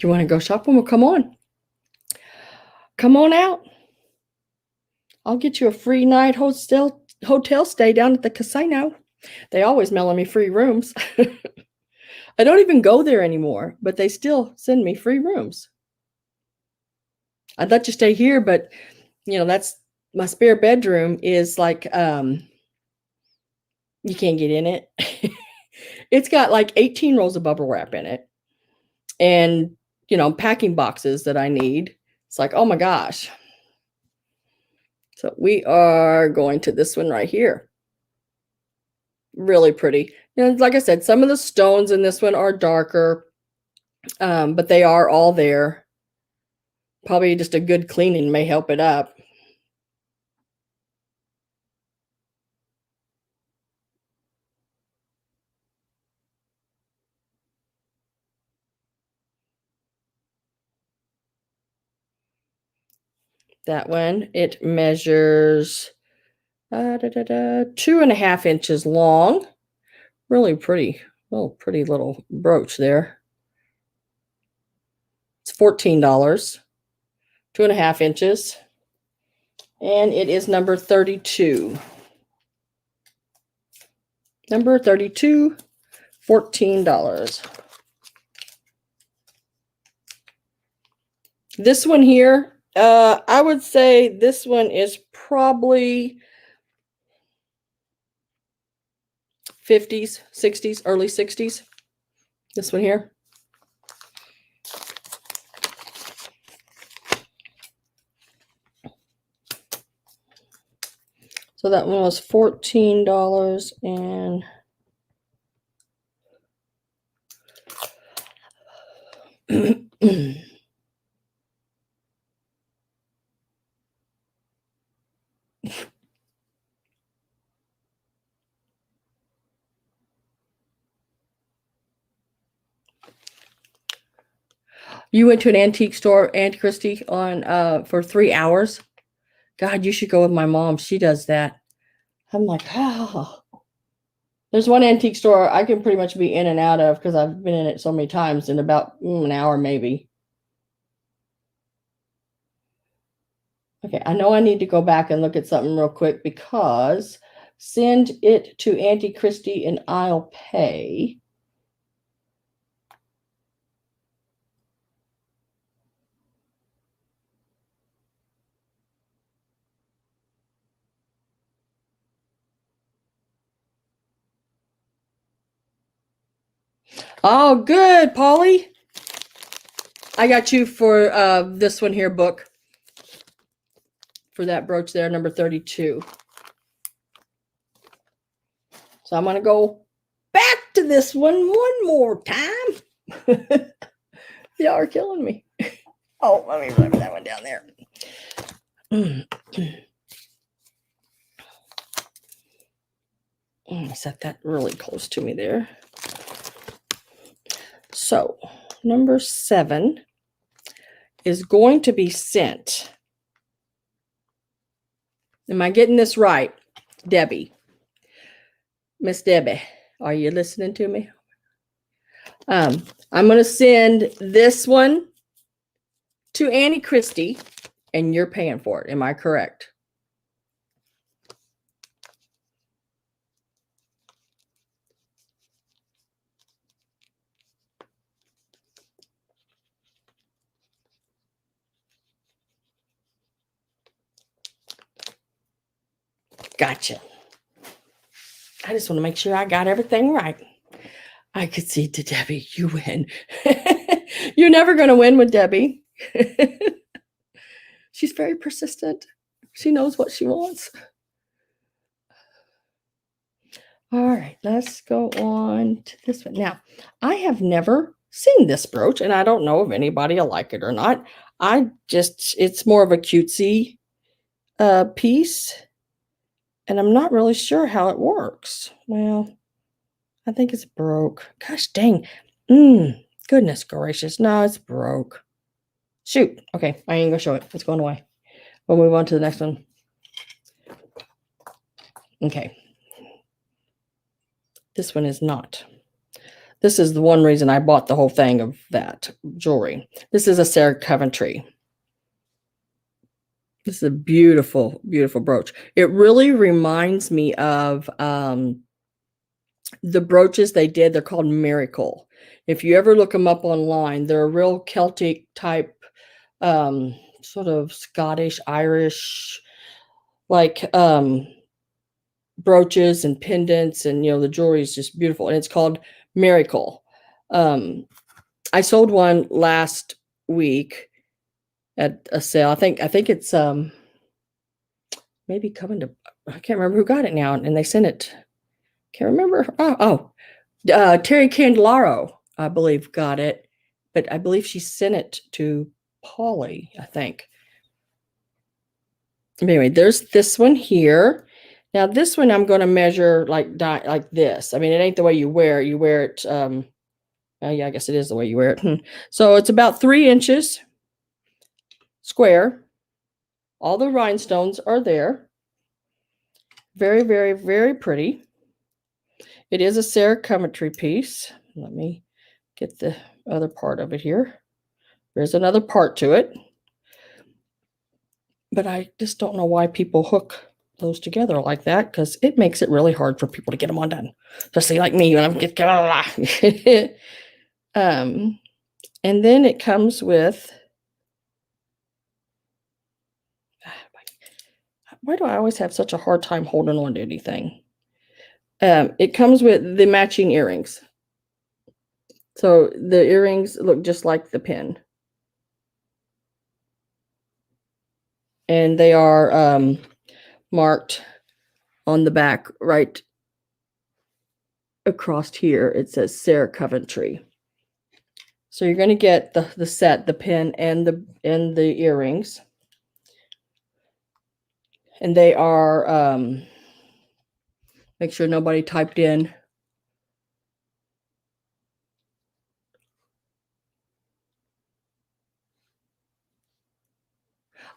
want to go shopping? Well, come on. Come on out. I'll get you a free night hotel stay down at the casino. They always mail me free rooms. I don't even go there anymore, but they still send me free rooms. I'd let you stay here, but that's my spare bedroom is like you can't get in it. It's got like 18 rolls of bubble wrap in it and packing boxes that I need. It's like, oh my gosh. So we are going to this one right here. Really pretty. Like I said, some of the stones in this one are darker, but they are all there. Probably just a good cleaning may help it up. That one, it measures 2.5 inches long. Really pretty, pretty little brooch there. It's $14, 2.5 inches, and it is number 32. Number 32, $14. This one here, I would say this one is probably 50s, 60s, early 60s. This one here. So that one was $14 and you went to an antique store, Aunt Christie, on for 3 hours. God, you should go with my mom. She does that. I'm like, oh. There's one antique store I can pretty much be in and out of because I've been in it so many times in about an hour maybe. Okay, I know I need to go back and look at something real quick because send it to Auntie Christie and I'll pay. Oh, good, Polly. I got you for this one here book. For that brooch there, number 32. So I'm going to go back to this one more time. Y'all are killing me. Oh, let me put that one down there. Set that really close to me there. So, number 7 is going to be sent. Am I getting this right, Debbie? Miss Debbie, are you listening to me? I'm going to send this one to Annie Christie, and you're paying for it. Am I correct? Gotcha. I just want to make sure I got everything right. I could see to Debbie, you win. You're never going to win with Debbie. She's very persistent. She knows what she wants. All right, let's go on to this one. Now, I have never seen this brooch, and I don't know if anybody will like it or not. It's more of a cutesy piece, and I'm not really sure how it works. Well, I think it's broke. Gosh dang. Goodness gracious. No, it's broke. Shoot. Okay, I ain't gonna show it. It's going away. We'll move on to the next one. Okay. This one is not. This is the one reason I bought the whole thing of that jewelry. This is a Sarah Coventry. This is a beautiful, beautiful brooch. It really reminds me of the brooches they did. They're called Miracle. If you ever look them up online, they're a real Celtic type, sort of Scottish, Irish, like brooches and pendants, and the jewelry is just beautiful, and it's called Miracle. I sold one last week at a sale. I think it's maybe coming to, I can't remember who got it now, and they sent it. Can't remember. Terry Candelaro, I believe, got it, but I believe she sent it to Polly, I think. Anyway, there's this one here. Now this one I'm going to measure like this. I mean, it ain't the way you wear it. You wear it. Yeah, I guess it is the way you wear it. So it's about 3 inches square. All the rhinestones are there. Very, very, very pretty. It is a Sarah Coventry piece. Let me get the other part of it here. There's another part to it. But I just don't know why people hook those together like that, because it makes it really hard for people to get them undone. Especially like me when I'm and then it comes with, why do I always have such a hard time holding on to anything? It comes with the matching earrings. So the earrings look just like the pin. And they are marked on the back right across here. It says Sarah Coventry. So you're going to get the set, the pin, and the earrings. And they are, make sure nobody typed in.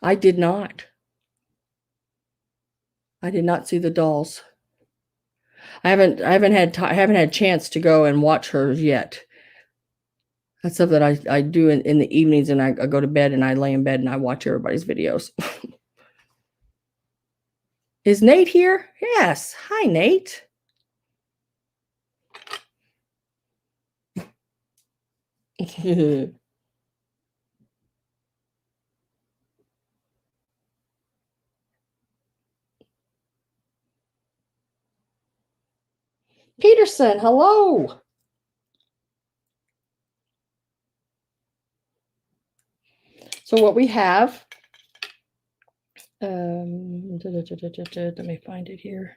I did not. I did not see the dolls. I haven't had a chance to go and watch hers yet. That's stuff that I do in the evenings, and I go to bed and I lay in bed and I watch everybody's videos. Is Nate here? Yes. Hi, Nate. Peterson, hello. So what we have, let me find it here.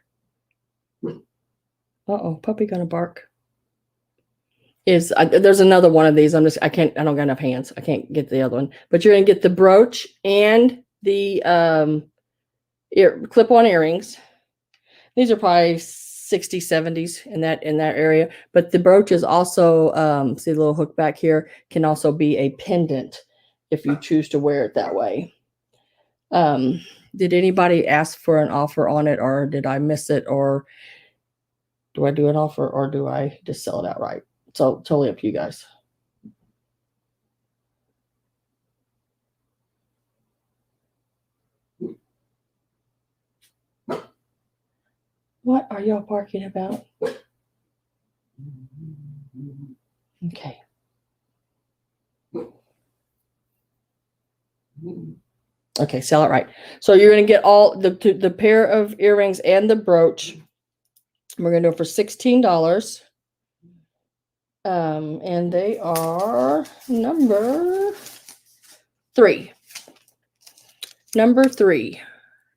Uh-oh, puppy gonna bark. There's another one of these. I don't got enough hands. I can't get the other one. But you're gonna get the brooch and the clip-on earrings. These are probably 60s, 70s in that area. But the brooch is also, see the little hook back here, can also be a pendant if you choose to wear it that way. Did anybody ask for an offer on it, or did I miss it, or do I do an offer, or do I just sell it outright? So totally up to you guys. What are y'all barking about? Okay. Okay, sell it right. So you're going to get all the pair of earrings and the brooch. We're going to do it for $16. And they are number 3. Number 3.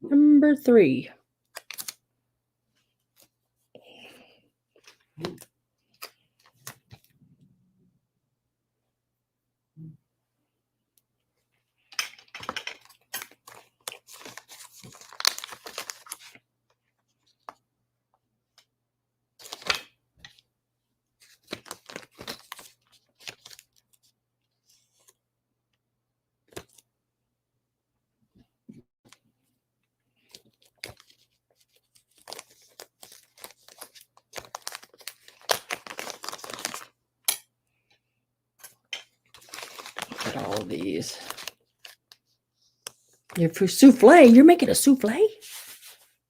Number 3. Look at all of these. Your souffle. You're making a souffle?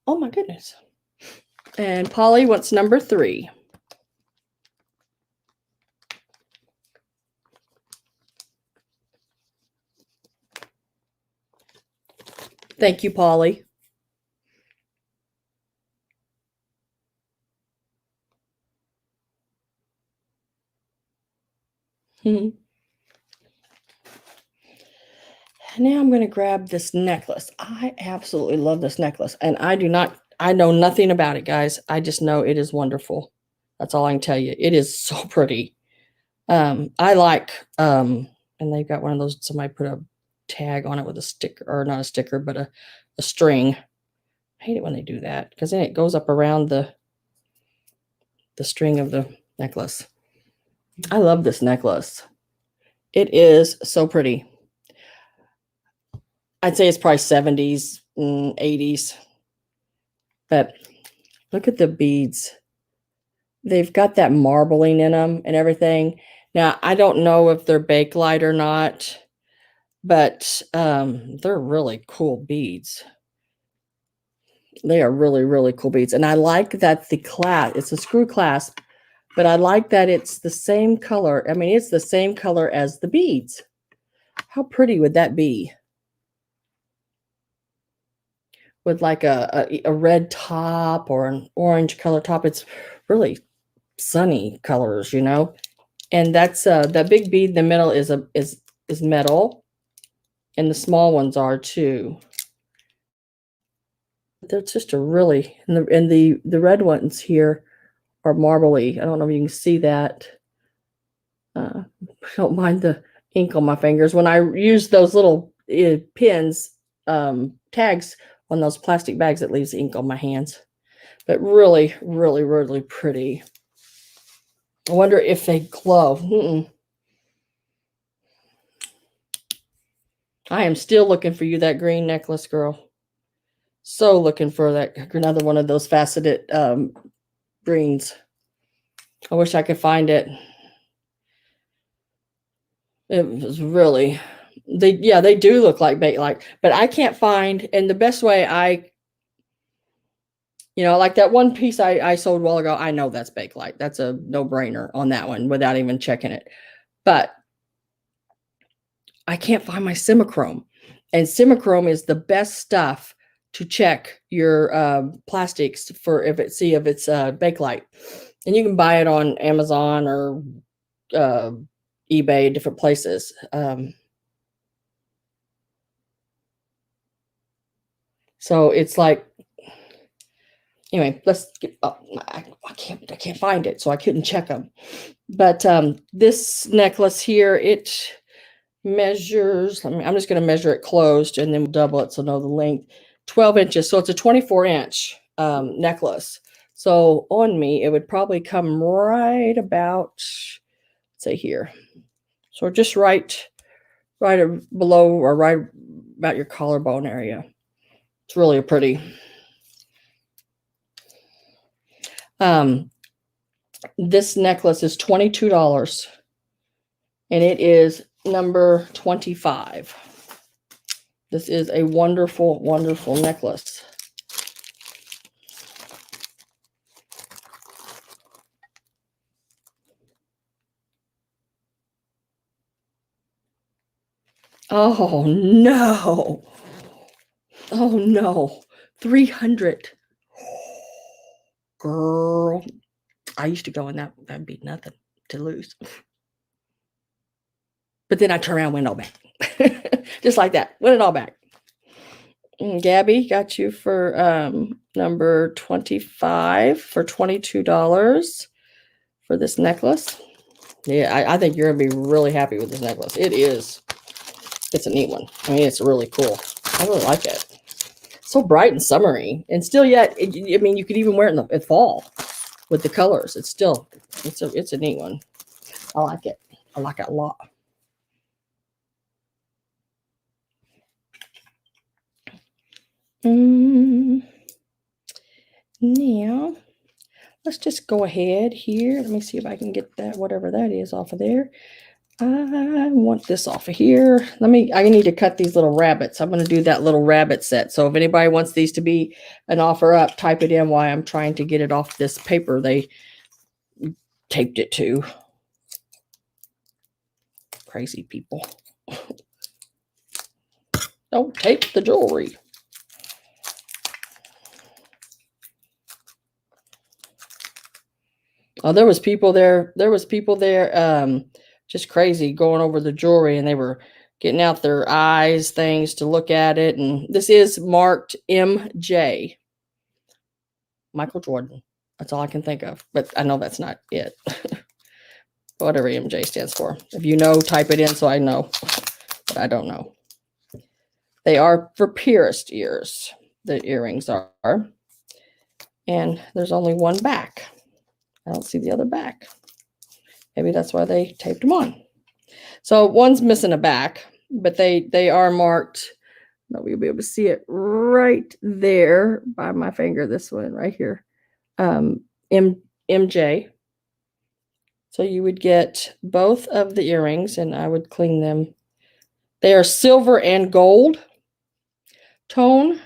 Oh my goodness. And Polly wants number 3. Thank you, Polly. Now I'm going to grab this necklace. I absolutely love this necklace. And I know nothing about it, guys. I just know it is wonderful. That's all I can tell you. It is so pretty. I like, and they've got one of those, somebody put a tag on it with a sticker, or not a sticker, but a string. I hate it when they do that, because then it goes up around the string of the necklace. I love this necklace. It is so pretty. I'd say it's probably 70s, 80s. But look at the beads. They've got that marbling in them and everything. Now, I don't know if they're Bakelite or not, but they're really cool beads. They are really, really cool beads. And I like that the clasp, it's a screw clasp, but I like that it's the same color. I mean, it's the same color as the beads. How pretty would that be? With like a red top or an orange color top. It's really sunny colors, you know. And that's that big bead in the middle is metal, and the small ones are too. They're just a really, and the red ones here are marbly. I don't know if you can see that. I don't mind the ink on my fingers. When I use those little pins, tags on those plastic bags, it leaves ink on my hands. But really, really, really pretty. I wonder if they glow. I am still looking for you, that green necklace, girl. So looking for that, another one of those faceted greens. I wish I could find it. It was really, they do look like Bakelite, but I can't find, and the best way like that one piece I sold a while ago, I know that's Bakelite. That's a no-brainer on that one without even checking it. But I can't find my Simichrome. And Simichrome is the best stuff to check your plastics for if it's Bakelite. And you can buy it on Amazon or eBay, different places. So it's like, anyway, let's get up. I can't find it, so I couldn't check them. But this necklace here, it measures, I'm just going to measure it closed and then we'll double it so know the length. 12 inches. So it's a 24-inch necklace. So on me, it would probably come right about, say here. So just right below or right about your collarbone area. It's really pretty. This necklace is $22 and it is number 25. This is a wonderful, wonderful necklace. Oh no. Oh no. 300. Girl. I used to go in that. That'd be nothing to lose. But then I turn around and win it all back. Just like that. Win it all back. Gabby, got you for number 25 for $22 for this necklace. Yeah, I think you're going to be really happy with this necklace. It is. It's a neat one. I mean, it's really cool. I really like it. So bright and summery. And still yet, I mean, you could even wear it in the fall with the colors. It's still, it's a neat one. I like it. I like it a lot. Now, let's just go ahead here. Let me see if I can get that, whatever that is, off of there. I want this off of here. I need to cut these little rabbits. I'm going to do that little rabbit set. So if anybody wants these to be an offer up, type it in while I'm trying to get it off this paper they taped it to. Crazy people. Don't tape the jewelry. Oh, there was people there. Just crazy going over the jewelry, and they were getting out their eyes things to look at it. And this is marked MJ. Michael Jordan. That's all I can think of. But I know that's not it. Whatever MJ stands for. If you know, type it in so I know. But I don't know. They are for pierced ears. The earrings are. And there's only one back. I don't see the other back. Maybe that's why they taped them on. So one's missing a back, but they are marked. No, you'll be able to see it right there by my finger. This one right here, MJ. So you would get both of the earrings, and I would clean them. They are silver and gold tone.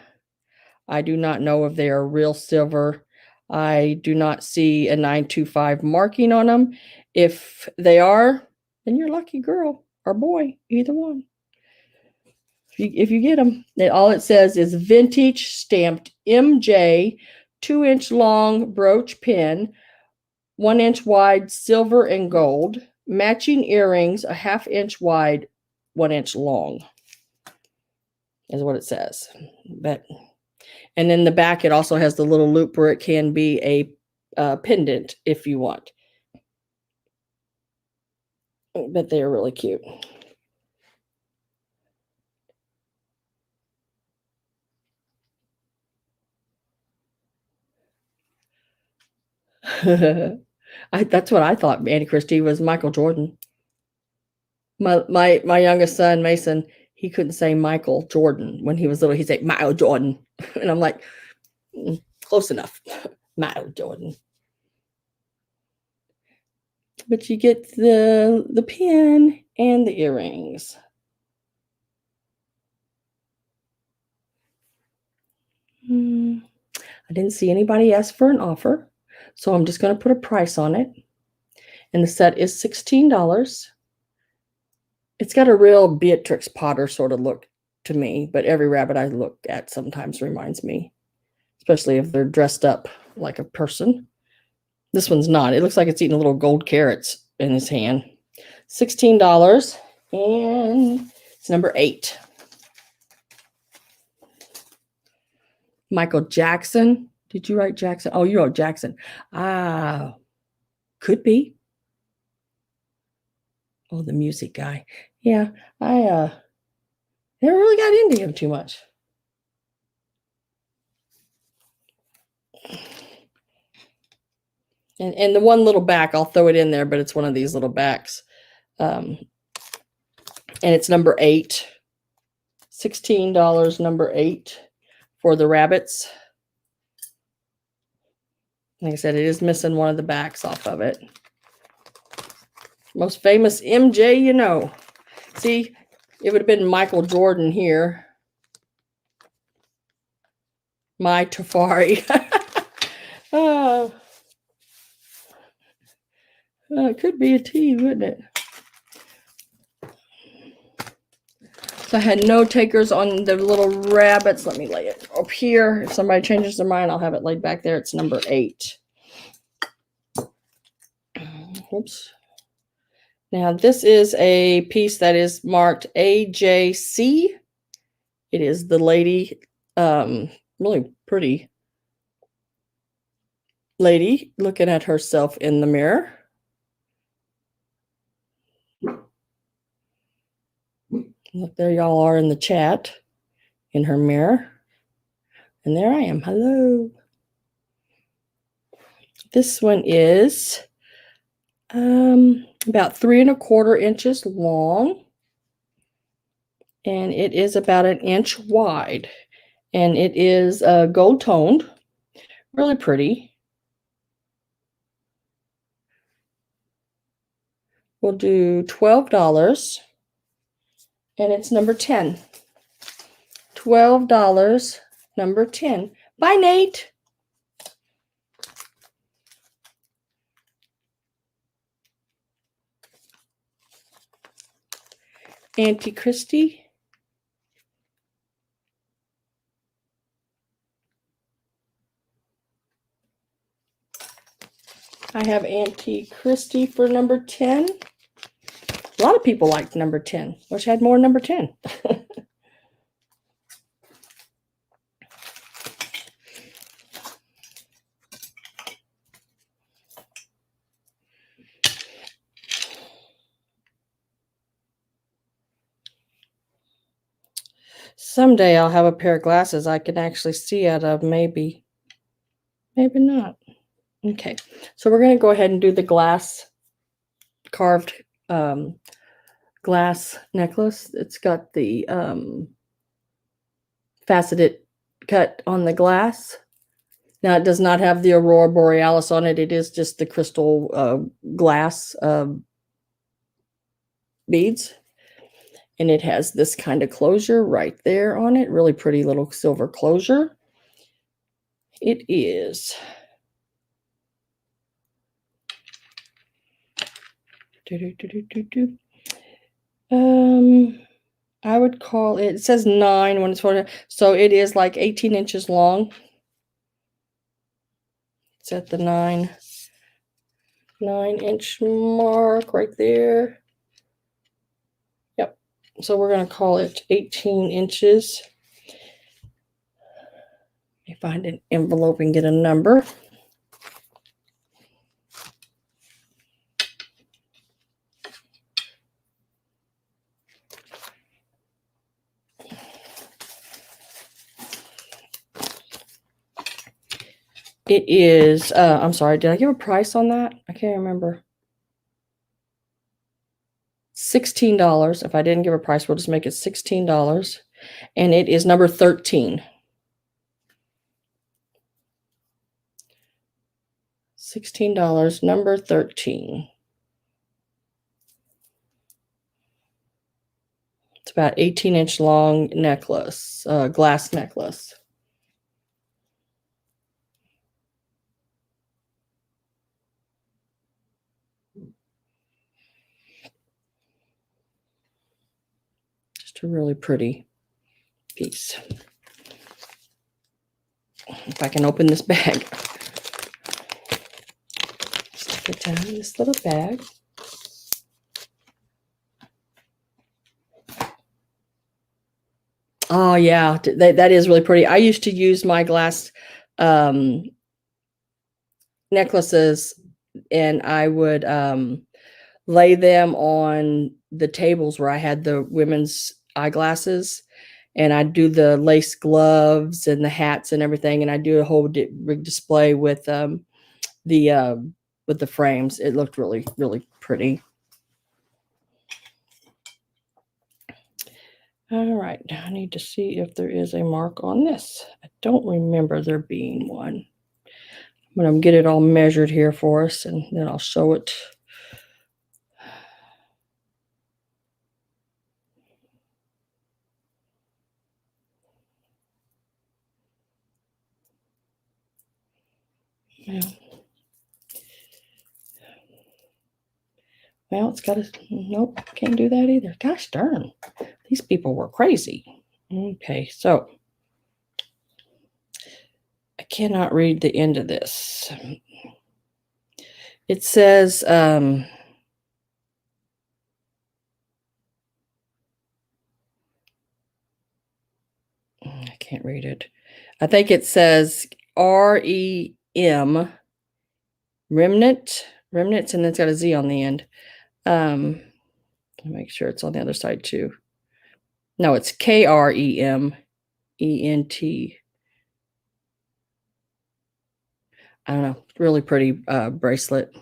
I do not know if they are real silver. I do not see a 925 marking on them. If they are, then you're lucky girl or boy, either one. If you get them, all it says is vintage stamped MJ 2-inch long brooch pin, 1-inch wide silver and gold, matching earrings, a 1/2 inch wide, 1-inch long is what it says. And then the back, it also has the little loop where it can be a pendant if you want. But they're really cute. That's what I thought, Annie Christie, was Michael Jordan. My youngest son, Mason, he couldn't say Michael Jordan when he was little. He'd say Michael Jordan. And I'm like, close enough. Michael Jordan. But you get the pin and the earrings. I didn't see anybody ask for an offer, so I'm just going to put a price on it. And the set is $16. It's got a real Beatrix Potter sort of look to me, but every rabbit I look at sometimes reminds me, especially if they're dressed up like a person. This one's not. It looks like it's eating little gold carrots in his hand. $16, and it's number 8. Michael Jackson. Did you write Jackson? Oh, you wrote Jackson. Ah, could be. Oh, the music guy. Yeah, I never really got into him too much. And the one little back, I'll throw it in there, but it's one of these little backs. And it's number 8. $16, number 8 for the rabbits. Like I said, it is missing one of the backs off of it. Most famous MJ, you know. See, it would have been Michael Jordan here. My Tafari. Oh, it could be a T, wouldn't it? So I had no takers on the little rabbits. Let me lay it up here. If somebody changes their mind, I'll have it laid back there. It's number 8. Whoops. Now, this is a piece that is marked AJC. It is the lady, really pretty lady looking at herself in the mirror. Look, there y'all are in the chat in her mirror. And there I am. Hello. This one is about 3 1/4 inches long. And it is about 1 inch wide. And it is gold toned. Really pretty. We'll do $12. And it's number 10. $12, number 10. Bye, Nate. Auntie Christy. I have Auntie Christy for number 10. A lot of people liked number 10. Wish I had more number 10. Someday I'll have a pair of glasses I can actually see out of, maybe. Maybe not. Okay, so we're going to go ahead and do the glass carved glass necklace. It's got the faceted cut on the glass. Now, it does not have the Aurora Borealis on it. It is just the crystal glass beads. And it has this kind of closure right there on it. Really pretty little silver closure. It is I would call it, it says 9 when it's 40, so it is like 18 inches long. It's at the 9-inch mark right there. Yep. So we're going to call it 18 inches. Let me find an envelope and get a number. It is, I'm sorry, did I give a price on that? I can't remember. $16. If I didn't give a price, we'll just make it $16. And it is number 13. $16, number 13. It's about 18-inch long necklace, glass necklace. Just a really pretty piece. If I can open this bag. Stick it down in this little bag. Oh yeah, that is really pretty. I used to use my glass necklaces, and I would lay them on the tables where I had the women's eyeglasses, and I'd do the lace gloves and the hats and everything, and I'd do a whole big display the with the frames. It looked really, really pretty. All right, I need to see if there is a mark on this. I don't remember there being one. I'm going to get it all measured here for us, and then I'll show it. Yeah. Well, it's got a, nope, can't do that either. Gosh darn, these people were crazy. Okay, so I cannot read the end of this. It says, I can't read it. I think it says REM, remnants, and it's got a Z on the end. Make sure it's on the other side too. No, it's KREMENT. I don't know. Really pretty bracelet.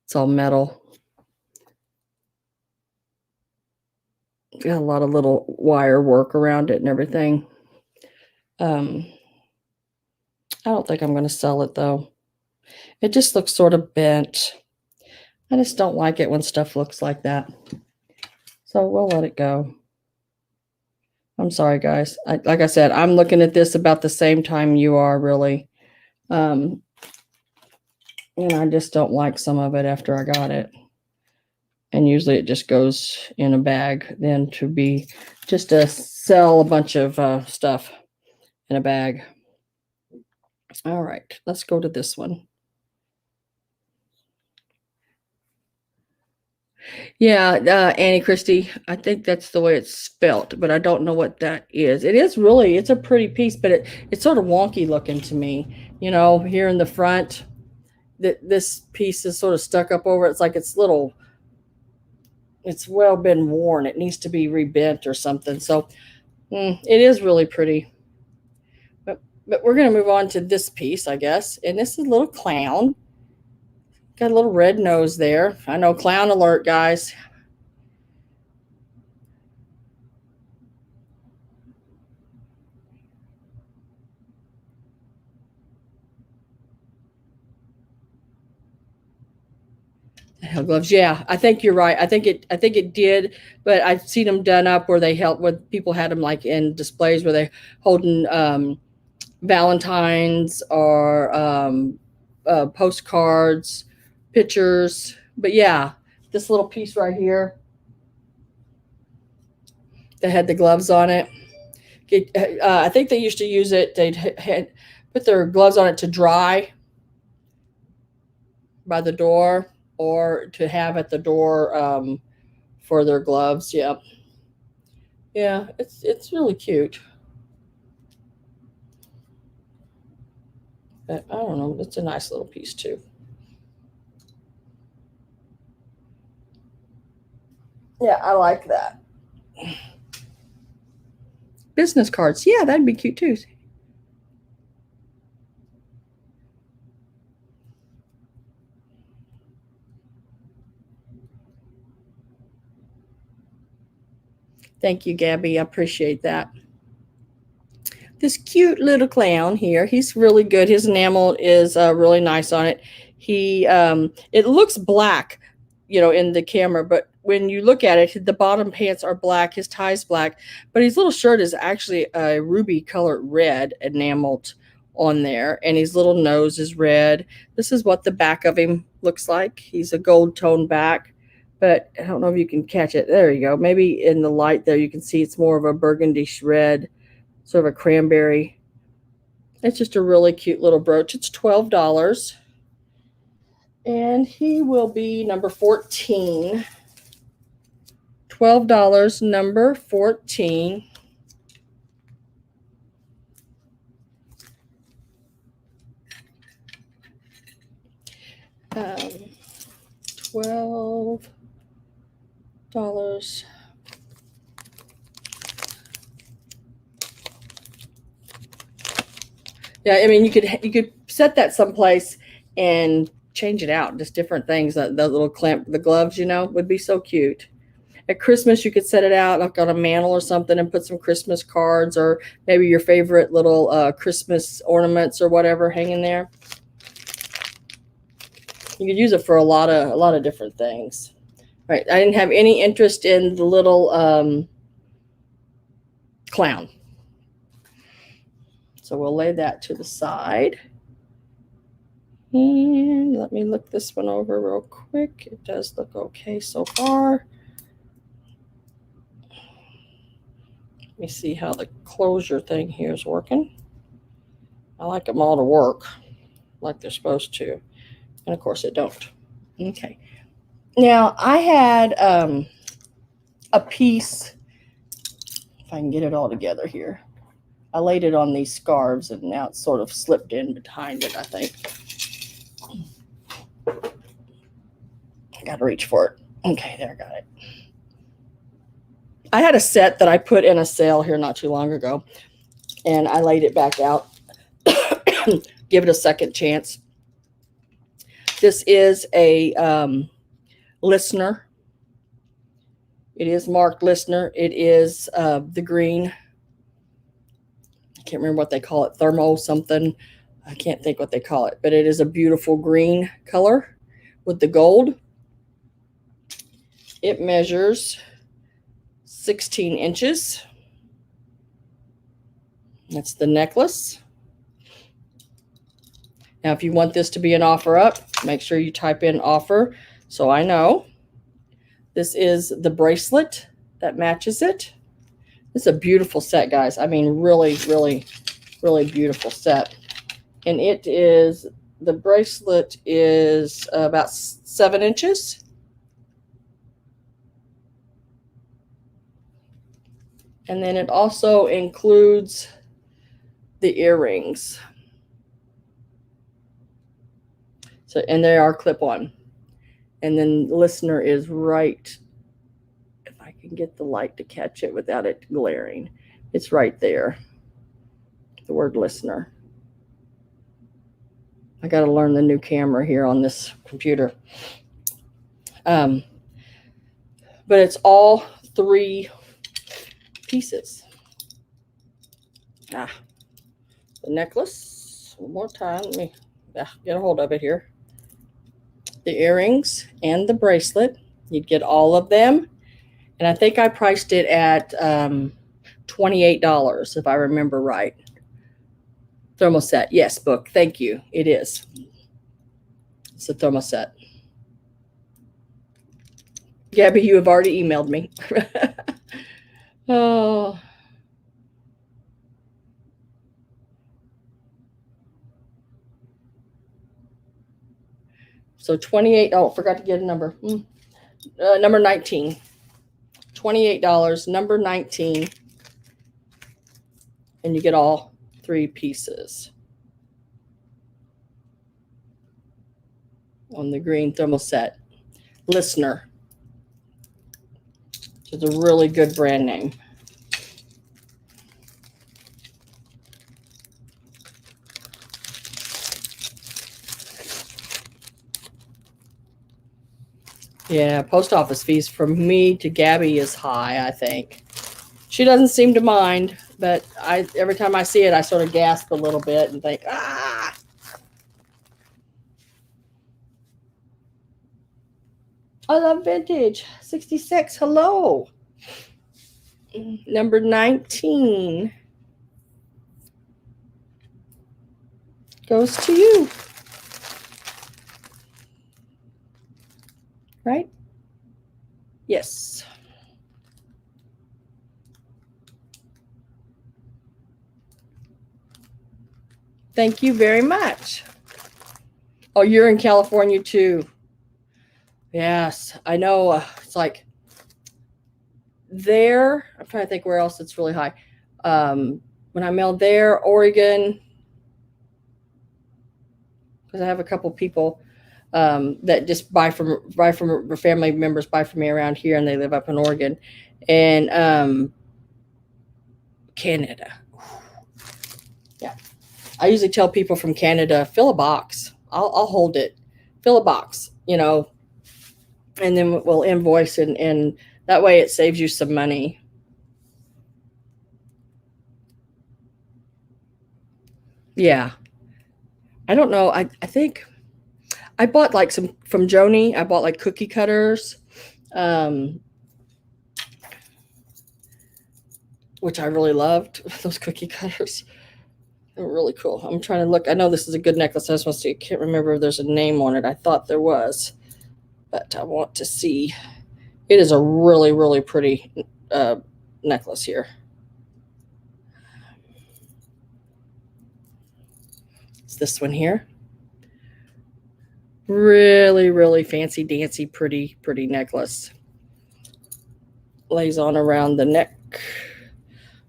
It's all metal. Got a lot of little wire work around it and everything. I don't think I'm going to sell it though. It just looks sort of bent. I just don't like it when stuff looks like that. So we'll let it go. I'm sorry, guys. Like I said, I'm looking at this about the same time you are, really. And I just don't like some of it after I got it. And usually it just goes in a bag then to be just to sell a bunch of stuff in a bag. All right, let's go to this one. Yeah, Annie Christie. I think that's the way it's spelt, but I don't know what that is. It is really, it's a pretty piece, but it's sort of wonky looking to me. You know, here in the front, this piece is sort of stuck up over. It's like it's little, it's well been worn. It needs to be rebent or something. So it is really pretty. But we're going to move on to this piece, I guess. And this is a little clown. Got a little red nose there. I know, clown alert, guys. Hell gloves, yeah. I think you're right. I think it did, but I've seen them done up where they help with people had them like in displays where they holding Valentines or postcards, pictures. But yeah, this little piece right here that had the gloves on it. I think they used to use it. They'd put their gloves on it to dry by the door or to have at the door for their gloves. Yep. Yeah, it's really cute. But I don't know. It's a nice little piece too. Yeah, I like that. Business cards. Yeah, that'd be cute too. Thank you, Gabby. I appreciate that. This cute little clown here. He's really good. His enamel is really nice on it. It looks black, you know, in the camera, but when you look at it, the bottom pants are black, his tie's black, but his little shirt is actually a ruby colored red enameled on there, and his little nose is red. This is what the back of him looks like. He's a gold tone back, but I don't know if you can catch it. There you go. Maybe in the light there you can see it's more of a burgundy red, sort of a cranberry. It's just a really cute little brooch. It's $12. And he will be number 14. $12, number 14. $12. Yeah, I mean, you could set that someplace and change it out, just different things. The little clamp, the gloves, would be so cute. At Christmas, you could set it out like on a mantle or something and put some Christmas cards or maybe your favorite little Christmas ornaments or whatever hanging there. You could use it for a lot of different things. Right. I didn't have any interest in the little clown. So we'll lay that to the side. And let me look this one over real quick. It does look okay so far. Let me see how the closure thing here is working. I like them all to work like they're supposed to. And of course it don't. Okay. Now I had a piece, if I can get it all together here. I laid it on these scarves and now it's sort of slipped in behind it, I think. I got to reach for it. Okay, there, got it. I had a set that I put in a sale here not too long ago, and I laid it back out. Give it a second chance. This is a listener. It is marked listener. It is the green. I can't remember what they call it. Thermo something. I can't think what they call it, but it is a beautiful green color with the gold. It measures 16 inches. That's the necklace. Now, if you want this to be an offer up, make sure you type in offer so I know. This is the bracelet that matches it. It's a beautiful set, guys. I mean, really, really, really beautiful set. And it is, the bracelet is about 7 inches. And then it also includes the earrings. So, and they are clip-on. And then the listener is right, if I can get the light to catch it without it glaring, it's right there. The word listener. I got to learn the new camera here on this computer. But it's all 3 pieces. The necklace, one more time. Let me get a hold of it here. The earrings and the bracelet. You'd get all of them. And I think I priced it at $28, if I remember right. Thermoset. Yes, book. Thank you. It is. It's a thermoset. Gabby, you have already emailed me. Oh. So 28. Oh, forgot to get a number. Number 19. $28. Number 19. And you get all 3 pieces on the green thermoset. Listener. It's a really good brand name. Yeah, post office fees from me to Gabby is high, I think. She doesn't seem to mind, but every time I see it, I sort of gasp a little bit and think, ah. I love vintage. 66, hello. Number 19 goes to you. Right? Yes. Thank you very much. Oh, you're in California too. Yes, I know. It's like there. I'm trying to think where else it's really high. When I mailed there, Oregon, because I have a couple people. that just buy from family members, buy from me around here, and they live up in Oregon and Canada. Yeah, I usually tell people from Canada, fill a box. I'll hold it. Fill a box, and then we'll invoice, and that way it saves you some money. Yeah. I don't know. I think I bought like some from Joni. I bought like cookie cutters, um, which I really loved. Those cookie cutters. They're really cool. I'm trying to look. I know this is a good necklace. I just want to see. I can't remember if there's a name on it. I thought there was, but I want to see. It is a really, really pretty necklace here. It's this one here. Really, really fancy, dancy, pretty, pretty necklace. Lays on around the neck.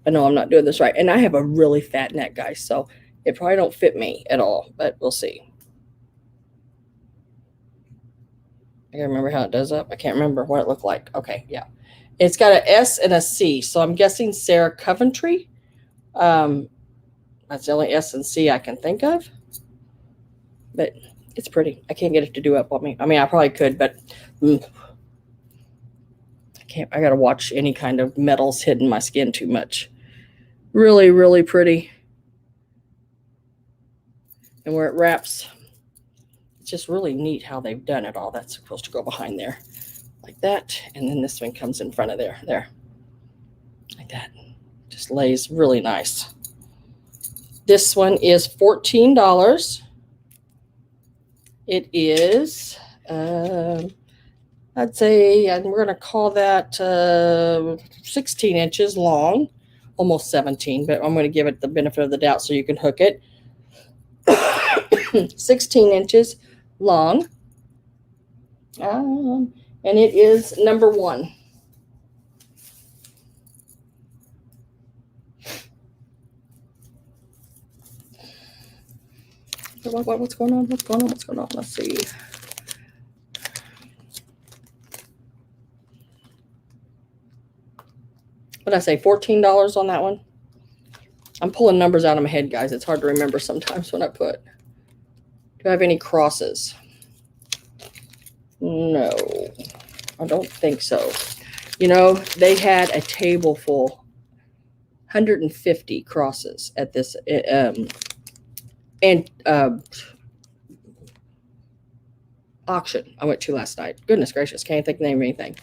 I know I'm not doing this right. And I have a really fat neck, guys, so it probably don't fit me at all, but we'll see. I gotta remember how it does up. I can't remember what it looked like. Okay, yeah. It's got an S and a C, so I'm guessing Sarah Coventry. That's the only S and C I can think of. But it's pretty. I can't get it to do up on me. I mean, I probably could, but I can't. I gotta watch any kind of metals hitting my skin too much. Really, really pretty. And where it wraps, it's just really neat how they've done it all. That's supposed to go behind there like that. And then this one comes in front of there, like that. Just lays really nice. This one is $14. It is, I'd say, and we're going to call that 16 inches long, almost 17, but I'm going to give it the benefit of the doubt so you can hook it. 16 inches long. And it is number 1. What's going on? What's going on? What's going on? Let's see. What did I say? $14 on that one? I'm pulling numbers out of my head, guys. It's hard to remember sometimes when I put. Do I have any crosses? No, I don't think so. They had a table full, 150 crosses at this, auction I went to last night. Goodness gracious, can't think of the name of anything.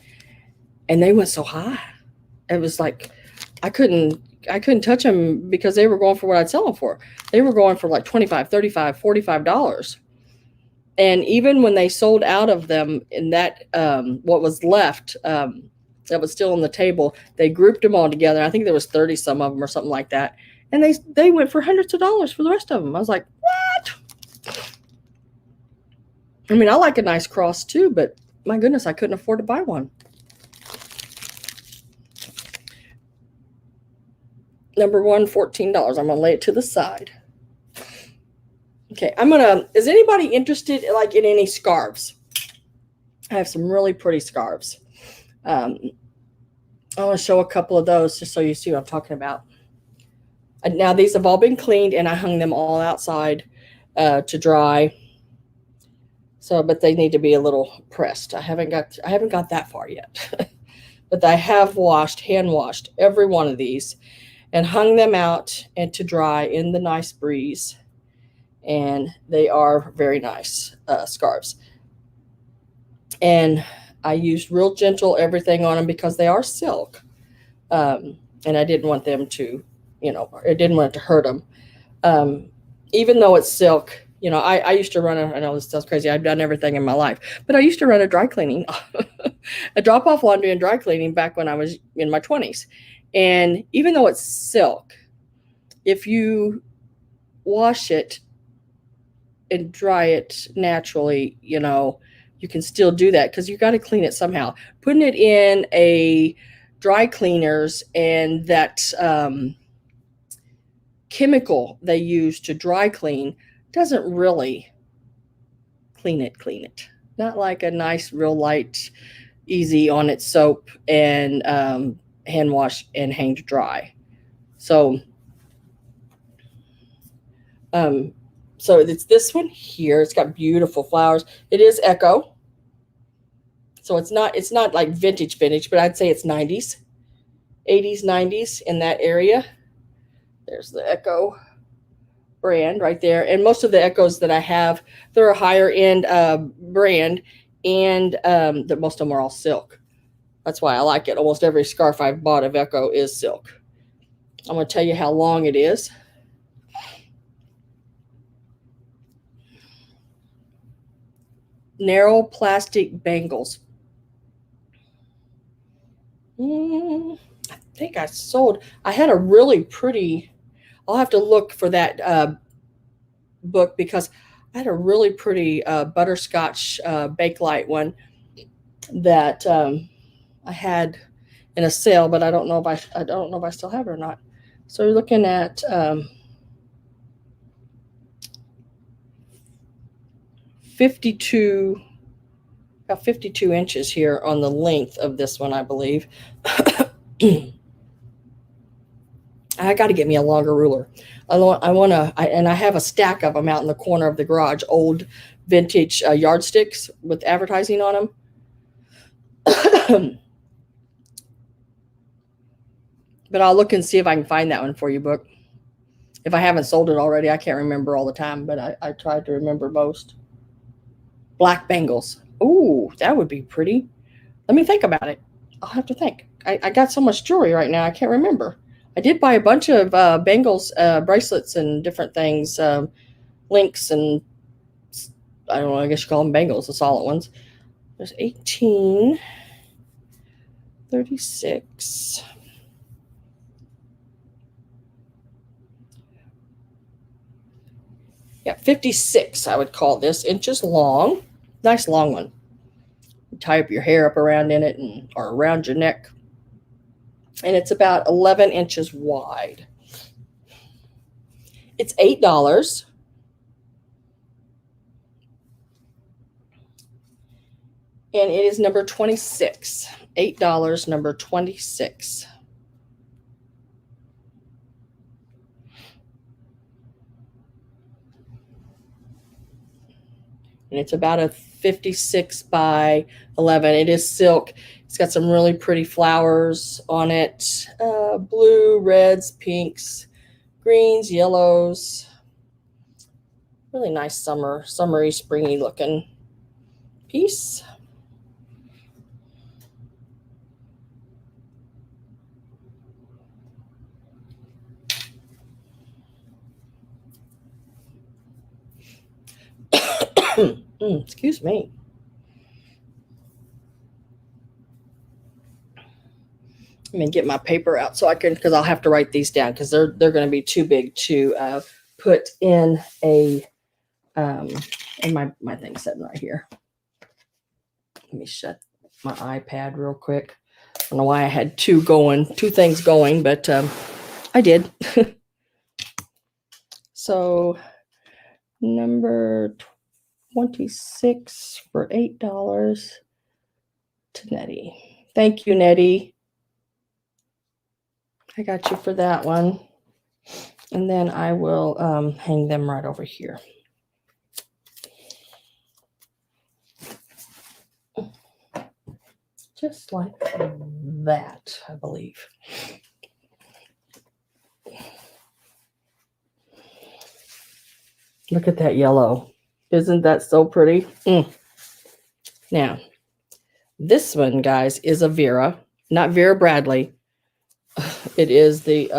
And they went so high. It was like I couldn't touch them because they were going for what I'd sell them for. They were going for like $25, $35, $45. And even when they sold out of them in that, what was left, that was still on the table, they grouped them all together. I think there was 30 some of them or something like that. And they went for hundreds of dollars for the rest of them. I was like, what? I mean, I like a nice cross too, but my goodness, I couldn't afford to buy one. Number 1, $14. I'm going to lay it to the side. Okay, is anybody interested like in any scarves? I have some really pretty scarves. I want to show a couple of those just so you see what I'm talking about. Now these have all been cleaned and I hung them all outside to dry. So, but they need to be a little pressed. I haven't got that far yet. But I have hand washed every one of these and hung them out and to dry in the nice breeze. And they are very nice scarves. And I used real gentle everything on them because they are silk. And I didn't want them to, I didn't want it to hurt them. Even though it's silk, I used to run I know this sounds crazy. I've done everything in my life, but I used to run a dry cleaning, a drop-off laundry and dry cleaning back when I was in my 20s. And even though it's silk, if you wash it and dry it naturally, you can still do that because you got to clean it somehow. Putting it in a dry cleaners and that chemical they use to dry clean doesn't really clean it, clean it. Not like a nice, real light, easy on it soap and hand wash and hang to dry. So, um, so it's this one here. It's got beautiful flowers. It is Echo, so it's not like vintage, but I'd say it's 90s, 80s, 90s in that area. There's the Echo brand right there, and most of the Echoes that I have, they're a higher end brand, and most of them are all silk. That's why I like it. Almost every scarf I've bought of Echo is silk. I'm going to tell you how long it is. Narrow plastic bangles. I think I had a really pretty, I'll have to look for that book because I had a really pretty butterscotch Bakelite one that I had in a sale, but I don't know if I still have it or not. So you're looking at 52, about 52 inches here on the length of this one, I believe. I got to get me a longer ruler. And I have a stack of them out in the corner of the garage, old vintage yardsticks with advertising on them. But I'll look and see if I can find that one for you, book. If I haven't sold it already, I can't remember all the time, but I tried to remember most. Black bangles. Ooh, that would be pretty. Let me think about it. I'll have to think. I got so much jewelry right now, I can't remember. I did buy a bunch of bangles, bracelets, and different things, links, and I don't know, I guess you call them bangles, the solid ones. There's 18, 36. Yeah, 56, I would call this, inches long. Nice long one. You tie up your hair up around in it or around your neck. And it's about 11 inches wide. It's $8. And it is number 26. $8, number 26. And it's about a 56 by 11. It is silk. It's got some really pretty flowers on it. Blue, reds, pinks, greens, yellows. Really nice summery, springy looking piece. Excuse me. Let me get my paper out so I can, because I'll have to write these down because they're going to be too big to put in a in my thing sitting right here. Let me shut my iPad real quick. I don't know why I had two things going, but I did. So number 26 for $8 to Nettie. Thank you, Nettie. I got you for that one. And then I will hang them right over here. Just like that, I believe. Look at that yellow. Isn't that so pretty? Now, this one, guys, is a Vera, not Vera Bradley. It is the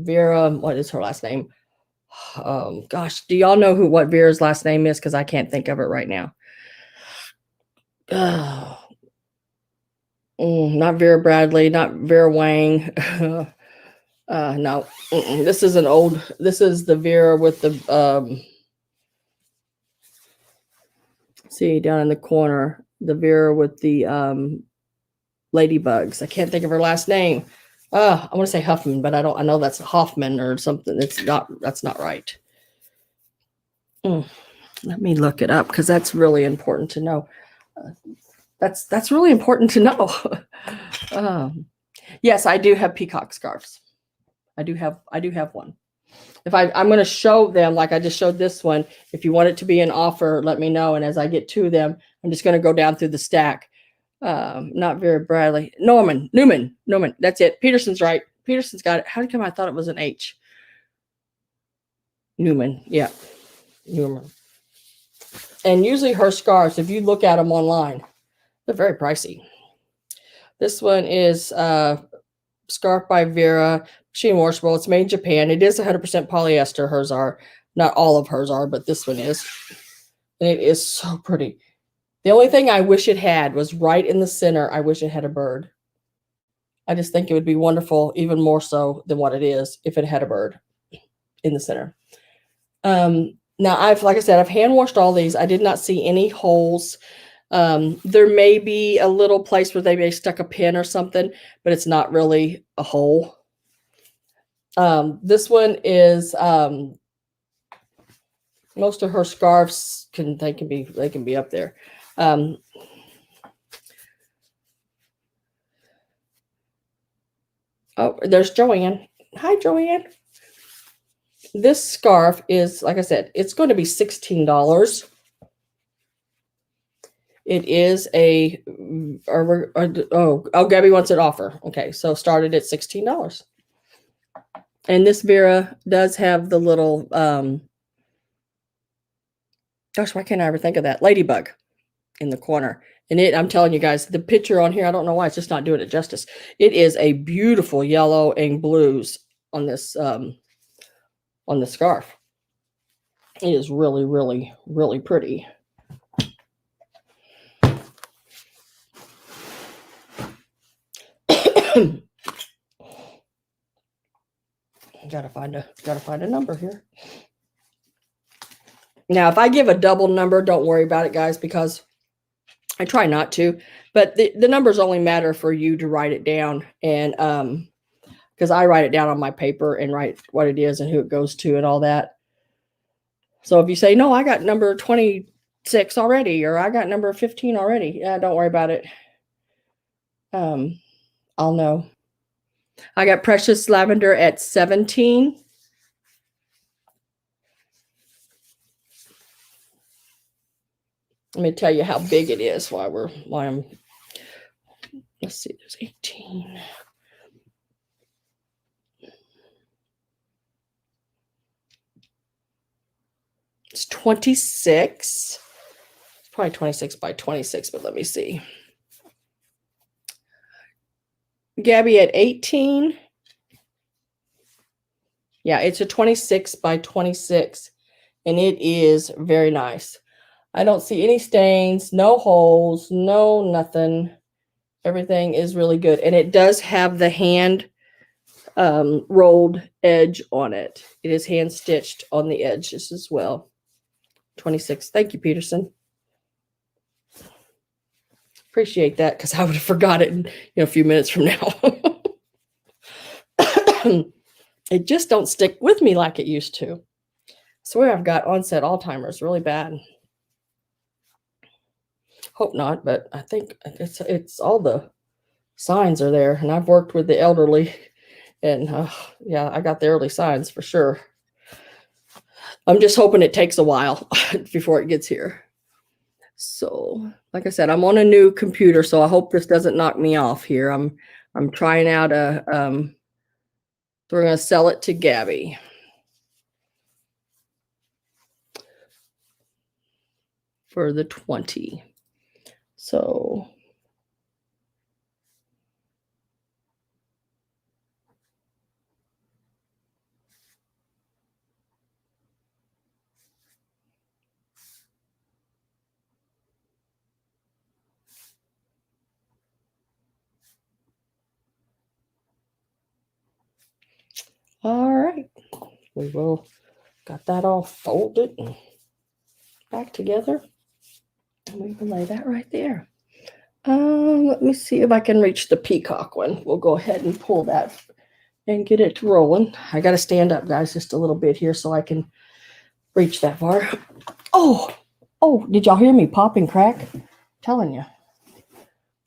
Vera, what is her last name? Gosh, do y'all know what Vera's last name is? Because I can't think of it right now. Not Vera Bradley, not Vera Wang. No, this is the Vera with the, see down in the corner, the Vera with the ladybugs. I can't think of her last name. I want to say Huffman, but I know that's Hoffman or something. That's not right. Let me look it up because that's really important to know. That's really important to know. Yes, I do have peacock scarves. I do have one. If I'm going to show them, like I just showed this one, if you want it to be an offer, let me know. And as I get to them, I'm just going to go down through the stack. Not Vera Bradley. Newman. That's it. Peterson's right. Peterson's got it. How come I thought it was an H? Newman. Yeah. Newman. And usually her scarves, if you look at them online, they're very pricey. This one is Scarf by Vera, machine washable. It's made in Japan. It is 100% polyester. Hers are. Not all of hers are, but this one is. And it is so pretty. The only thing I wish it had was right in the center. I wish it had a bird. I just think it would be wonderful, even more so than what it is, if it had a bird in the center. Now, like I said, I've hand washed all these. I did not see any holes. There may be a little place where they may stuck a pin or something, but it's not really a hole. This one is most of her scarves can be up there. Oh, there's Joanne. Hi, Joanne. This scarf is, like I said, it's going to be $16. It is Gabby wants an offer. Okay, so started at $16. And this Vera does have the little, gosh, why can't I ever think of that? Ladybug in the corner. And I'm telling you guys, the picture on here, I don't know why, it's just not doing it justice. It is a beautiful yellow and blues on this, on the scarf. It is really, really, really pretty. Gotta find a number here. Now, if I give a double number, don't worry about it, guys, because I try not to. But the numbers only matter for you to write it down, and because I write it down on my paper and write what it is and who it goes to and all that. So if you say, no, I got number 26 already, or I got number 15 already, yeah, don't worry about it. I'll know. I got Precious Lavender at 17. Let me tell you how big it is let's see, there's 18. It's 26. It's probably 26 by 26, but let me see. Gabby at 18. Yeah, it's a 26 by 26, and it is very nice. I don't see any stains, no holes, no nothing. Everything is really good, and it does have the hand rolled edge on it. It is hand stitched on the edges as well. 26. Thank you, Peterson. Appreciate that, because I would have forgot it in a few minutes from now. It just don't stick with me like it used to. I swear I've got onset Alzheimer's really bad. Hope not, but I think it's all the signs are there, and I've worked with the elderly, and yeah, I got the early signs for sure. I'm just hoping it takes a while before it gets here. So, like I said, I'm on a new computer, so I hope this doesn't knock me off here. I'm trying out so we're going to sell it to Gabby. For the 20. So all right, we will got that all folded and back together. And we can lay that right there. Let me see if I can reach the peacock one. We'll go ahead and pull that and get it rolling. I got to stand up, guys, just a little bit here so I can reach that far. Oh, did y'all hear me pop and crack? I'm telling you.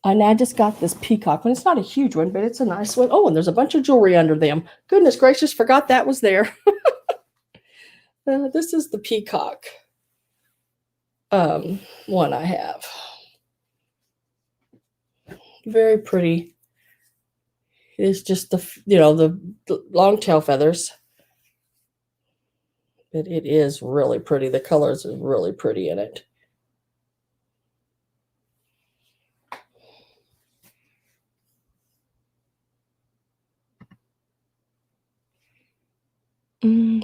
And I just got this peacock one. It's not a huge one, but it's a nice one. Oh, and there's a bunch of jewelry under them. Goodness gracious, forgot that was there. This is the peacock one I have. Very pretty. It's just the long tail feathers. But it is really pretty. The colors are really pretty in it.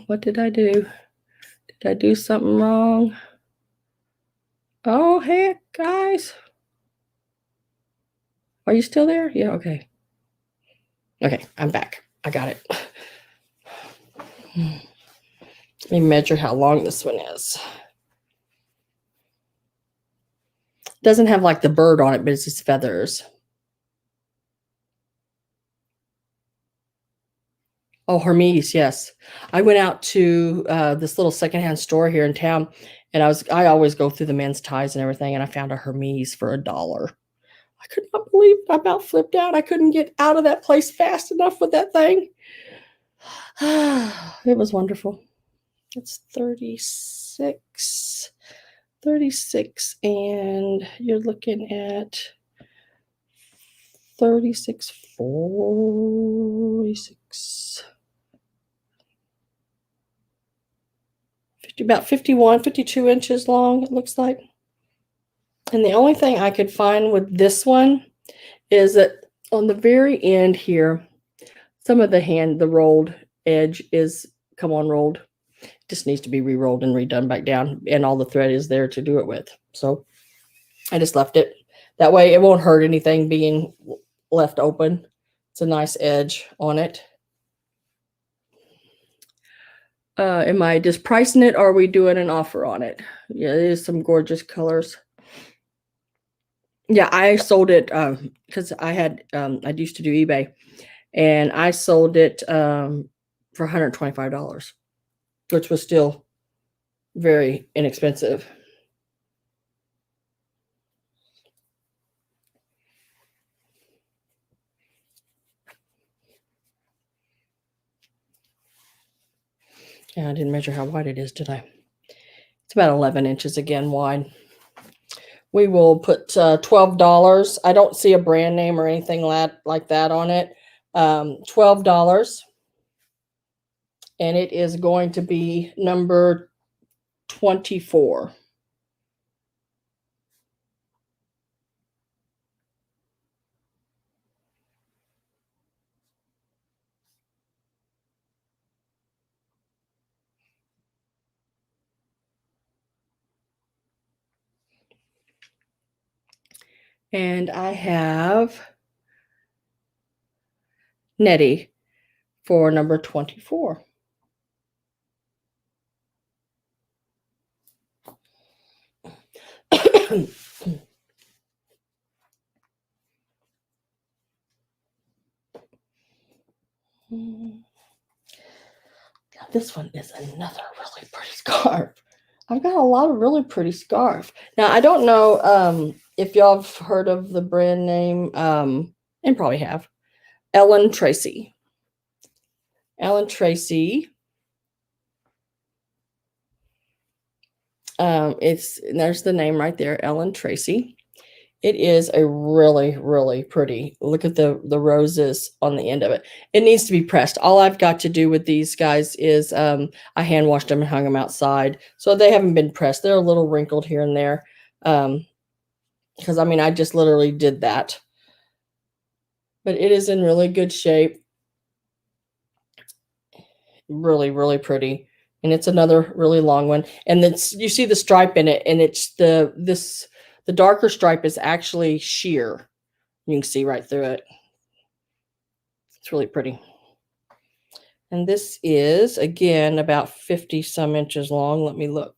What did I do? Did I do something wrong? Oh, heck, guys. Are you still there? Yeah, okay. Okay, I'm back. I got it. Let me measure how long this one is. Doesn't have like the bird on it, but it's just feathers. Oh, Hermes, yes. I went out to this little secondhand store here in town, and I always go through the men's ties and everything, and I found a Hermes for $1. I could not believe I about flipped out. I couldn't get out of that place fast enough with that thing. It was wonderful. It's 36, and you're looking at 36, 46. About 51, 52 inches long, it looks like. And the only thing I could find with this one is that on the very end here, some of the rolled edge is come on rolled. Just needs to be re-rolled and redone back down, and all the thread is there to do it with. So I just left it. That way it won't hurt anything being left open. It's a nice edge on it. Am I just pricing it, or are we doing an offer on it? Yeah, it is some gorgeous colors. Yeah, I sold it because I used to do eBay, and I sold it for $125, which was still very inexpensive. Yeah, I didn't measure how wide it is, did I? It's about 11 inches again wide. We will put $12. I don't see a brand name or anything like that on it. $12. And it is going to be number 24. And I have Nettie for number 24. Now this one is another really pretty scarf. I've got a lot of really pretty scarf. Now, I don't know if y'all have heard of the brand name, and probably have, Ellen Tracy. Ellen Tracy. There's the name right there, Ellen Tracy. It is a really, really pretty. Look at the roses on the end of it. It needs to be pressed. All I've got to do with these guys is I hand washed them and hung them outside. So they haven't been pressed. They're a little wrinkled here and there. Because, I mean, I just literally did that. But it is in really good shape. Really, really pretty. And it's another really long one. And you see the stripe in it. And it's the darker stripe is actually sheer. You can see right through it. It's really pretty. And this is, again, about 50 some inches long. Let me look.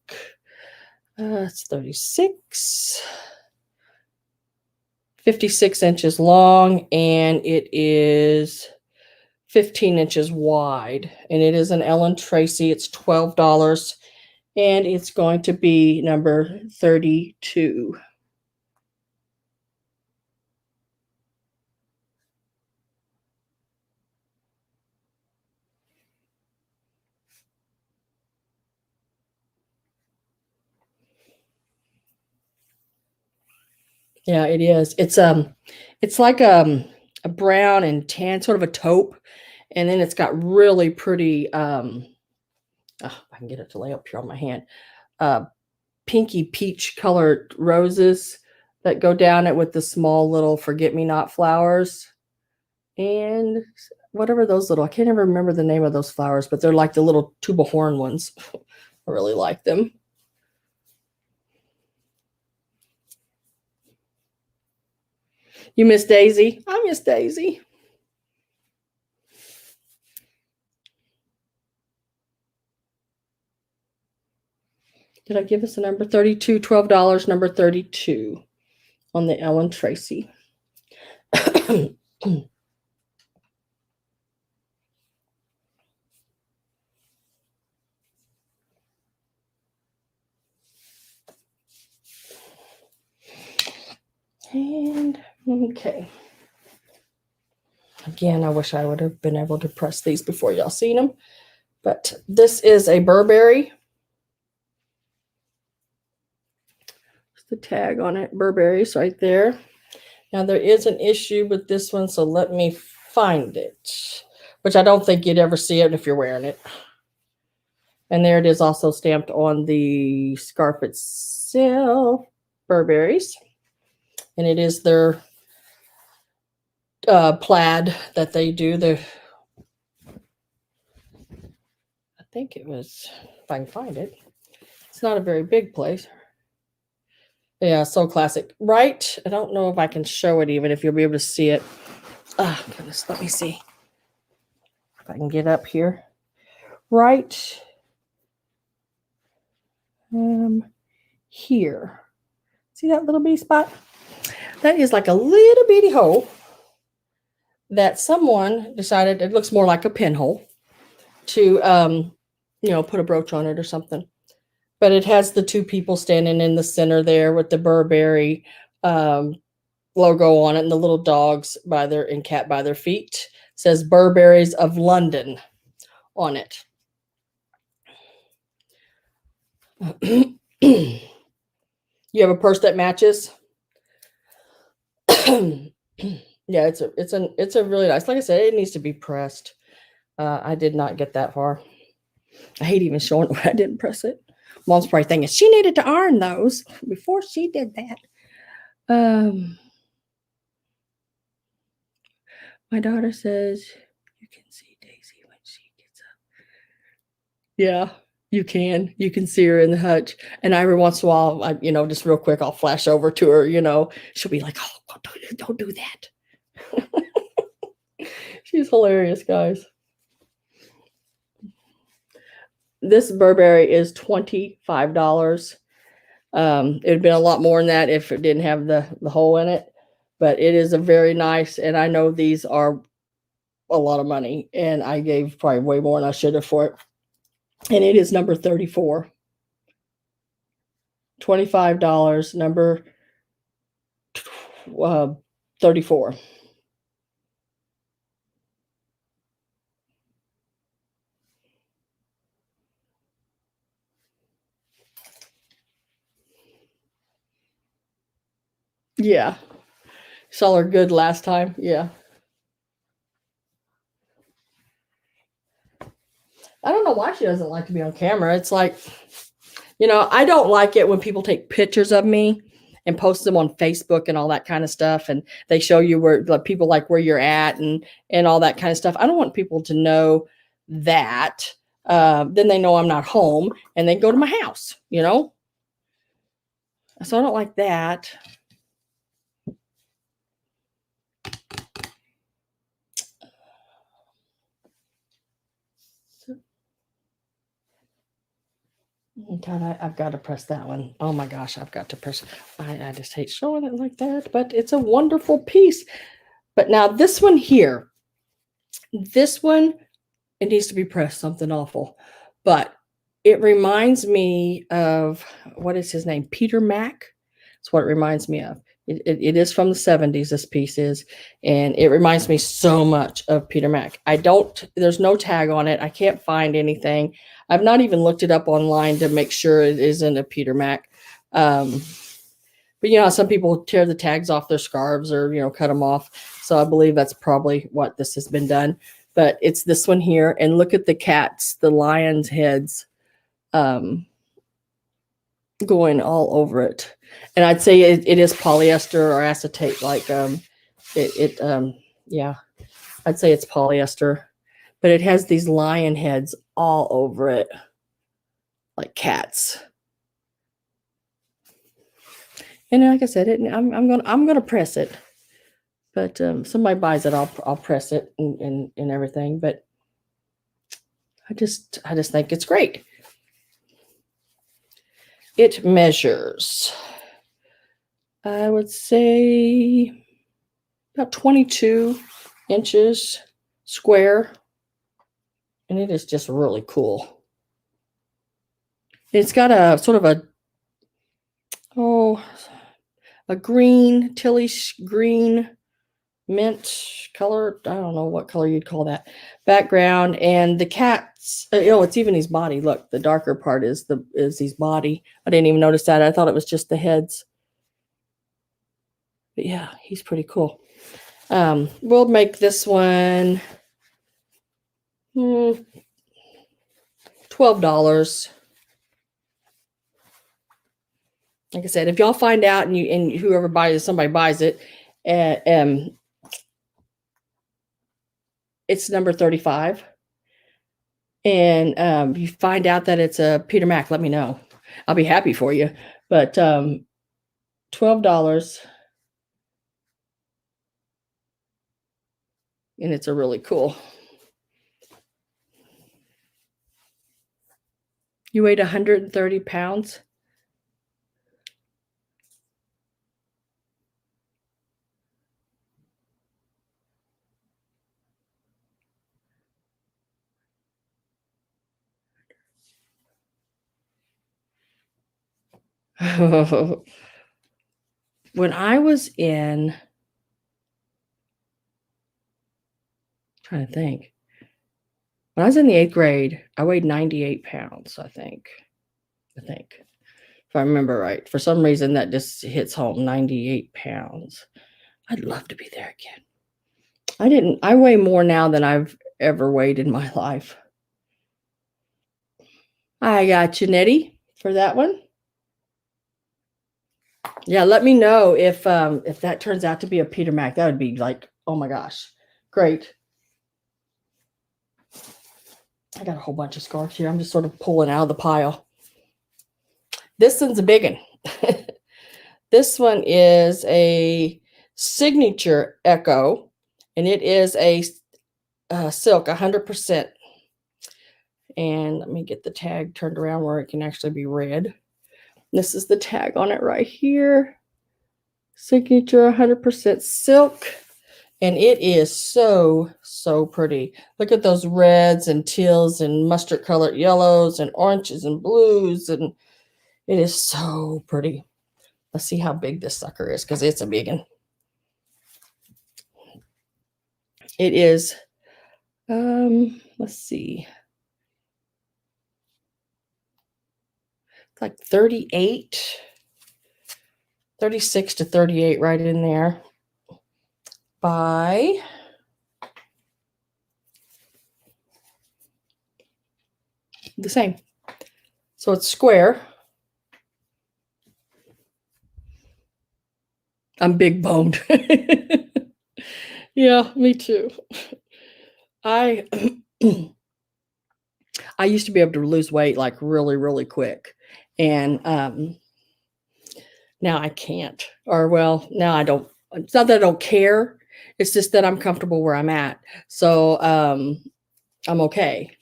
It's 36. 56 inches long, and it is 15 inches wide. And it is an Ellen Tracy. It's $12. And it's going to be number 32. Yeah, it is. It's like a brown and tan, sort of a taupe, and then it's got really pretty oh, I can get it to lay up here on my hand. Uh pinky peach colored roses that go down it with the small little forget-me-not flowers. And whatever those little, I can't even remember the name of those flowers, but they're like the little tuba horn ones. I really like them. You miss Daisy? I miss Daisy. Did I give us a number? 32, $12, number 32 on the Ellen Tracy. And okay. Again, I wish I would have been able to press these before y'all seen them. But this is a Burberry. The tag on it, Burberry's right there. Now there is an issue with this one, so let me find it, which I don't think you'd ever see it if you're wearing it. And there it is, also stamped on the scarf itself, Burberry's. And it is their plaid that they do. I think it was, if I can find it. It's not a very big place. Yeah, so classic. Right? I don't know if I can show it even, if you'll be able to see it. Oh, goodness, let me see. If I can get up here. Right here. See that little bitty spot? That is like a little bitty hole that someone decided, it looks more like a pinhole, to put a brooch on it or something. But it has the two people standing in the center there with the Burberry logo on it, and the little dogs and cat by their feet. It says Burberry's of London on it. You have a purse that matches. Yeah, it's a really nice. Like I said, it needs to be pressed. I did not get that far. I hate even showing when I didn't press it. Mom's probably thinking she needed to iron those before she did that. My daughter says you can see Daisy when she gets up. Yeah, you can. You can see her in the hutch. And every once in a while, just real quick, I'll flash over to her. She'll be like, "Oh, don't do that." She's hilarious, guys. This Burberry is $25. It would been a lot more than that if it didn't have the hole in it. But it is a very nice, and I know these are a lot of money, and I gave probably way more than I should have for it. And it is number 34. $25, number 34. Yeah. Saw her good last time. Yeah. I don't know why she doesn't like to be on camera. It's like, I don't like it when people take pictures of me and post them on Facebook and all that kind of stuff. And they show you where people like where you're at and all that kind of stuff. I don't want people to know that. Then they know I'm not home and they go to my house, So I don't like that. God, I've got to press that one. Oh my gosh, I've got to press. I just hate showing it like that, but it's a wonderful piece. But now this one here, it needs to be pressed something awful. But it reminds me of, what is his name? Peter Mac. That's what it reminds me of. It is from the 70s, this piece is, and it reminds me so much of Peter Mac. There's no tag on it. I can't find anything. I've not even looked it up online to make sure it isn't a Peter Mac. But you know, some people tear the tags off their scarves or, you know, cut them off. So I believe that's probably what this has been done. But it's this one here. And look at the cats, the lion's heads going all over it. And I'd say it is polyester or acetate. Like yeah, I'd say it's polyester. But it has these lion heads all over it, like cats. And like I said, I'm gonna press it. But somebody buys it, I'll press it and everything. But I just think it's great. It measures, I would say, about 22 inches square, and it is just really cool. It's got a sort of a green, Tilly's green mint color. I don't know what color you'd call that background. And the cats, you know, it's even his body. Look, the darker part is his body. I didn't even notice that. I thought it was just the heads. But yeah, he's pretty cool. We'll make this one $12. Like I said, if y'all find out and whoever buys it, somebody buys it, it's number 35. And you find out that it's a Peter Mac, let me know. I'll be happy for you. But $12. And it's a really cool. You weighed 130 pounds. When I was in, trying to think, when I was in the 8th grade, I weighed 98 pounds, I think, if I remember right. For some reason, that just hits home, 98 pounds. I'd love to be there again. I weigh more now than I've ever weighed in my life. I got you, Nettie, for that one. Yeah, let me know if that turns out to be a Peter Mac. That would be like, oh my gosh, great. I got a whole bunch of scarves here. I'm just sort of pulling out of the pile. This one's a big one. This one is a signature Echo, and it is a silk, 100%. And let me get the tag turned around where it can actually be read. This is the tag on it right here. Signature 100% silk. And it is so, so pretty. Look at those reds and teals and mustard colored yellows and oranges and blues. And it is so pretty. Let's see how big this sucker is, because it's a big one. It is, let's see. It's like 36 to 38 right in there. By the same. So it's square. I'm big boned. Yeah, me too. I used to be able to lose weight like really, really quick. And now I can't. Or well, now I don't. It's not that I don't care. It's just that I'm comfortable where I'm at. So I'm okay.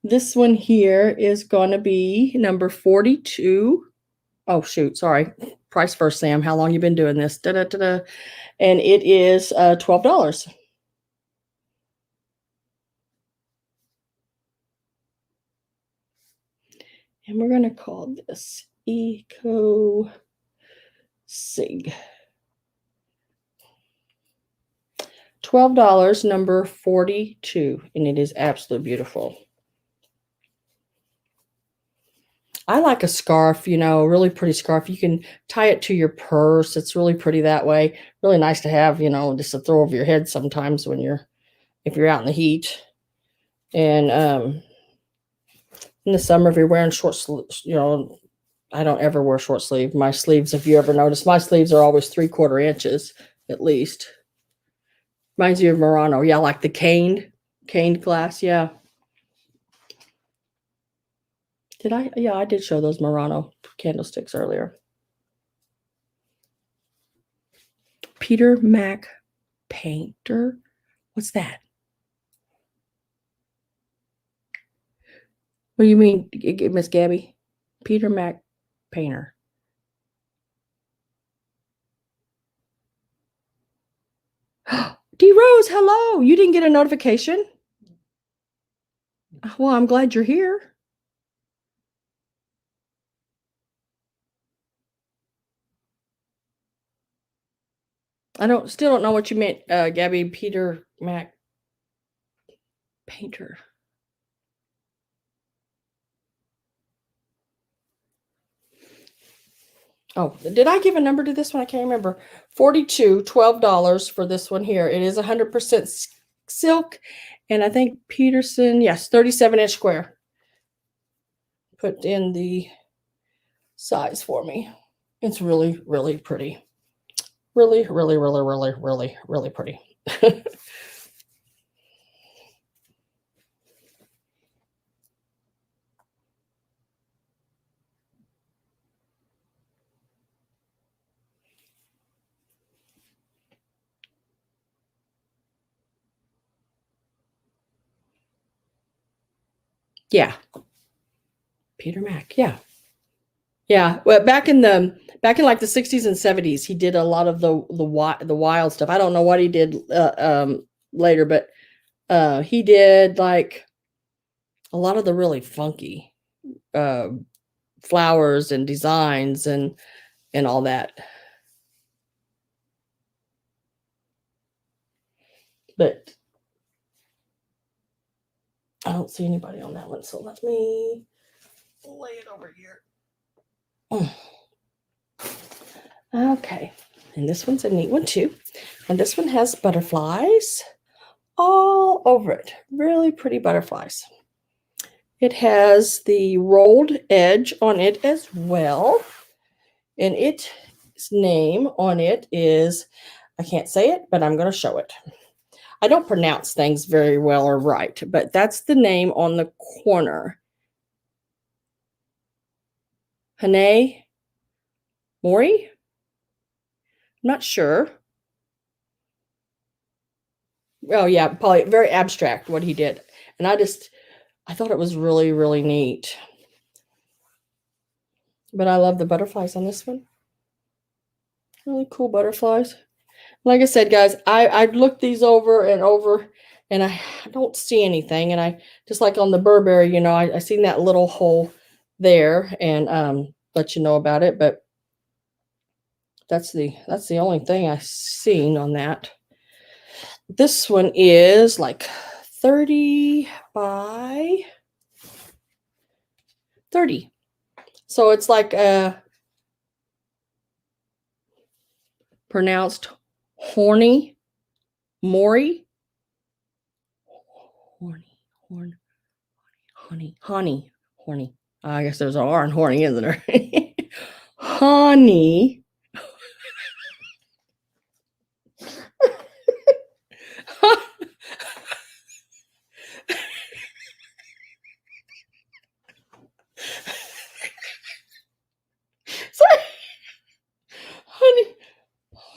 This one here is going to be number 42. Oh, shoot. Sorry. Price first, Sam. How long you been doing this? Da-da-da-da. And it is $12. And we're going to call this Eco Sig. $12, number 42, and it is absolutely beautiful. I like a scarf, you know, a really pretty scarf. You can tie it to your purse. It's really pretty that way. Really nice to have, you know, just to throw over your head sometimes when if you're out in the heat. And in the summer, if you're wearing short sleeves, you know, I don't ever wear short sleeve. My sleeves, if you ever notice, my sleeves are always 3/4 inches at least. Reminds you of Murano. Yeah, like the caned glass. Yeah. Did I? Yeah, I did show those Murano candlesticks earlier. Peter Mac Painter. What's that? What do you mean, Miss Gabby? Peter Mac Painter. D Rose, hello. You didn't get a notification? Well, I'm glad you're here. I still don't know what you meant, Gabby. Peter Mac Painter. Oh, did I give a number to this one? I can't remember. 42, $12 for this one here. It is 100% silk. And I think Peterson, yes, 37-inch square. Put in the size for me. It's really, really pretty. Really, really, really, really, really, really pretty. Yeah. Peter Mac. Yeah. Yeah. Well, back in like the 60s and 70s, he did a lot of the wild stuff. I don't know what he did later, but he did like a lot of the really funky flowers and designs and all that. But I don't see anybody on that one, so let me lay it over here. Okay, and this one's a neat one too. And this one has butterflies all over it. Really pretty butterflies. It has the rolled edge on it as well. And its name on it is, I can't say it, but I'm going to show it. I don't pronounce things very well or right, but that's the name on the corner. Hane Mori? I'm not sure. Oh, yeah, probably very abstract what he did. And I thought it was really, really neat. But I love the butterflies on this one. Really cool butterflies. Like I said, guys, I looked these over and I don't see anything. And I just like on the Burberry, you know, I seen that little hole there and let you know about it. But that's the only thing I've seen on that. This one is like 30 by 30. So it's like pronounced horny Mori. Horny. I guess there's an R in horny, isn't there? Honey. Sorry. Honey.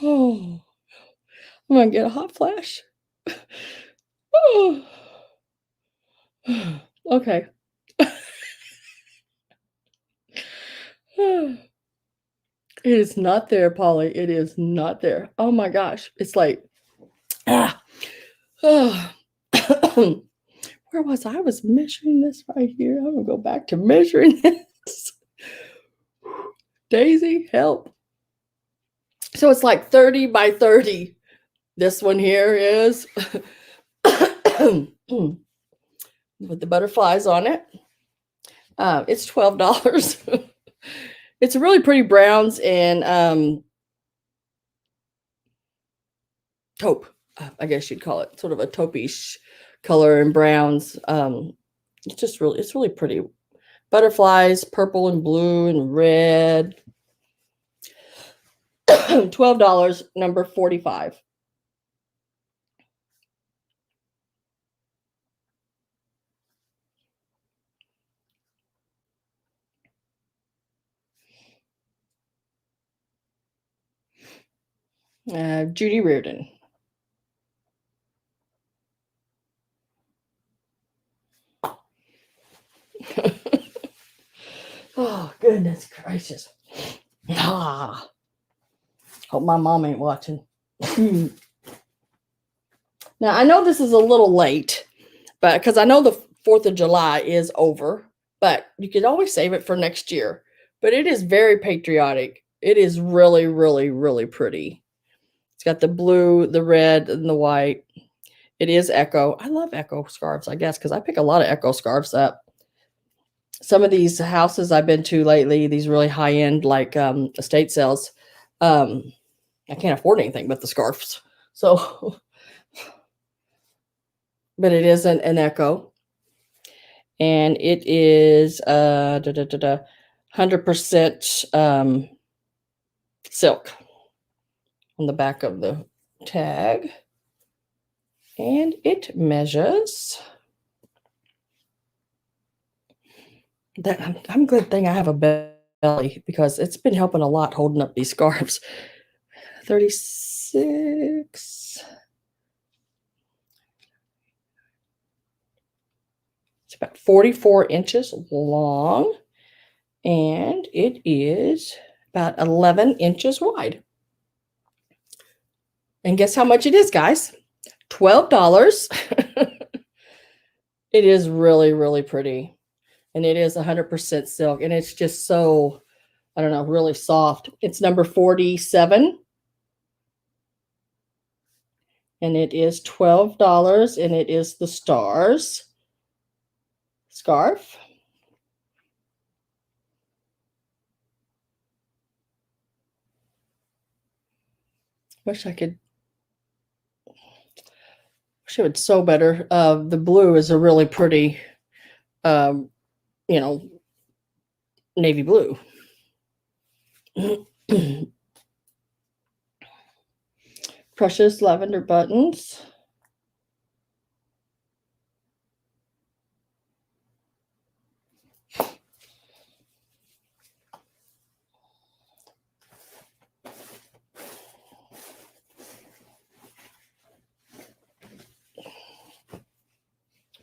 Oh, I'm going to get a hot flash. Oh. Okay. It is not there, Polly. It is not there. Oh my gosh. It's like, ah. Oh. Where was I? I was measuring this right here. I'm going to go back to measuring it. Daisy, help. So it's like 30 by 30. This one here is with the butterflies on it. It's $12. It's a really pretty browns and taupe, I guess you'd call it, sort of a taupe-ish color and browns. It's really pretty. Butterflies, purple and blue and red. $12, number 45. Judy Reardon. Oh, goodness gracious. Ah, hope my mom ain't watching. Now, I know this is a little late, but because I know the 4th of July is over, but you could always save it for next year. But it is very patriotic. It is really, really, really pretty. It's got the blue, the red, and the white. It is Echo. I love Echo scarves, I guess, because I pick a lot of Echo scarves up. Some of these houses I've been to lately, these really high end, like estate sales, I can't afford anything but the scarves. So, but it is an Echo, and it is 100% silk on the back of the tag, and it measures. That I'm good thing I have a belly because it's been helping a lot holding up these scarves. 36. It's about 44 inches long, and it is about 11 inches wide. And guess how much it is, guys? $12. It is really, really pretty. And it is 100% silk. And it's just so, I don't know, really soft. It's number 47. And it is $12. And it is the Stars scarf. Wish it would sew better. The blue is a really pretty, you know, navy blue. Precious lavender buttons.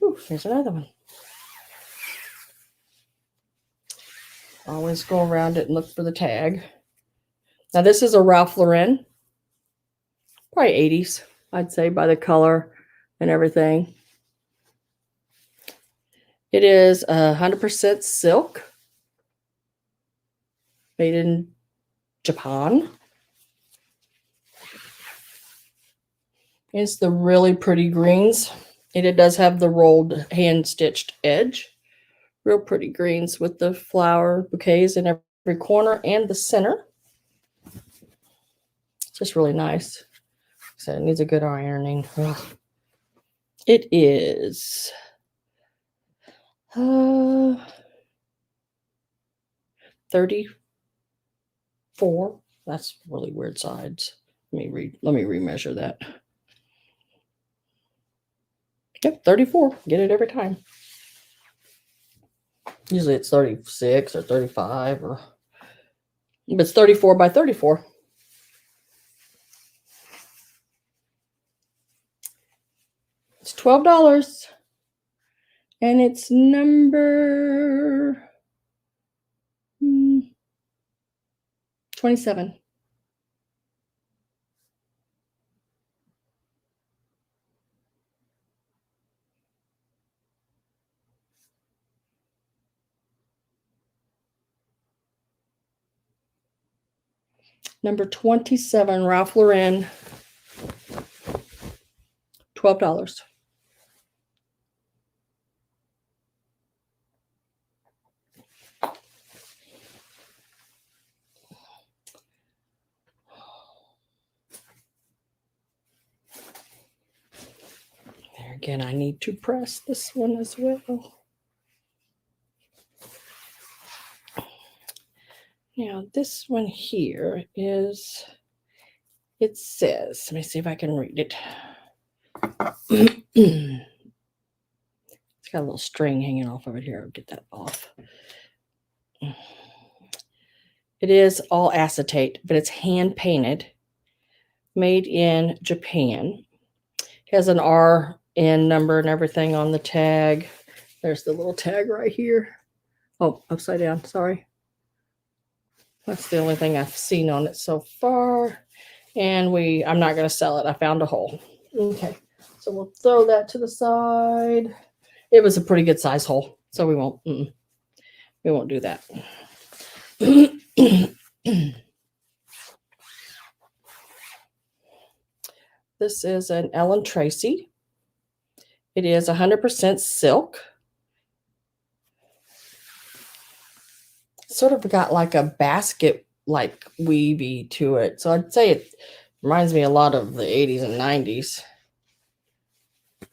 Ooh, here's another one. Always go around it and look for the tag. Now this is a Ralph Lauren. Probably 80s, I'd say, by the color and everything. It is 100% silk. Made in Japan. It's the really pretty greens. And it does have the rolled hand-stitched edge. Real pretty greens with the flower bouquets in every corner and the center. It's just really nice. So it needs a good ironing. Ugh. It is 34. That's really weird sides. Let me remeasure that. Yep, 34. Get it every time. Usually it's 36 or 35, or but it's 34 by 34. It's $12. And it's number 27. Number 27, Ralph Lauren, $12. There again, I need to press this one as well. Now, this one here is, it says, let me see if I can read it. It's got a little string hanging off of it here. I'll get that off. It is all acetate, but it's hand painted, made in Japan. It has an RN number and everything on the tag. There's the little tag right here. Oh, upside down, sorry. That's the only thing I've seen on it so far. And I'm not going to sell it. I found a hole. Okay, so we'll throw that to the side. It was a pretty good size hole, so we won't do that. This is an Ellen Tracy. It is 100% silk. Sort of got like a basket like weavy to it. So I'd say it reminds me a lot of the 80s and 90s.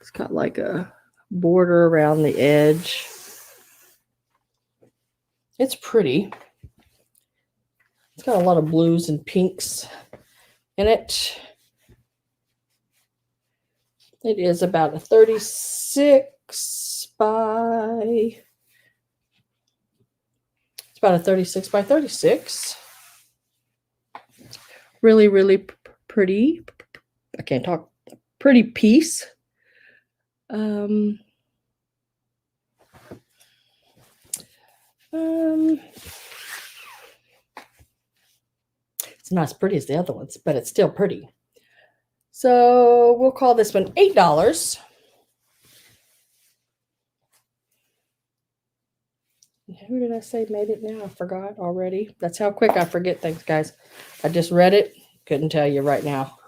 It's got like a border around the edge. It's pretty. It's got a lot of blues and pinks in it. It is about a 36 by... It's about a 36 by 36. Really, really pretty. I can't talk. Pretty piece. It's not as pretty as the other ones, but it's still pretty. So we'll call this one $8. Who did I say made it now? I forgot already. That's how quick I forget things, guys. I just read it. Couldn't tell you right now.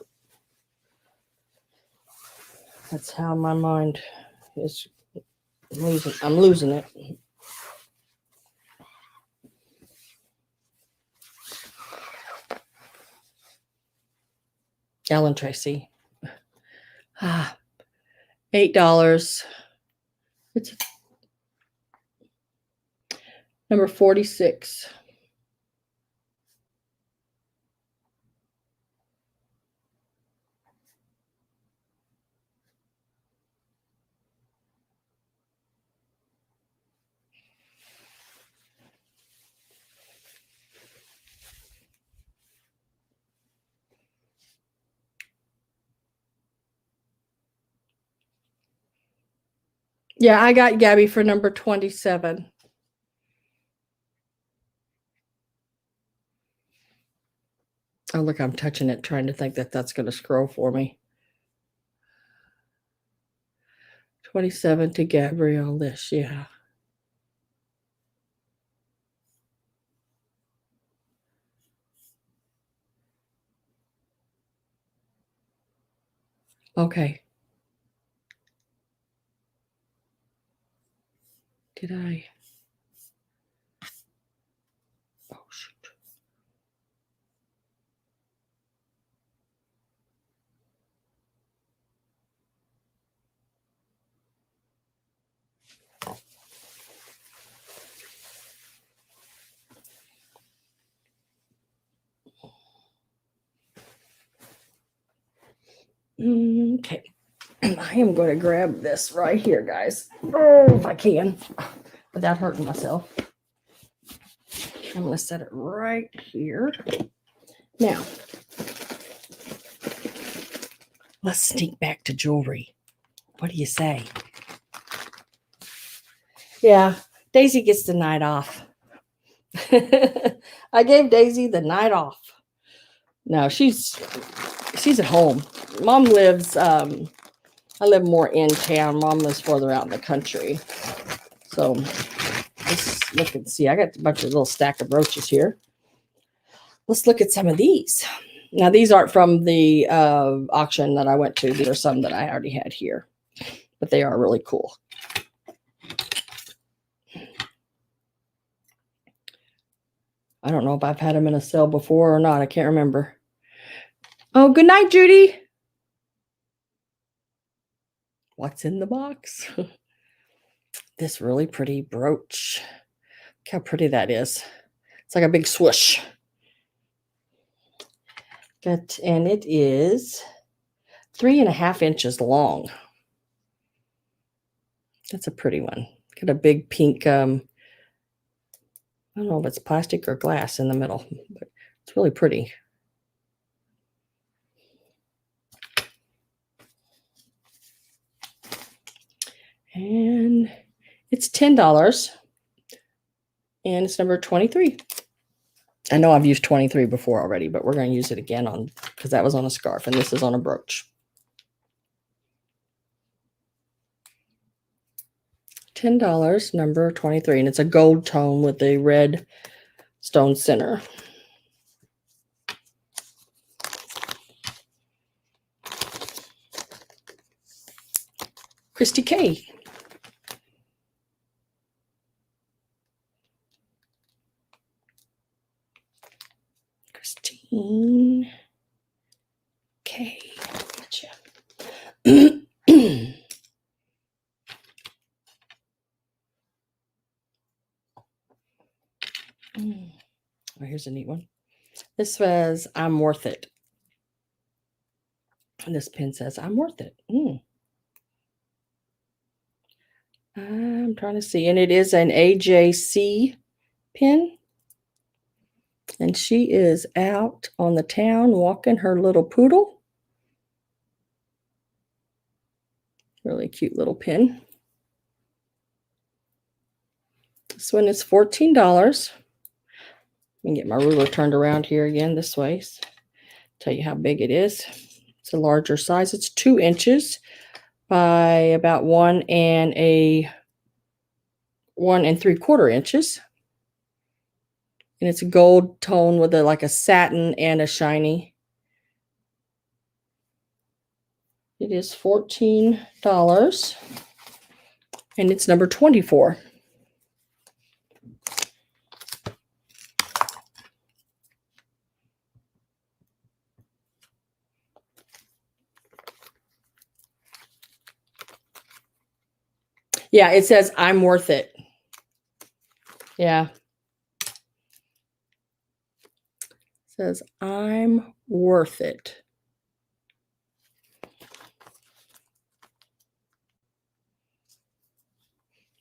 That's how my mind is losing. I'm losing it. Ellen Tracy. $8. It's number 46. Yeah, I got Gabby for number 27. Oh, look, I'm touching it, trying to think that that's going to scroll for me. 27 to Gabrielle Lish, yeah. Okay. Did I? Oh, shoot. Okay. I am going to grab this right here, guys. Oh, if I can, without hurting myself. I'm going to set it right here. Now, let's sneak back to jewelry. What do you say? Yeah, Daisy gets the night off. I gave Daisy the night off. No, she's at home. Mom lives, I live more in town. Mom lives further out in the country. So let's look and see. I got a bunch of little stack of brooches here. Let's look at some of these. Now, these aren't from the auction that I went to. These are some that I already had here, but they are really cool. I don't know if I've had them in a sale before or not. I can't remember. Oh, good night, Judy. What's in the box? This really pretty brooch. Look how pretty that is. It's like a big swoosh. And it is 3.5 inches long. That's a pretty one. Got a big pink, I don't know if it's plastic or glass in the middle, but it's really pretty. And it's $10. And it's number 23. I know I've used 23 before already, but we're going to use it again on because that was on a scarf and this is on a brooch. $10, number 23, and it's a gold tone with a red stone center. Christy K. Christine K. Gotcha. Oh, here's a neat one. This says, I'm worth it. And this pin says, I'm worth it. I'm trying to see. And it is an AJC pin. And she is out on the town walking her little poodle. Really cute little pin. This one is $14. Let me get my ruler turned around here again this way. Tell you how big it is. It's a larger size. It's 2 inches by about 1 3/4 inches. And it's a gold tone with like a satin and a shiny. It is $14. And it's number 24. Yeah, it says, I'm worth it. Yeah. It says, I'm worth it.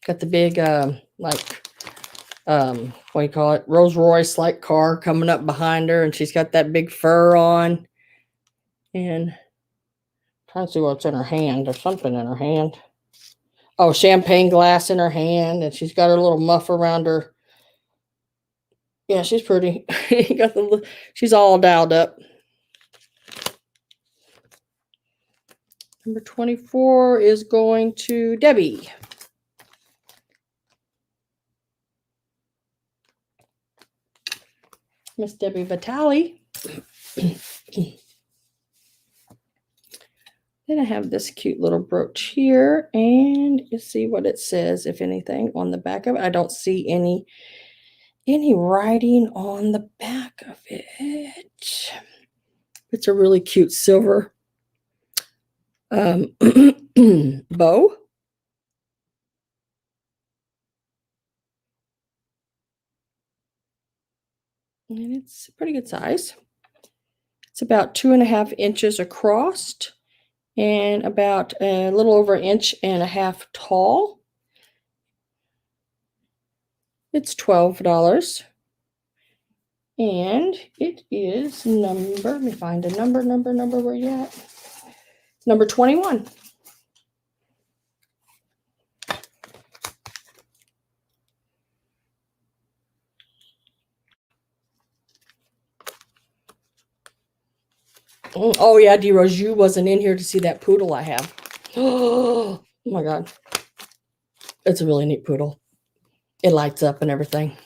Got the big, what do you call it? Rolls Royce like car coming up behind her, and she's got that big fur on. And I'm trying to see what's in her hand. There's something in her hand. Oh, champagne glass in her hand, and she's got her little muff around her. Yeah, she's pretty. She's all dialed up. Number 24 is going to Debbie. Miss Debbie Vitale. Then I have this cute little brooch here, and you see what it says, if anything, on the back of it. I don't see any writing on the back of it. It's a really cute silver bow. And it's a pretty good size. It's about 2.5 inches across and about a little over 1.5 inches tall. It's $12. And it is number, let me find a number, where you at? Number 21. Oh yeah, D-Rose, you wasn't in here to see that poodle I have. Oh my God. It's a really neat poodle. It lights up and everything.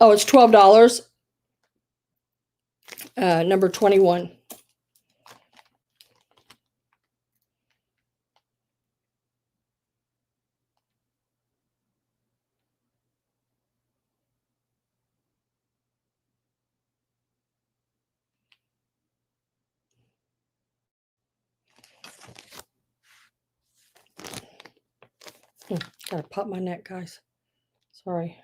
Oh, it's $12. Number 21. Gotta pop my neck, guys. Sorry.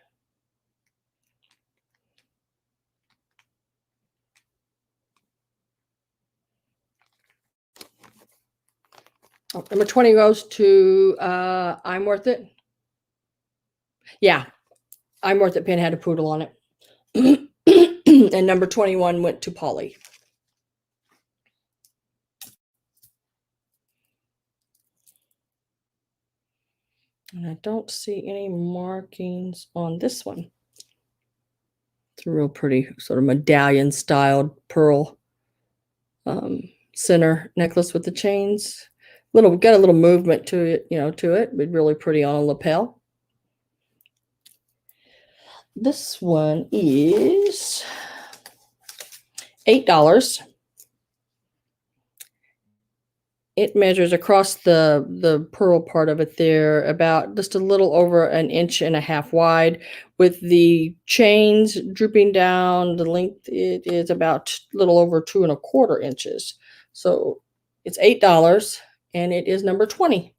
Oh, number 20 goes to I'm Worth It. Yeah, I'm Worth It pin had a poodle on it. And number 21 went to Polly. And I don't see any markings on this one. It's a real pretty sort of medallion styled pearl center necklace with the chains. Got a little movement to it, but really pretty on a lapel. This one is $8. It measures across the pearl part of it there about just a little over 1.5 inches wide, with the chains drooping down. The length it is about a little over 2.25 inches. So it's $8 and it is number 20.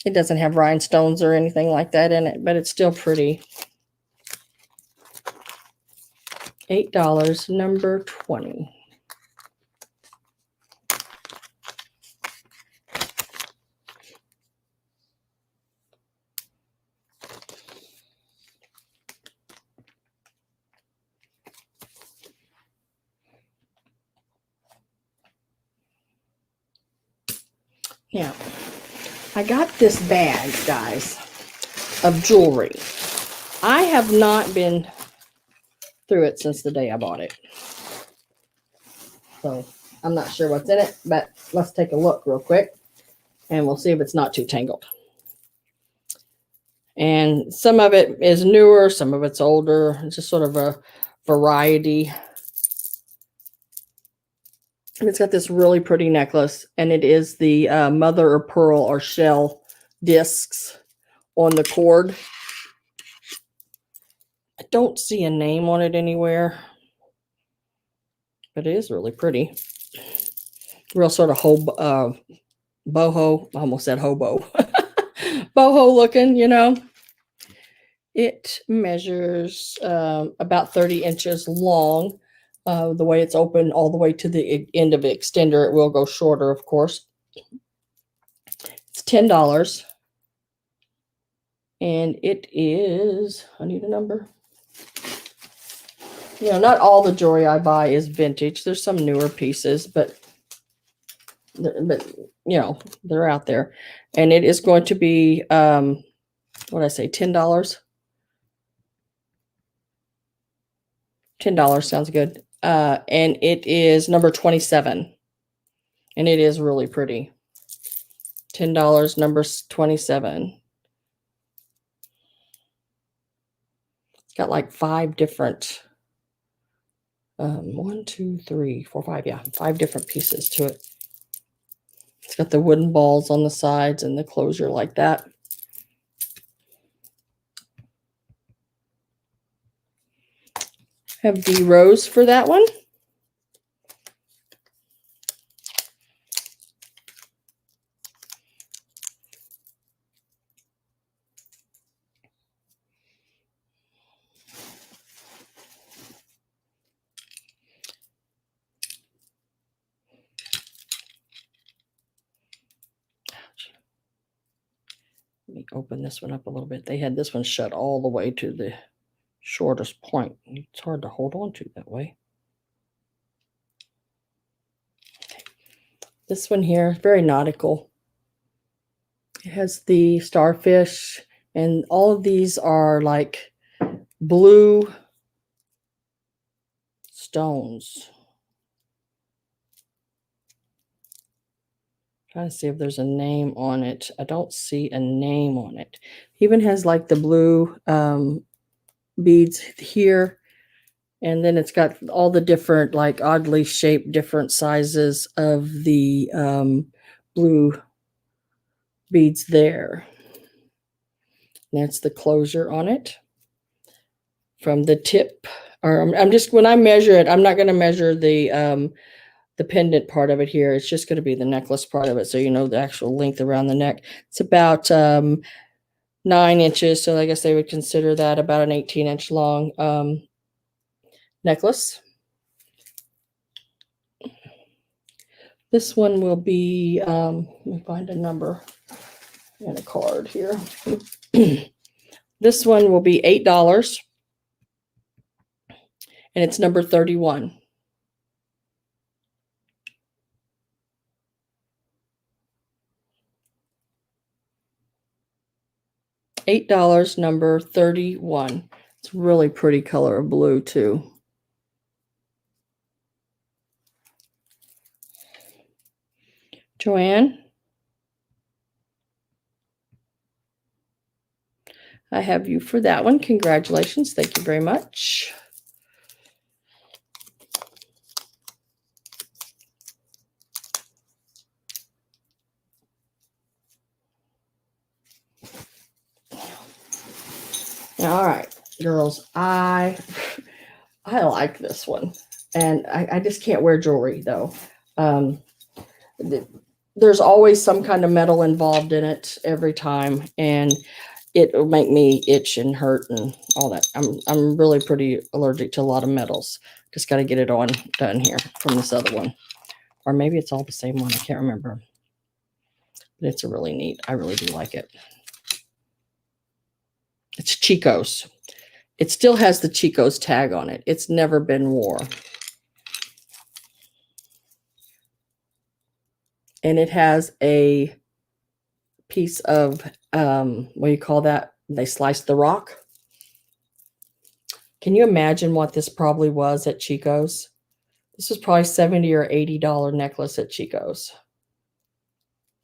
It doesn't have rhinestones or anything like that in it, but it's still pretty. $8, number 20. Now, I got this bag, guys, of jewelry. I have not been through it since the day I bought it. So I'm not sure what's in it, but let's take a look real quick and we'll see if it's not too tangled. And some of it is newer, some of it's older. It's just sort of a variety. And it's got this really pretty necklace, and it is the mother of pearl or shell discs on the cord. I don't see a name on it anywhere, but it is really pretty. Real sort of boho, I almost said hobo. Boho looking, It measures about 30 inches long. The way it's open all the way to the end of the extender, it will go shorter, of course. It's $10. And it is, I need a number. Not all the jewelry I buy is vintage. There's some newer pieces, but they're out there. And it is going to be, what did I say, $10? $10 sounds good. And it is number 27. And it is really pretty. $10, number 27. It's got like 5 different, 1, 2, 3, 4, 5, yeah, 5 different pieces to it. It's got the wooden balls on the sides and the closure like that. Have the rose for that one. Let me open this one up a little bit. They had this one shut all the way to the shortest point. It's hard to hold on to that way. Okay. This one here, very nautical. It has the starfish, and all of these are like blue stones. Trying to see if there's a name on it. I don't see a name on it. It even has like the blue beads here. And then it's got all the different, like oddly shaped, different sizes of the blue beads there. That's the closure on it from the tip. Or I'm just, when I measure it, I'm not going to measure the pendant part of it here. It's just going to be the necklace part of it. So you know the actual length around the neck. It's about 9 inches. So I guess they would consider that about an 18-inch long necklace. This one will be, let me find a number and a card here. This one will be $8. And it's number 31. $8, number 31. It's a really pretty color of blue too. Joanne, I have you for that one. Congratulations. Thank you very much. All right, girls, I like this one. And I just can't wear jewelry though. There's always some kind of metal involved in it every time, and it will make me itch and hurt and all that. I'm really pretty allergic to a lot of metals. Just got to get it on done here from this other one. Or maybe it's all the same one. I can't remember. But it's a really neat. I really do like it. It's Chico's. It still has the Chico's tag on it. It's never been worn. And it has a piece of, what do you call that? They sliced the rock. Can you imagine what this probably was at Chico's? This was probably $70 or $80 necklace at Chico's.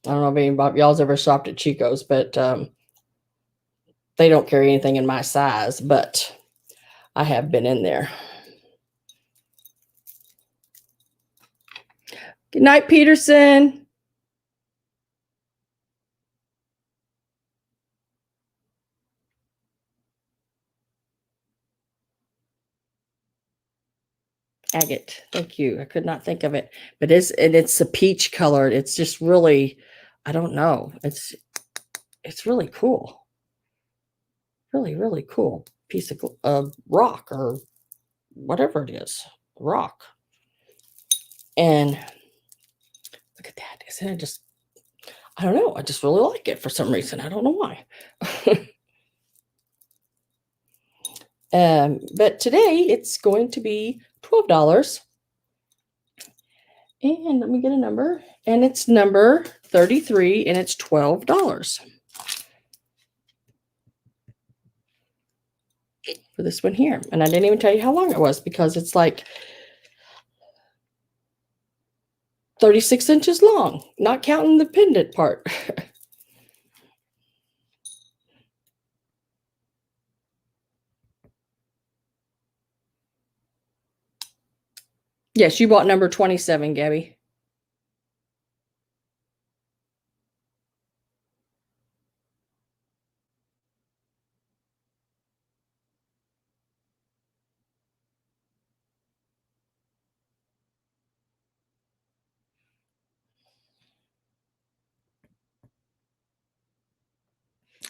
I don't know if anybody of y'all's ever shopped at Chico's, but they don't carry anything in my size, but I have been in there. Good night, Peterson. Agate. Thank you. I could not think of it, but it's a peach color. It's just really, I don't know. It's really cool. Really, really cool piece of rock or whatever it is. Rock. And look at that. Isn't it just, I don't know. I just really like it for some reason. I don't know why. But today it's going to be $12. And let me get a number. And it's number 33 and it's $12 for this one here. And I didn't even tell you how long it was because it's like 36 inches long, not counting the pendant part. Yes, you bought number 27, Gabby.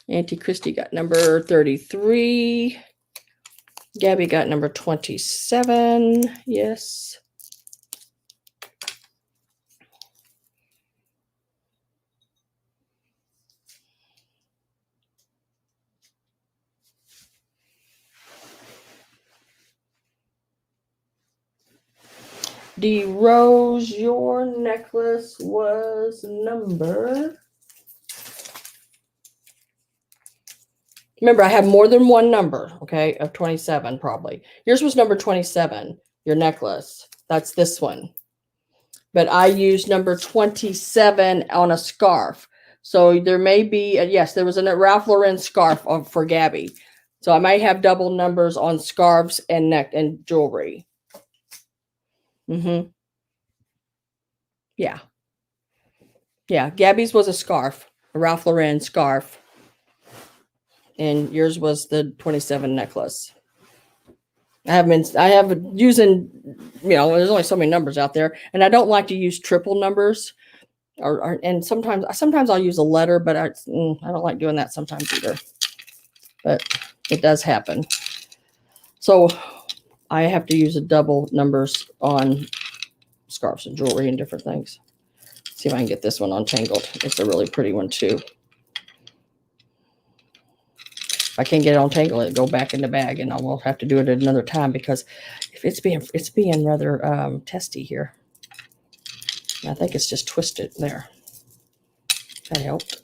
Auntie Christy got number 33. Gabby got number 27. Yes. D. Rose, your necklace was number. Remember, I have more than one number, okay, of 27 probably. Yours was number 27, your necklace. That's this one. But I used number 27 on a scarf. So there may be, yes, there was a Ralph Lauren scarf for Gabby. So I might have double numbers on scarves and neck and jewelry. Mm-hmm. Yeah. Yeah. Gabby's was a scarf, a Ralph Lauren scarf. And yours was the 27 necklace. I have using, there's only so many numbers out there. And I don't like to use triple numbers. And sometimes I'll use a letter, but I don't like doing that sometimes either. But it does happen. So I have to use a double numbers on scarves and jewelry and different things. See if I can get this one untangled. It's a really pretty one too. If I can't get it untangled, go back in the bag, and I will have to do it at another time because if it's being rather testy here. I think it's just twisted there. That helped.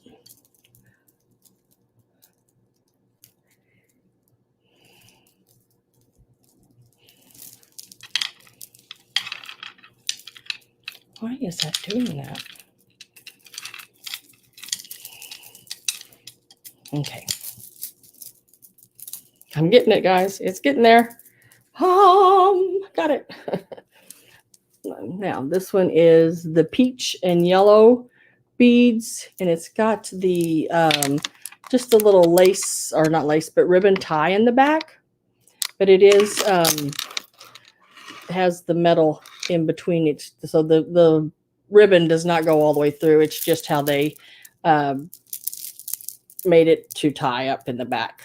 Why is that doing that? Okay. I'm getting it, guys. It's getting there. Got it. Now, this one is the peach and yellow beads, and it's got the just a little lace, or not lace, but ribbon tie in the back. But it is has the metal in between it, so the ribbon does not go all the way through. It's just how they made it to tie up in the back.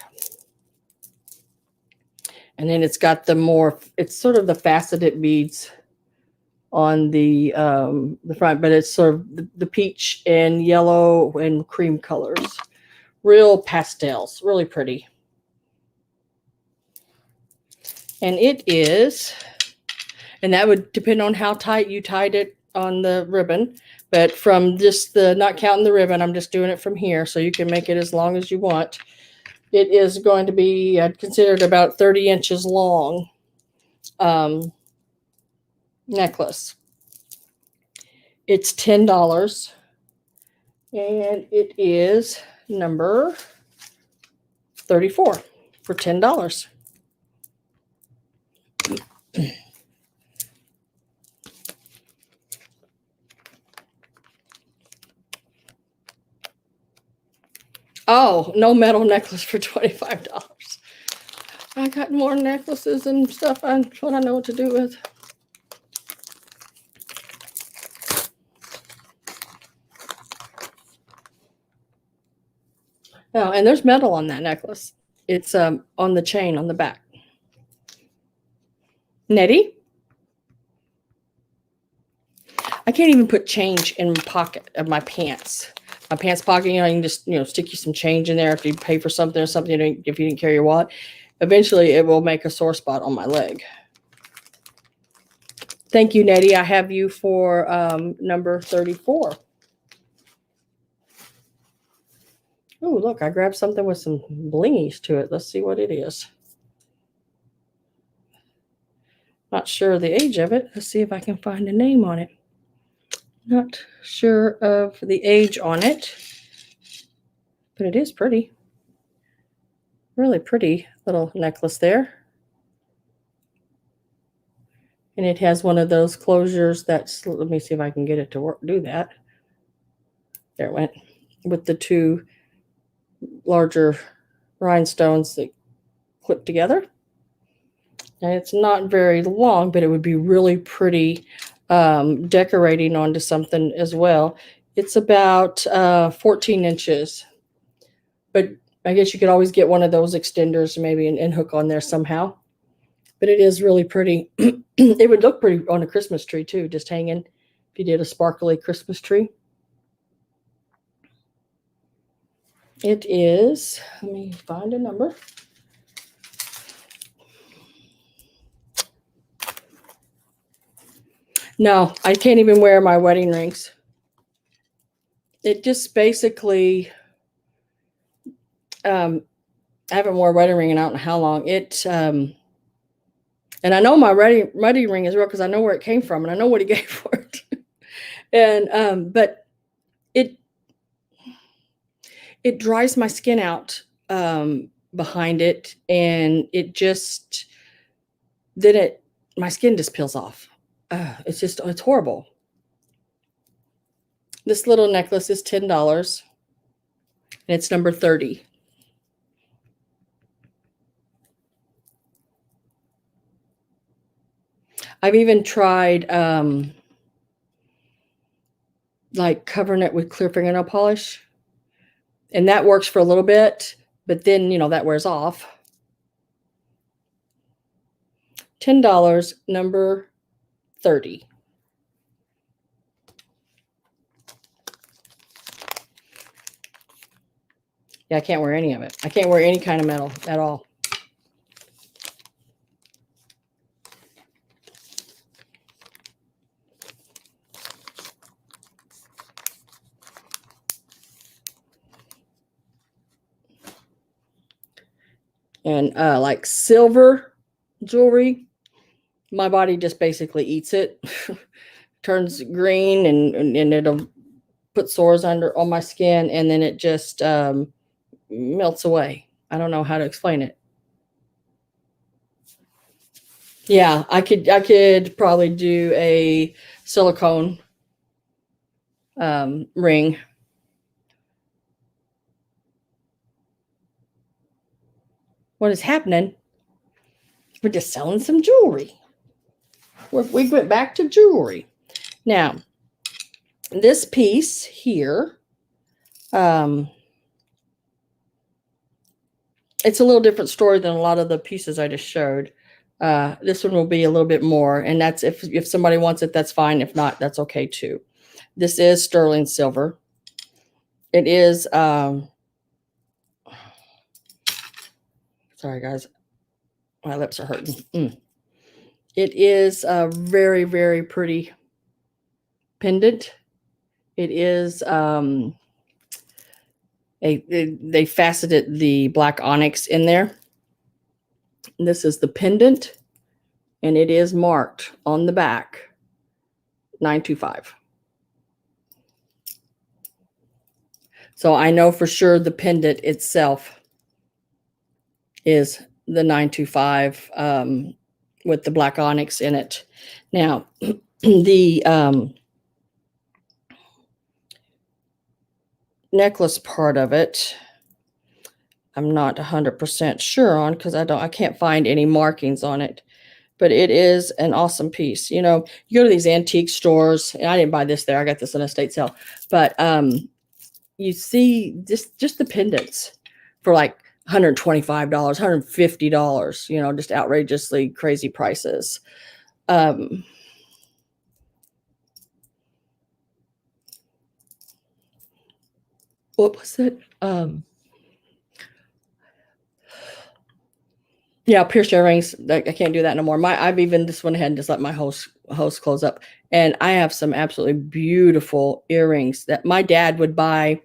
And then it's got it's sort of the faceted beads on the front, but it's sort of the peach and yellow and cream colors. Real pastels, really pretty. And it is, and that would depend on how tight you tied it on the ribbon. But from just not counting the ribbon, I'm just doing it from here, so you can make it as long as you want. It is going to be, I'd consider it about 30 inches long necklace. It's $10, and it is number 34 for $10. Oh, no metal necklace for $25. I got more necklaces and stuff. That's what I know what to do with. Oh, and there's metal on that necklace. It's on the chain on the back. Nettie? I can't even put change in the pocket of my pants. My pants pocket, you can just, stick you some change in there if you pay for something or something, if you didn't carry your wallet. Eventually, it will make a sore spot on my leg. Thank you, Nettie. I have you for number 34. Oh, look, I grabbed something with some blingies to it. Let's see what it is. Not sure of the age of it. Let's see if I can find a name on it. Not sure of the age on it, but it is pretty. Really pretty little necklace there. And it has one of those closures that's, let me see if I can get it to do that. There it went. With the two larger rhinestones that clip together. And it's not very long, but it would be really pretty decorating onto something as well. It's about 14 inches. But I guess you could always get one of those extenders maybe and hook on there somehow. But it is really pretty. It would look pretty on a Christmas tree too, just hanging if you did a sparkly Christmas tree. It is, let me find a number. No, I can't even wear my wedding rings. It just basically, I haven't worn a wedding ring in I don't know how long. And I know my wedding ring is real because I know where it came from and I know what he gave for it. And but it dries my skin out behind it, and it just my skin just peels off. It's horrible. This little necklace is $10, and it's number 30. I've even tried like covering it with clear fingernail polish, and that works for a little bit, but then, that wears off. $10, number 30. Yeah, I can't wear any of it. I can't wear any kind of metal at all. And like silver jewelry, my body just basically eats it. Turns green, and it'll put sores on my skin, and then it just melts away. I don't know how to explain it. Yeah, I could probably do a silicone ring. What is happening? We're just selling some jewelry. We went back to jewelry. Now, this piece here, it's a little different story than a lot of the pieces I just showed. This one will be a little bit more, and that's if somebody wants it, that's fine. If not, that's okay too. This is sterling silver. It is, sorry guys, my lips are hurting. It is a very, very pretty pendant. It is, they faceted the black onyx in there. This is the pendant, and it is marked on the back, 925. So I know for sure the pendant itself is the 925 with the black onyx in it. Now, the necklace part of it, I'm not 100% sure on, because I can't find any markings on it. But it is an awesome piece. You go to these antique stores, and I didn't buy this there. I got this in a estate sale. But you see just the pendants for like $125, $150, just outrageously crazy prices. What was it? Yeah, pierced earrings. I can't do that no more. I've even just went ahead and just let my host close up. And I have some absolutely beautiful earrings that my dad would buy.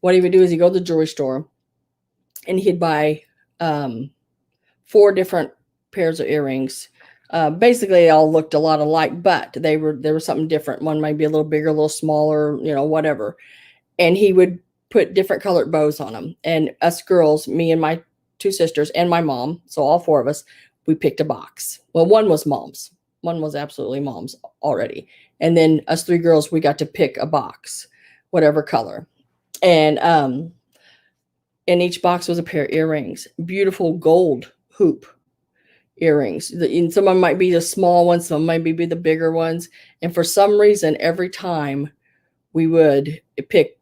What he would do is he'd go to the jewelry store, and he'd buy 4 different pairs of earrings. Basically, they all looked a lot alike, but they were something different. One might be a little bigger, a little smaller, whatever. And he would put different colored bows on them. And us girls, me and my 2 sisters and my mom, so all 4 of us, we picked a box. Well, one was mom's. One was absolutely mom's already. And then us 3 girls, we got to pick a box, whatever color. And in each box was a pair of earrings, beautiful gold hoop earrings. Some of them might be the small ones, some might be the bigger ones. And for some reason, every time we would pick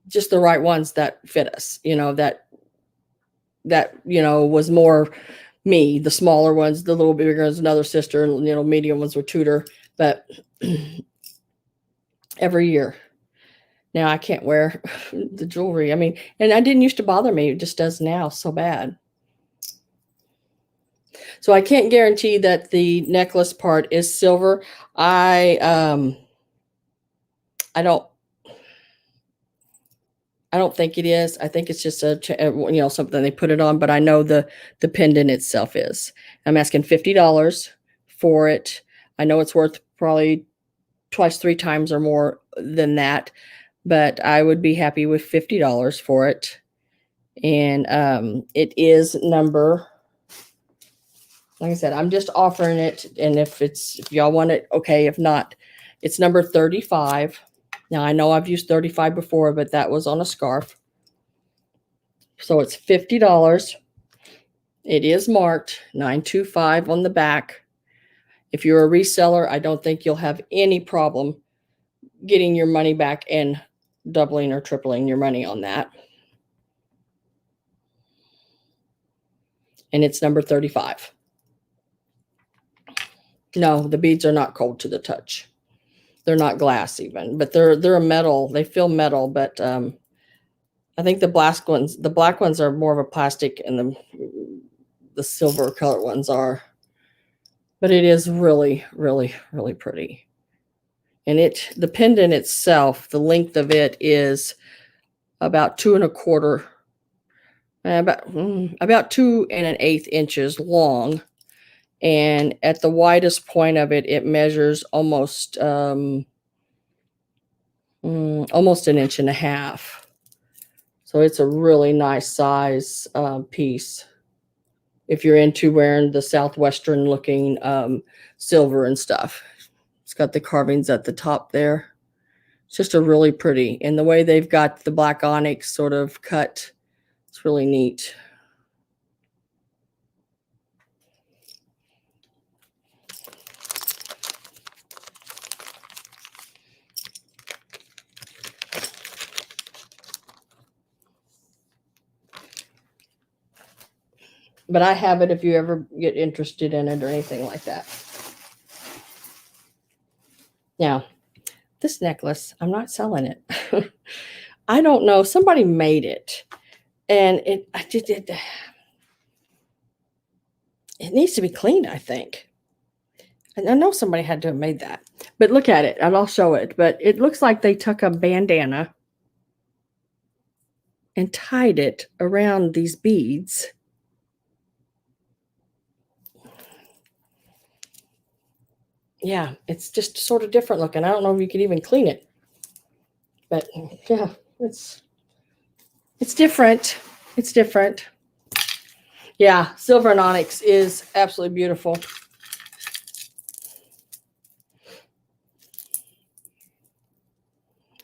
just the right ones that fit us, that was more me. The smaller ones, the little bigger ones, another sister, and medium ones were tutor. But every year. Now I can't wear the jewelry. I mean, and I didn't used to bother me. It just does now so bad. So I can't guarantee that the necklace part is silver. I don't think it is. I think it's just something they put it on, but I know the pendant itself is. I'm asking $50 for it. I know it's worth probably twice, 3 times or more than that, but I would be happy with $50 for it. And it is number, like I said, I'm just offering it. And if y'all want it, okay. If not, it's number 35. Now I know I've used 35 before, but that was on a scarf. So it's $50. It is marked 925 on the back. If you're a reseller, I don't think you'll have any problem getting your money back and doubling or tripling your money on that. And it's number 35. No, the beads are not cold to the touch. They're not glass even, but they're a metal. They feel metal, but I think the black ones are more of a plastic, and the silver colored ones are. But it is really, really, really pretty. And the pendant itself, the length of it is about 2¼ about 2⅛ inches long, and at the widest point of it, it measures almost almost 1.5 inches. So it's a really nice size piece if you're into wearing the southwestern looking silver and stuff. It's got the carvings at the top there. It's just a really pretty, and the way they've got the black onyx sort of cut, it's really neat. But I have it if you ever get interested in it or anything like that. Now, this necklace, I'm not selling it. I don't know. Somebody made it, and it needs to be cleaned, I think. And I know somebody had to have made that. But look at it, and I'll show it. But it looks like they took a bandana and tied it around these beads. Yeah, it's just sort of different looking. I don't know if you could even clean it. But yeah, it's different. It's different. Yeah, silver and onyx is absolutely beautiful.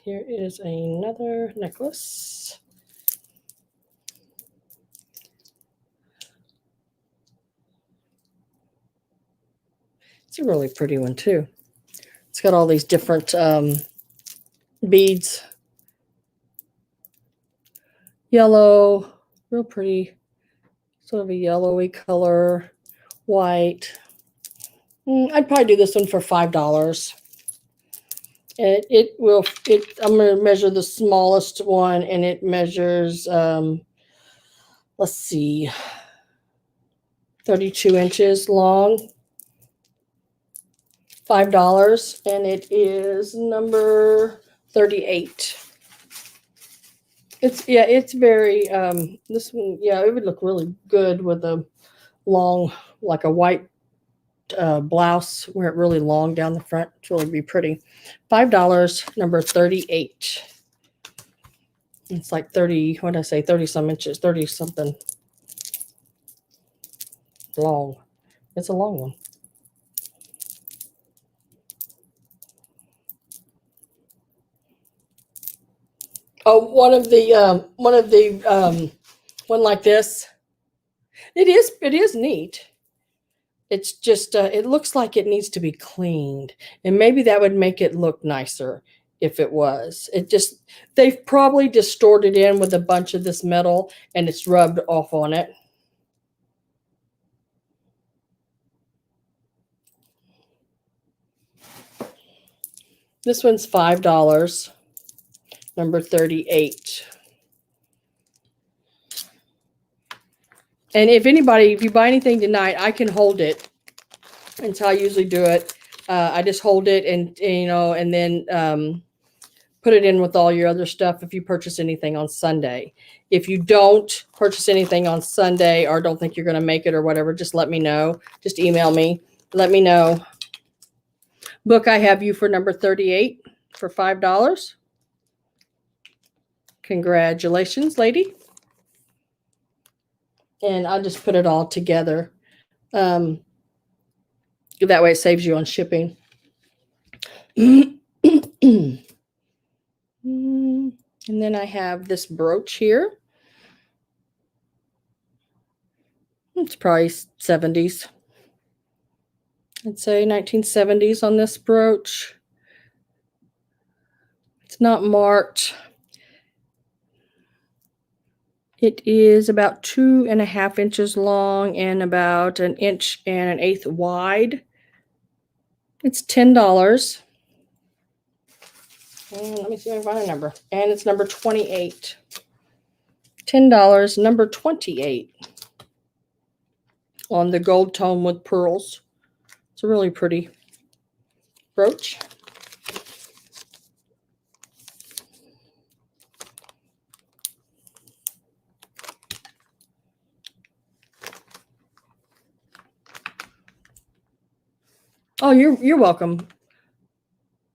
Here is another necklace. It's a really pretty one too. It's got all these different beads. Yellow, real pretty. Sort of a yellowy color. White. I'd probably do this one for $5. And I'm going to measure the smallest one, and it measures, let's see, 32 inches long. $5, and it is number 38. It's very, this one, yeah, it would look really good with a long, like a white blouse, wear it really long down the front. It's really be pretty. $5, number 38. It's like 30, what did I say, 30 some inches, 30 something long. It's a long one. Oh, one like this. It is neat. It's just, it looks like it needs to be cleaned, and maybe that would make it look nicer if it was. They've probably distorted in with a bunch of this metal, and it's rubbed off on it. This one's $5, number 38. And if you buy anything tonight, I can hold it. That's how I usually do it. I just hold it and then put it in with all your other stuff if you purchase anything on Sunday. If you don't purchase anything on Sunday or don't think you're going to make it or whatever, just let me know. Just email me. Let me know. Book, I have you for number 38 for $5. Congratulations, lady. and I'll just put it all together. That way it saves you on shipping. And then I have this brooch here. It's probably 70s. I'd say 1970s on this brooch. It's not marked. It is about 2.5 inches long and about 1 1/8 wide. It's $10. And let me see if I can find a number. And it's number 28. $10, number 28. On the gold tone with pearls. It's a really pretty brooch. Oh, you're welcome.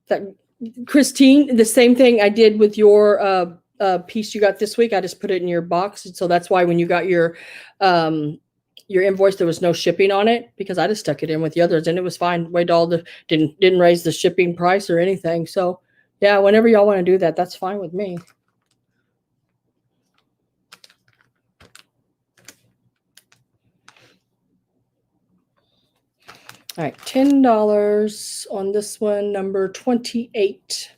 That Christine, the same thing I did with your piece you got this week. I just put it in your box, so that's why when you got your invoice, there was no shipping on it because I just stuck it in with the others and it was fine. Weighed all the didn't raise the shipping price or anything. So yeah, whenever y'all want to do that, that's fine with me. All right, $10 on this one, number 28.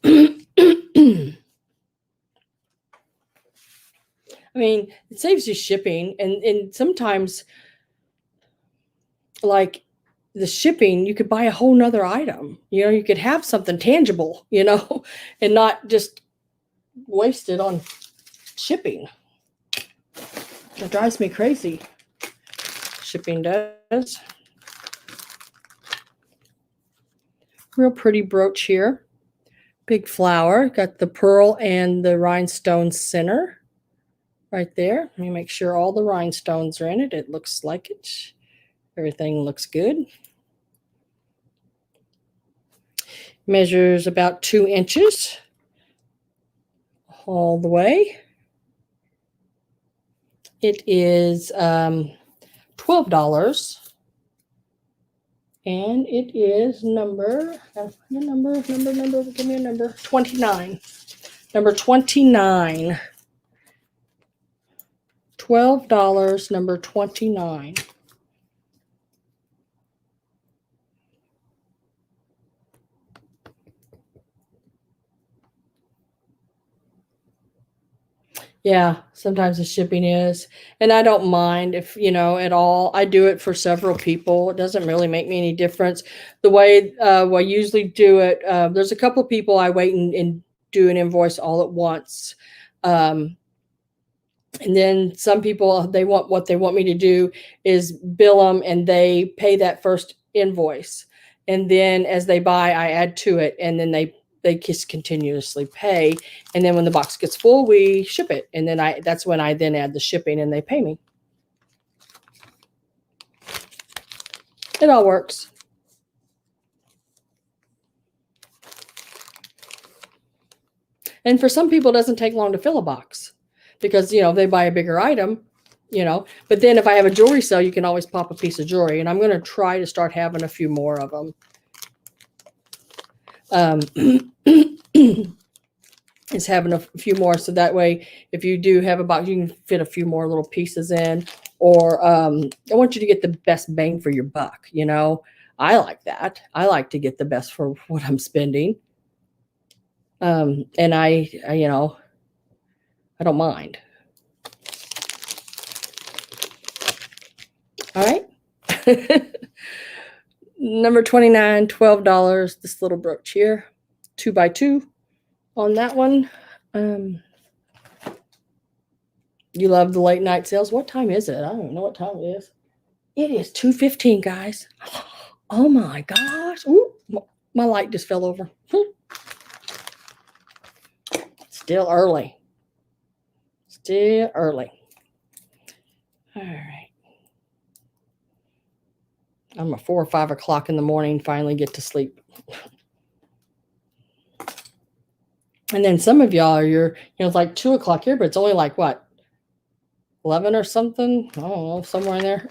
I mean, it saves you shipping, and sometimes, like the shipping, you could buy a whole nother item. You know, you could have something tangible, you know, and not just waste it on shipping. It drives me crazy. Shipping does. Real pretty brooch here. Big flower. Got the pearl and the rhinestone center right there. Let me make sure all the rhinestones are in it. It looks like it. Everything looks good. Measures about 2 inches all the way. It is $12. And it is number, give me a number, 29. Number 29. $12, number 29. Yeah, sometimes the shipping is. And I don't mind if, you know, at all. I do it for several people. It doesn't really make me any difference. The way I usually do it, there's a couple of people I wait and do an invoice all at once. And then some people, what they want me to do is bill them and they pay that first invoice. And then as they buy, I add to it. And then they just continuously pay. And then when the box gets full, we ship it. And then that's when I then add the shipping and they pay me. It all works. And for some people, it doesn't take long to fill a box because, you know, they buy a bigger item, you know. But then if I have a jewelry sale, you can always pop a piece of jewelry. And I'm going to try to start having a few more of them. Is having a few more, so that way if you do have a box, you can fit a few more little pieces in. Or I want you to get the best bang for your buck. You know, I like that. I like to get the best for what I'm spending. And I you know, I don't mind. All right. Number 29, $12. This little brooch here, 2x2 on that one. You love the late night sales. What time is it? I don't even know what time it is. It is 2:15, guys. Oh my gosh. Ooh, my light just fell over. Still early. Still early. All right. I'm at 4 or 5 o'clock in the morning, finally get to sleep. And then some of y'all are it's like 2 o'clock here, but it's only like what? 11 or something. I don't know, somewhere in there.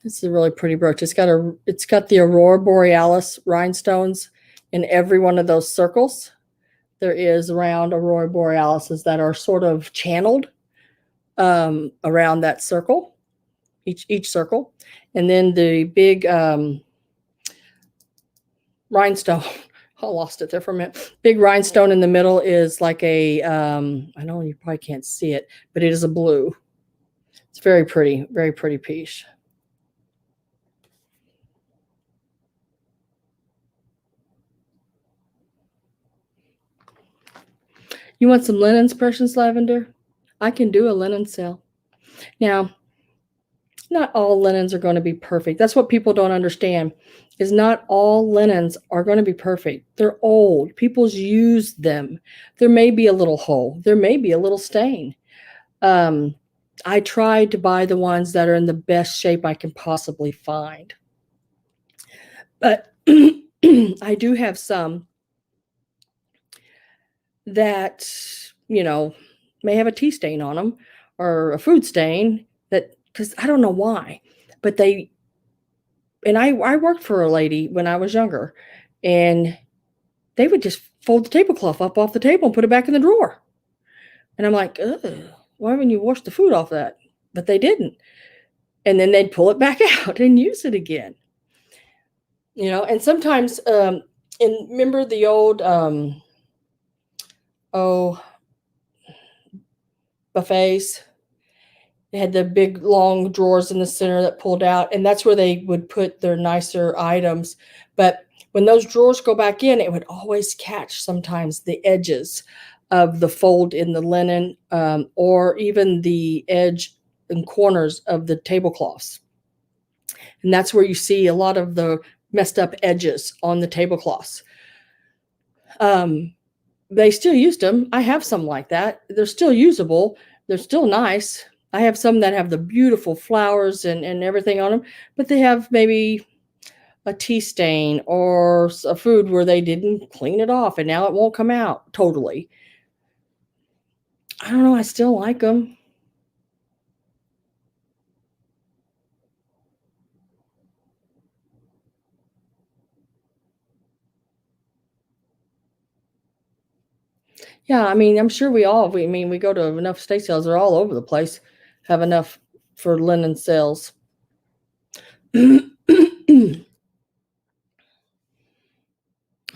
This is a really pretty brooch. It's got the Aurora Borealis rhinestones in every one of those circles. There is round Aurora Borealises that are sort of channeled around that circle, each circle. And then the big rhinestone, I lost it there for a minute. Big rhinestone in the middle is like a, I know you probably can't see it, but it is a blue. It's very pretty piece. You want some linens, Precious Lavender? I can do a linen sale. Now, not all linens are going to be perfect. That's what people don't understand, is not all linens are going to be perfect. They're old. People's used them. There may be a little hole. There may be a little stain. I tried to buy the ones that are in the best shape I can possibly find. But I do have some that, may have a tea stain on them or a food stain, that, because I don't know why, but I worked for a lady when I was younger, and they would just fold the tablecloth up off the table and put it back in the drawer. And I'm like, ugh, why haven't you washed the food off that? But they didn't. And then they'd pull it back out and use it again. And sometimes, and remember the old, buffets? They had the big long drawers in the center that pulled out, and that's where they would put their nicer items. But when those drawers go back in, it would always catch sometimes the edges of the fold in the linen, or even the edge and corners of the tablecloths. And that's where you see a lot of the messed up edges on the tablecloths. They still used them. I have some like that. They're still usable. They're still nice. I have some that have the beautiful flowers and everything on them, but they have maybe a tea stain or a food where they didn't clean it off and now it won't come out totally. I don't know. I still like them. Yeah, I mean, I'm sure we go to enough estate sales. They're all over the place. Have enough for linen sales. Oh,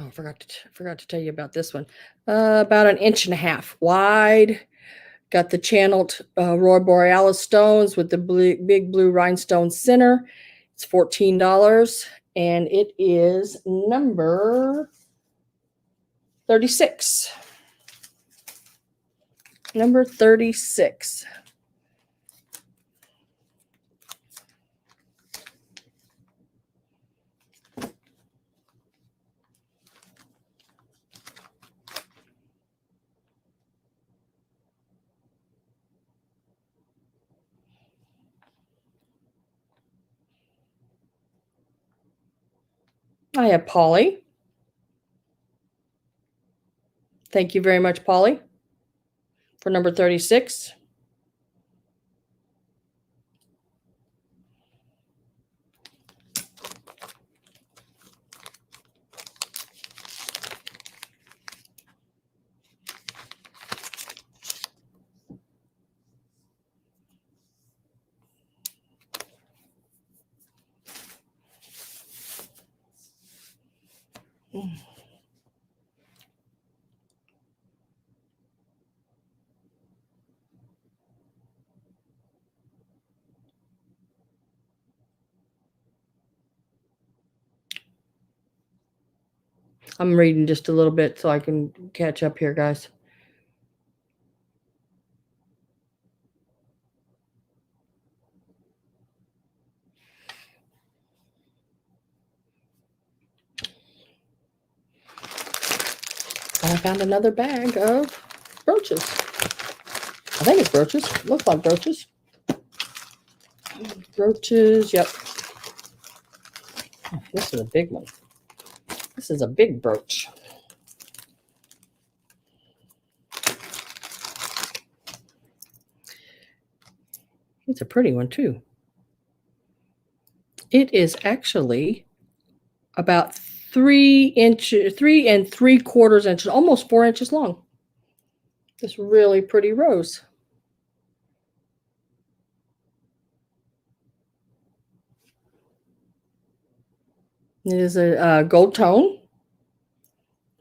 I forgot to tell you about this one. About an inch and a half wide. Got the channeled Aurora Borealis stones with the big blue rhinestone center. It's $14, and it is number 36. Number 36. I have Polly. Thank you very much, Polly, for number 36. I'm reading just a little bit so I can catch up here, guys. And I found another bag of brooches. I think it's brooches. Looks like brooches. Brooches, yep. Oh, this is a big one. This is a big brooch. It's a pretty one too. It is actually about 3 inches, 3 3/4 inches, almost 4 inches long. This really pretty rose. It is a gold tone.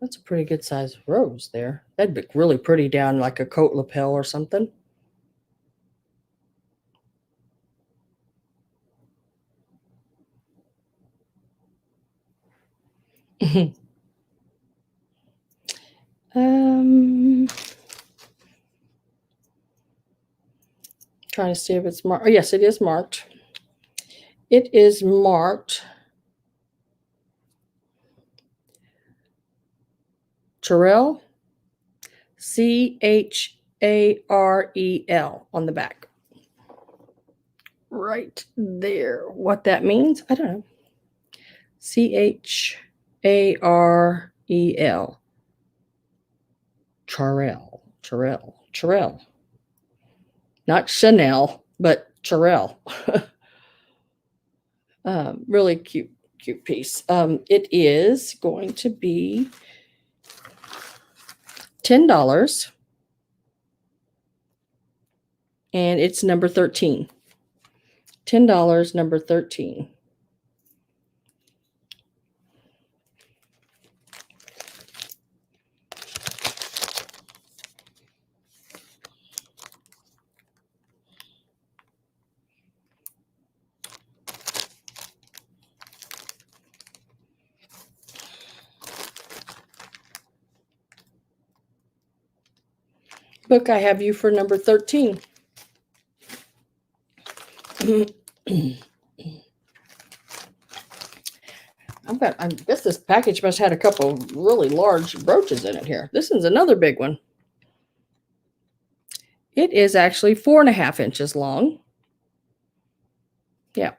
That's a pretty good size rose there. That'd be really pretty down like a coat lapel or something. Trying to see if it's marked. Oh, yes, it is marked. It is marked Charel, Charel on the back. Right there. What that means, I don't know. Charel. Charel. Not Chanel, but Charel. Really cute piece. It is going to be $10. And it's number 13. $10, number 13. Look, I have you for number 13. I guess this package must have had a couple really large brooches in it here. This one's another big one. It is actually 4.5 inches long. Yeah.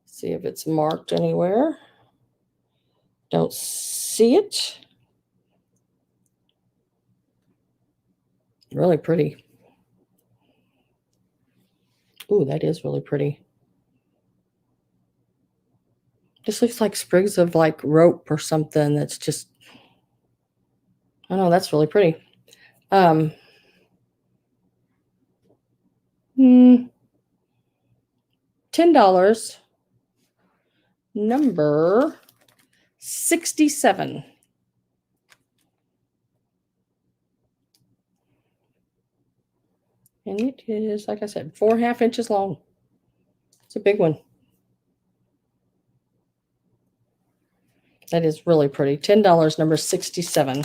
See if it's marked anywhere. Don't see it. Really pretty. Ooh, that is really pretty. This looks like sprigs of like rope or something that's just, I don't know, that's really pretty. $10, number 67. And it is, like I said, 4.5 inches long. It's a big one. That is really pretty. $10, number 67.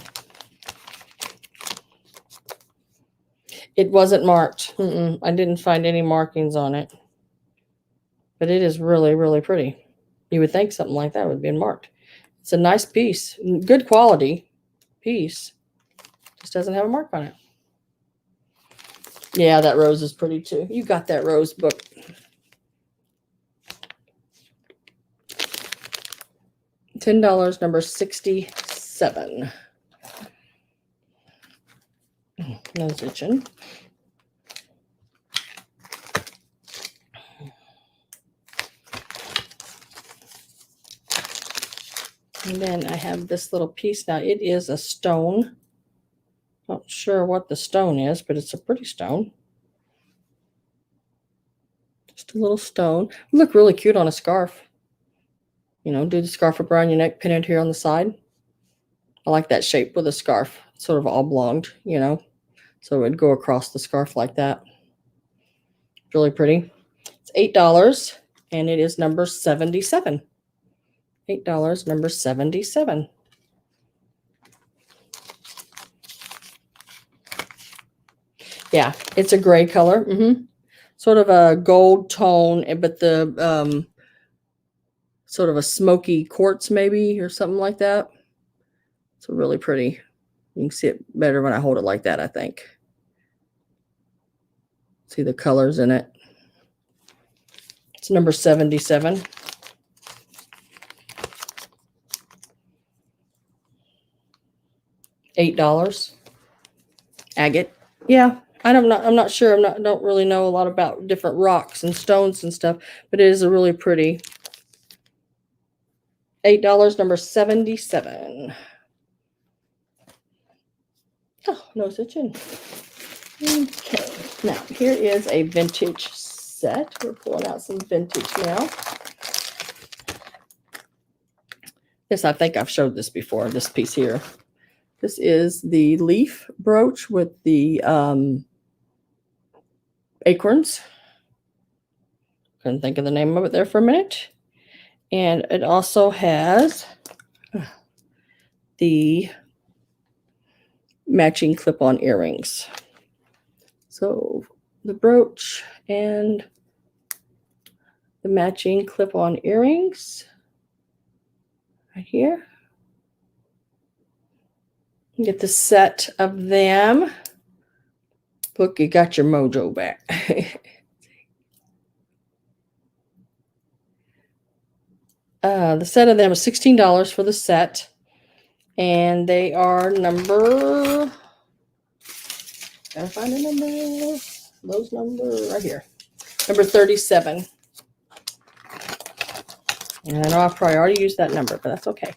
It wasn't marked. I didn't find any markings on it. But it is really, really pretty. You would think something like that would be marked. It's a nice piece. Good quality piece. Just doesn't have a mark on it. Yeah, that rose is pretty too. You got that rose book. $10, number 67. Nose itching. And then I have this little piece now. It is a stone. Not sure what the stone is, but it's a pretty stone. Just a little stone. Look really cute on a scarf. You know, do the scarf around your neck, pin it here on the side. I like that shape with a scarf. Sort of oblonged, you know. So it would go across the scarf like that. Really pretty. It's $8, and it is number 77. $8, number 77. Yeah, it's a gray color. Sort of a gold tone, but the sort of a smoky quartz maybe or something like that. It's really pretty. You can see it better when I hold it like that, I think. See the colors in it. It's number 77. $8. Agate. Yeah, I'm not sure. Don't really know a lot about different rocks and stones and stuff, but it is a really pretty. $8, number 77. Oh, no itching. Okay, now here is a vintage set. We're pulling out some vintage now. This, I think I've showed this before, this piece here. This is the leaf brooch with the acorns. Couldn't think of the name of it there for a minute. And it also has the matching clip-on earrings. So the brooch and the matching clip-on earrings right here. You get the set of them. Look, you got your mojo back. The set of them is $16 for the set. And they are number, gotta find a number, those number right here, number 37. And I know I've probably already used that number, but that's okay.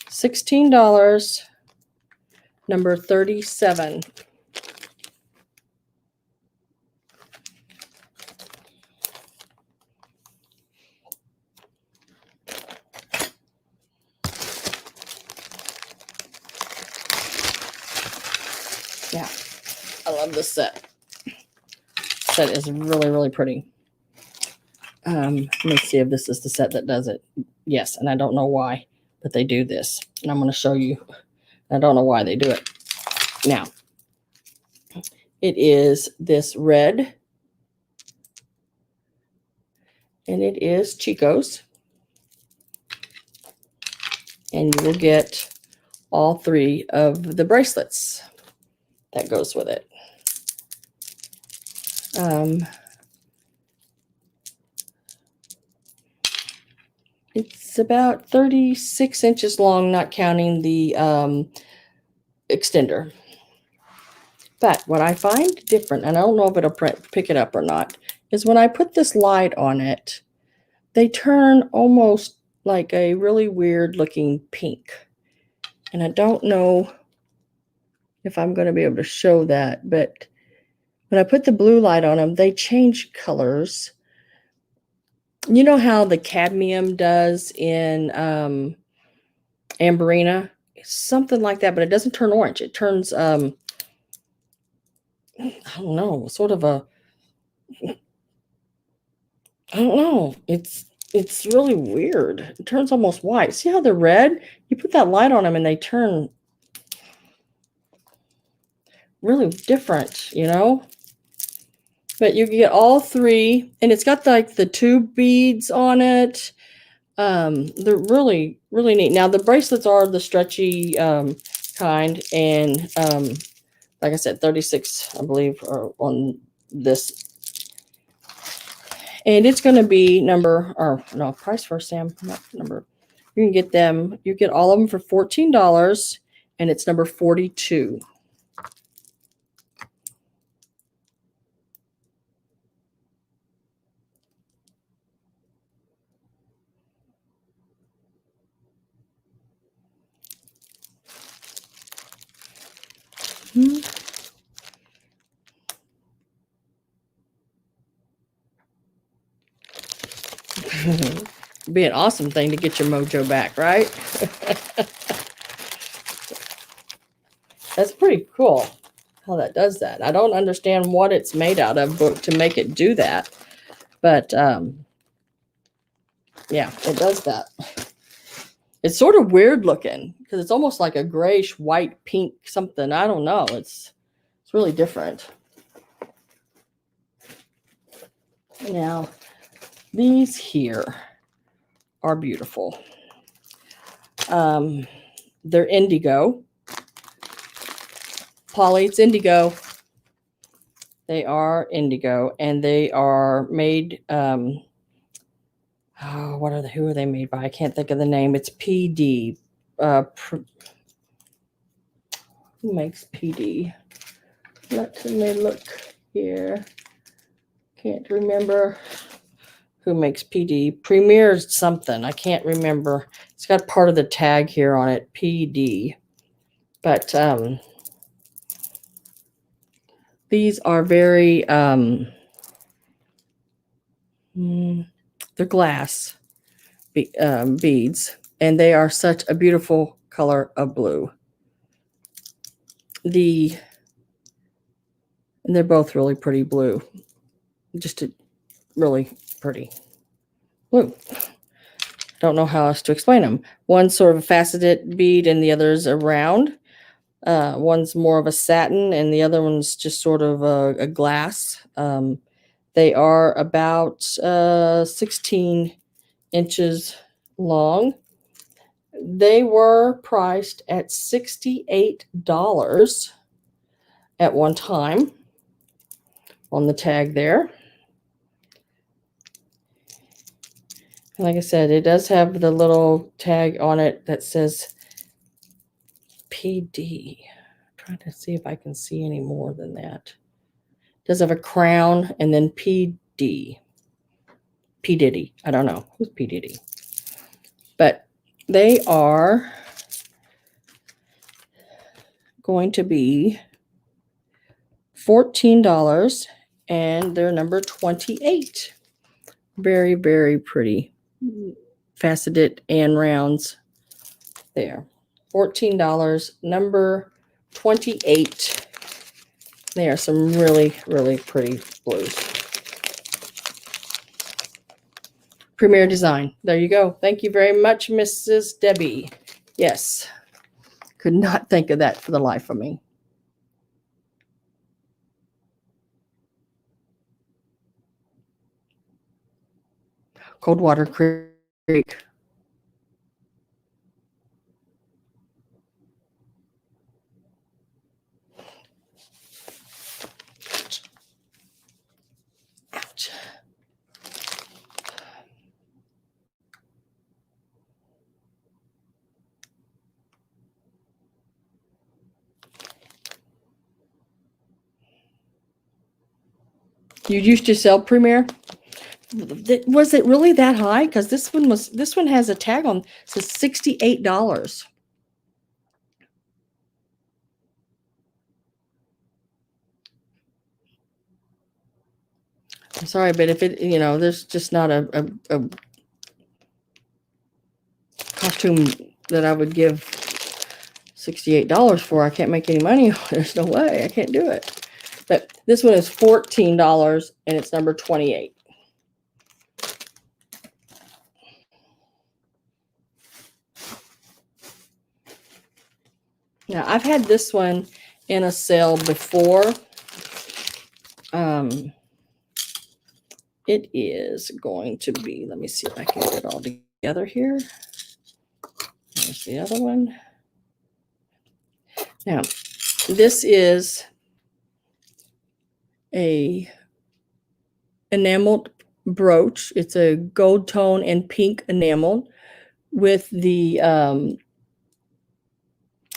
$16, number 37. Yeah, I love this set. Set is really, really pretty. Let me see if this is the set that does it. Yes, and I don't know why, but they do this. And I'm going to show you. I don't know why they do it. Now, it is this red. And it is Chico's. And you will get all 3 of the bracelets that goes with it. It's about 36 inches long, not counting the extender. But what I find different, and I don't know if it'll pick it up or not, is when I put this light on it, they turn almost like a really weird looking pink. And I don't know if I'm going to be able to show that, but when I put the blue light on them, they change colors. You know how the cadmium does in Amberina? Something like that, but it doesn't turn orange. It turns, I don't know, sort of a, I don't know. It's really weird. It turns almost white. See how they're red? You put that light on them and they turn really different, you know? But you get all 3, and it's got like the 2 beads on it. They're really, really neat. Now the bracelets are the stretchy kind, and like I said, 36, I believe, are on this. And it's going to be price first, Sam, not number. You can get them, you get all of them for $14, and it's number 42. Be an awesome thing to get your mojo back, right? That's pretty cool how that does that. I don't understand what it's made out of to make it do that. But yeah, it does that. It's sort of weird looking because it's almost like a grayish white pink something. I don't know. It's really different. Now, these here are beautiful. They're indigo. Polly, it's indigo. They are indigo, and they are made. Who are they made by? I can't think of the name. It's PD. Who makes PD? Let me look here. Can't remember who makes PD. Premier something. I can't remember. It's got part of the tag here on it. PD. But these are very they're glass beads, and they are such a beautiful color of blue. And they're both really pretty blue. Just a really pretty blue. Don't know how else to explain them. One's sort of a faceted bead and the other's a round. One's more of a satin and the other one's just sort of a glass. They are about 16 inches long. They were priced at $68 at one time on the tag there. And like I said, it does have the little tag on it that says PD. I'm trying to see if I can see any more than that. It does have a crown and then PD. P. Diddy. I don't know. Who's P. Diddy? But they are going to be $14 and they're number 28. Very, very pretty. Faceted and rounds there. $14, number 28. They are some really, really pretty blues. Premier Design. There you go. Thank you very much, Mrs. Debbie. Yes. Could not think of that for the life of me. Coldwater Creek. Ouch. You used to sell Premier? Was it really that high? Because this one has a tag on, says $68. I'm sorry, but if it, there's just not a costume that I would give $68 for. I can't make any money. There's no way. I can't do it. But this one is $14 and it's number 28. Now, I've had this one in a sale before. It is going to be, let me see if I can get it all together here. There's the other one. Now, this is a enameled brooch. It's a gold tone and pink enameled with the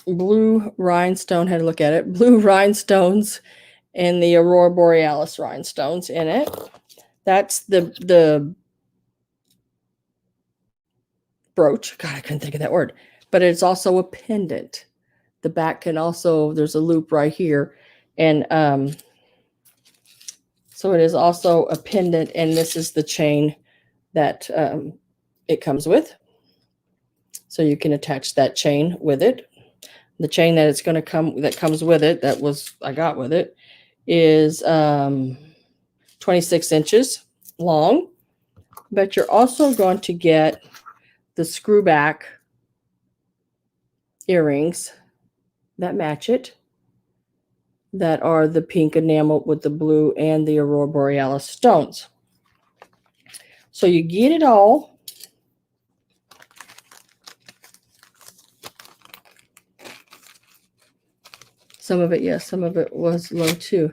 blue rhinestone. Had to look at it. Blue rhinestones and the Aurora Borealis rhinestones in it. That's the brooch. God, I couldn't think of that word. But it's also a pendant. The back can also, there's a loop right here. And so it is also a pendant. And this is the chain that it comes with. So you can attach that chain with it. The chain that it's going to come, that comes with it, I got with it, is 26 inches long. But you're also going to get the screw back earrings that match it, that are the pink enamel with the blue and the Aurora Borealis stones. So you get it all. Some of it, yes, some of it was low too.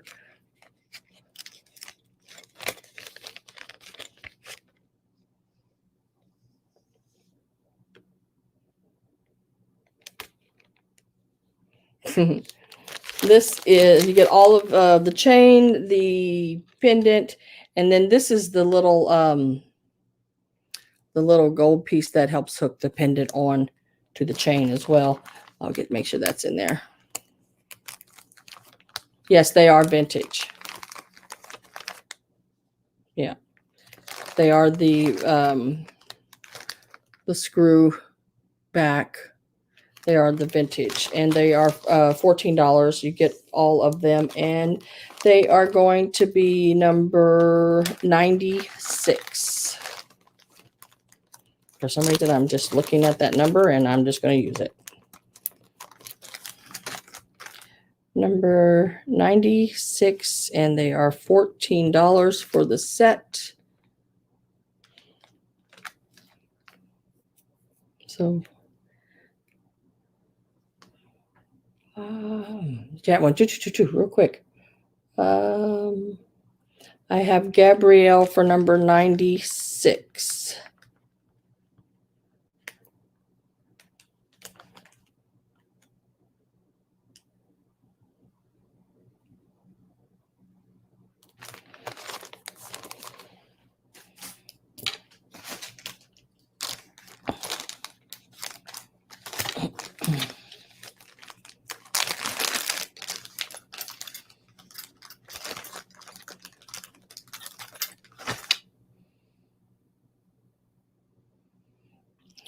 This is, you get all of the chain, the pendant, and then this is the little gold piece that helps hook the pendant on to the chain as well. I'll make sure that's in there. Yes, they are vintage. Yeah, they are the screw back. They are the vintage, and they are $14. You get all of them, and they are going to be number 96. For some reason, I'm just looking at that number, and I'm just going to use it. Number 96, and they are $14 for the set. So, chat one, two, real quick. I have Gabrielle for number 96.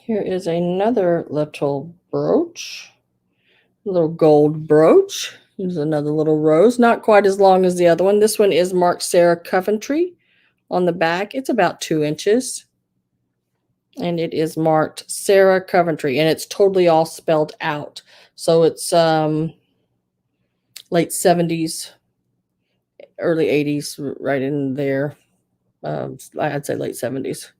Here is another little brooch, a little gold brooch. Here's another little rose, not quite as long as the other one. This one is marked Sarah Coventry on the back. It's about 2 inches. And it is marked Sarah Coventry, and it's totally all spelled out. So it's late 70s, early 80s, right in there. I'd say late 70s.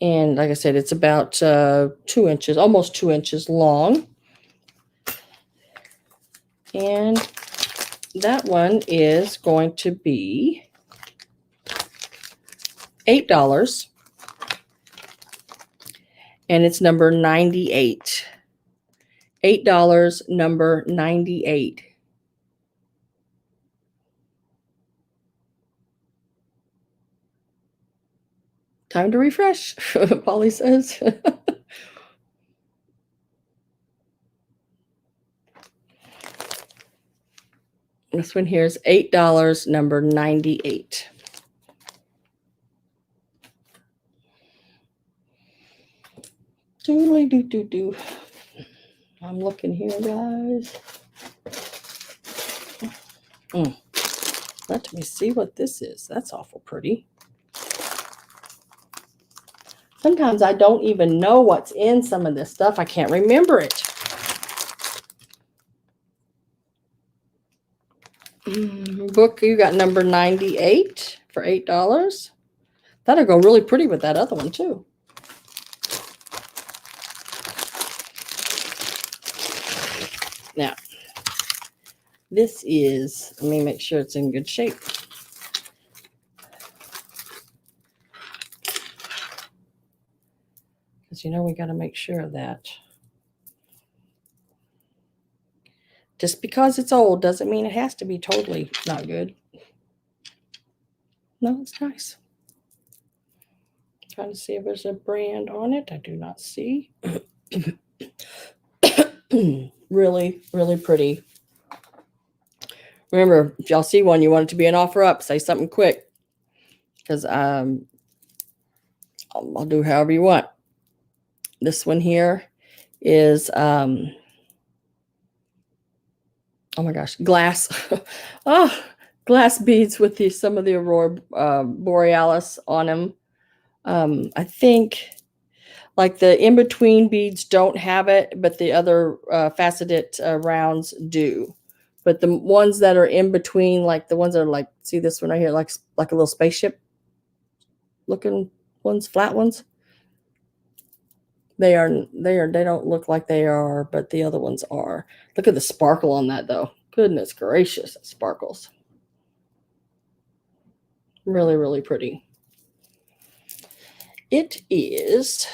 And like I said, it's about 2 inches, almost 2 inches long. And that one is going to be $8. And it's number 98. $8, number 98. Time to refresh, Polly says. This one here is $8, number 98. Doodly doo doo doo. I'm looking here, guys. Let me see what this is. That's awful pretty. Sometimes I don't even know what's in some of this stuff. I can't remember it. Book, you got number 98 for $8. That'll go really pretty with that other one, too. Now, this is, let me make sure it's in good shape. Because, you know, we got to make sure of that. Just because it's old doesn't mean it has to be totally not good. No, it's nice. Trying to see if there's a brand on it. I do not see. Really, really pretty. Remember, if y'all see one, you want it to be an offer up. Say something quick. Because I'll do however you want. This one here is, oh my gosh, glass. Glass beads with some of the Aurora Borealis on them. I think like the in-between beads don't have it, but the other faceted rounds do. But the ones that are in between, like the ones that are like, see this one right here, like a little spaceship looking ones, flat ones. They don't look like they are, but the other ones are. Look at the sparkle on that though. Goodness gracious, it sparkles. Really, really pretty. It is,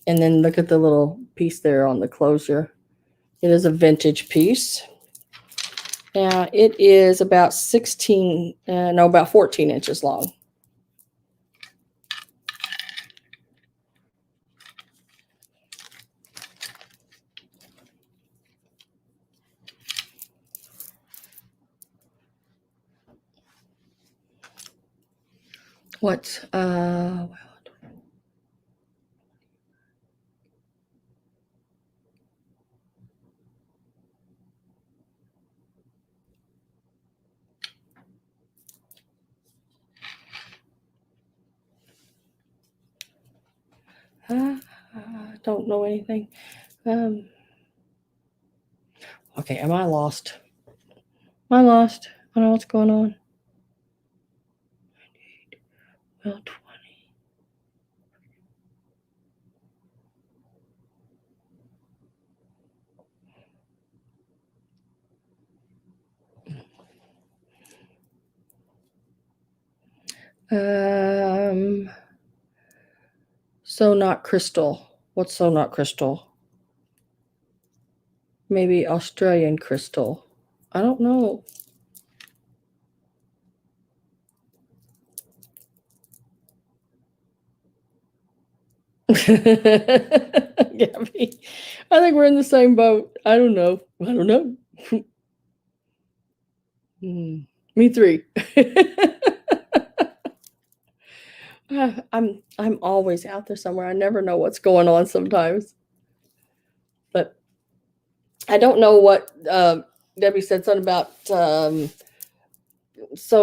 and then look at the little piece there on the closure. It is a vintage piece. Now it is about 14 inches long. What? I don't know anything. Okay, am I lost? Am I lost? I don't know what's going on. Well, 20. So not crystal. What's so not crystal? Maybe Australian crystal. I don't know. Gabby, I think we're in the same boat. I don't know. Me three. I'm always out there somewhere. I never know what's going on sometimes. But I don't know what Debbie said something about so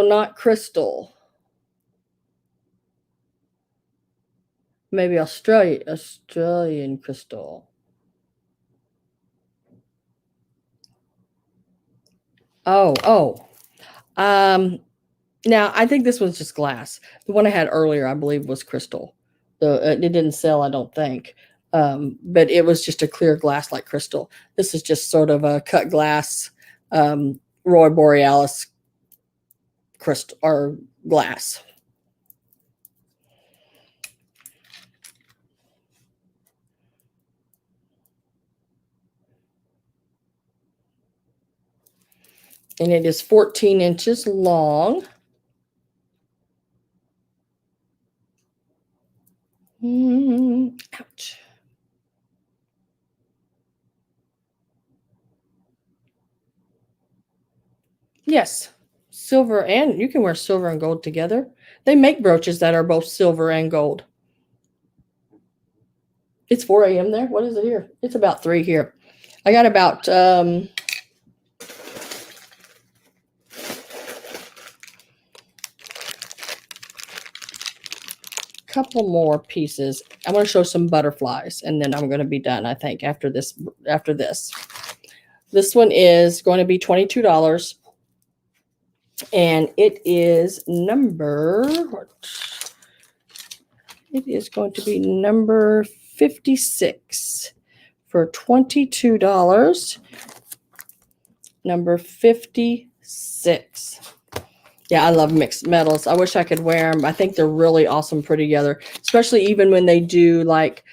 not crystal. Maybe Australian crystal. Oh. Now I think this one's just glass. The one I had earlier, I believe, was crystal. It didn't sell, I don't think. But it was just a clear glass like crystal. This is just sort of a cut glass, Roy Borealis crystal or glass. And it is 14 inches long. Ouch. Yes, silver, and you can wear silver and gold together. They make brooches that are both silver and gold. It's 4 a.m. there. What is it here? It's about 3 here. I got about couple more pieces. I'm going to show some butterflies, and then I'm going to be done, I think, after this. This one is going to be $22, and it is going to be number 56 for $22. Number 56. Yeah, I love mixed metals. I wish I could wear them. I think they're really awesome put together, especially even when they do like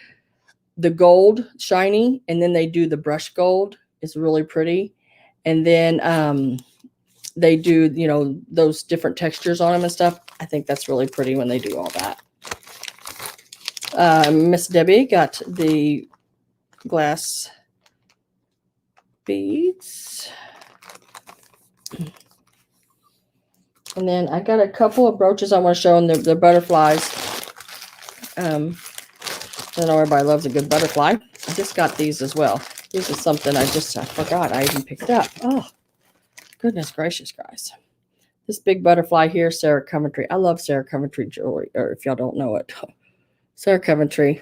the gold shiny and then they do the brush gold. It's really pretty. And then they do, those different textures on them and stuff. I think that's really pretty when they do all that. Miss Debbie got the glass beads. And then I got a couple of brooches I want to show them. The butterflies. I know everybody loves a good butterfly. I just got these as well. This is something I forgot I even picked up. Oh, goodness gracious, guys. This big butterfly here, Sarah Coventry. I love Sarah Coventry jewelry, or if y'all don't know it. Sarah Coventry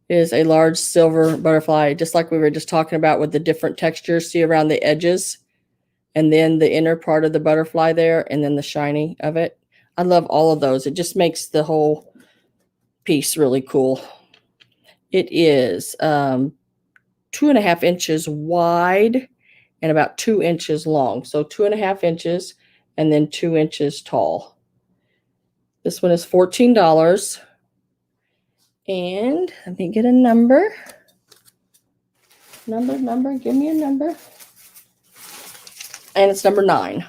is a large silver butterfly, just like we were just talking about with the different textures. See around the edges? And then the inner part of the butterfly there, and then the shiny of it. I love all of those. It just makes the whole piece really cool. It is 2.5 inches wide and about 2 inches long. So 2.5 inches and then 2 inches tall. This one is $14. And let me get a number. Number, give me a number. And it's number 9.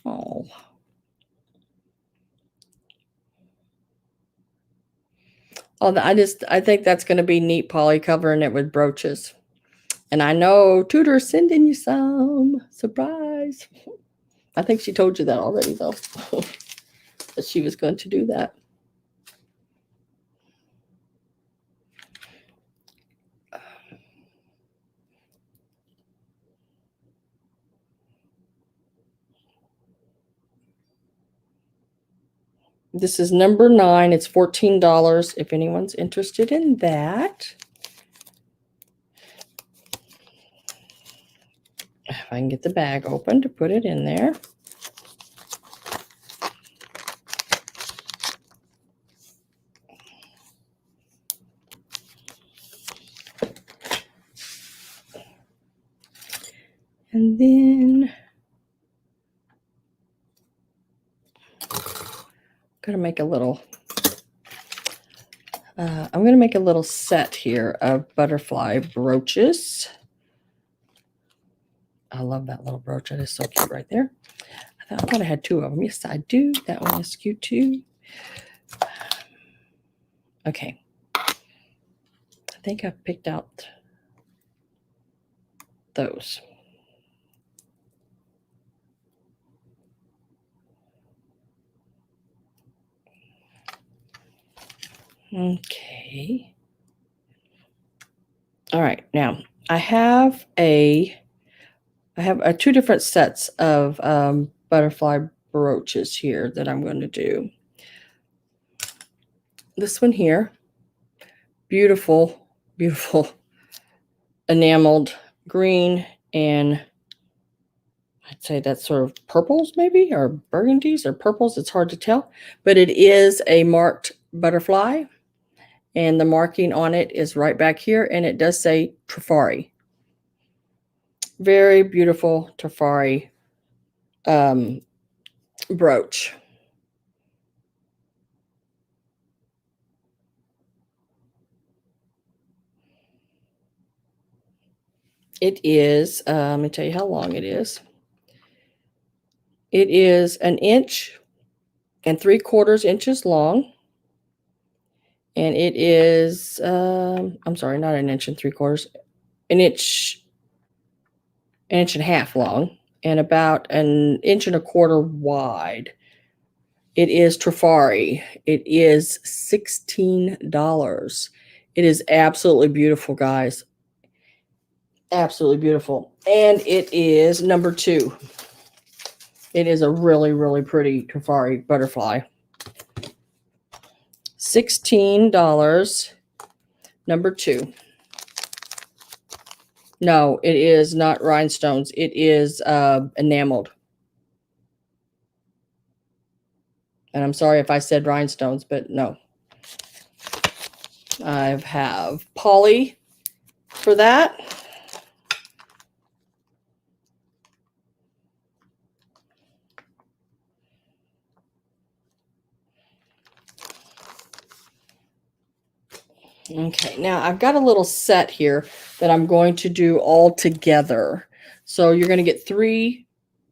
Oh. Oh, I think that's going to be neat, Polly, covering it with brooches. And I know Tudor's sending you some. Surprise. I think she told you that already, though, that she was going to do that. This is number 9. It's $14 if anyone's interested in that. If I can get the bag open to put it in there. And then I'm going to make a little set here of butterfly brooches. I love that little brooch. It is so cute right there. I thought I had 2 of them. Yes, I do. That one is cute too. Okay. I think I've picked out those. Okay. All right. Now I have 2 different sets of butterfly brooches here that I'm going to do. This one here, beautiful, beautiful enameled green, and I'd say that's sort of purples maybe, or burgundies or purples. It's hard to tell, but it is a marked butterfly, and the marking on it is right back here, and it does say Trifari. Very beautiful Trifari brooch. It is, let me tell you how long it is. It is 1 3/4 inches long. And it is, I'm sorry, not 1 3/4, 1 inch, 1.5 long, and about 1.25 wide. It is Trifari. It is $16. It is absolutely beautiful, guys. Absolutely beautiful. And it is number 2. It is a really, really pretty Trifari butterfly. $16, number 2. No, it is not rhinestones. It is enameled. And I'm sorry if I said rhinestones, but no. I have Polly for that. Okay, now I've got a little set here that I'm going to do all together. So you're going to get 3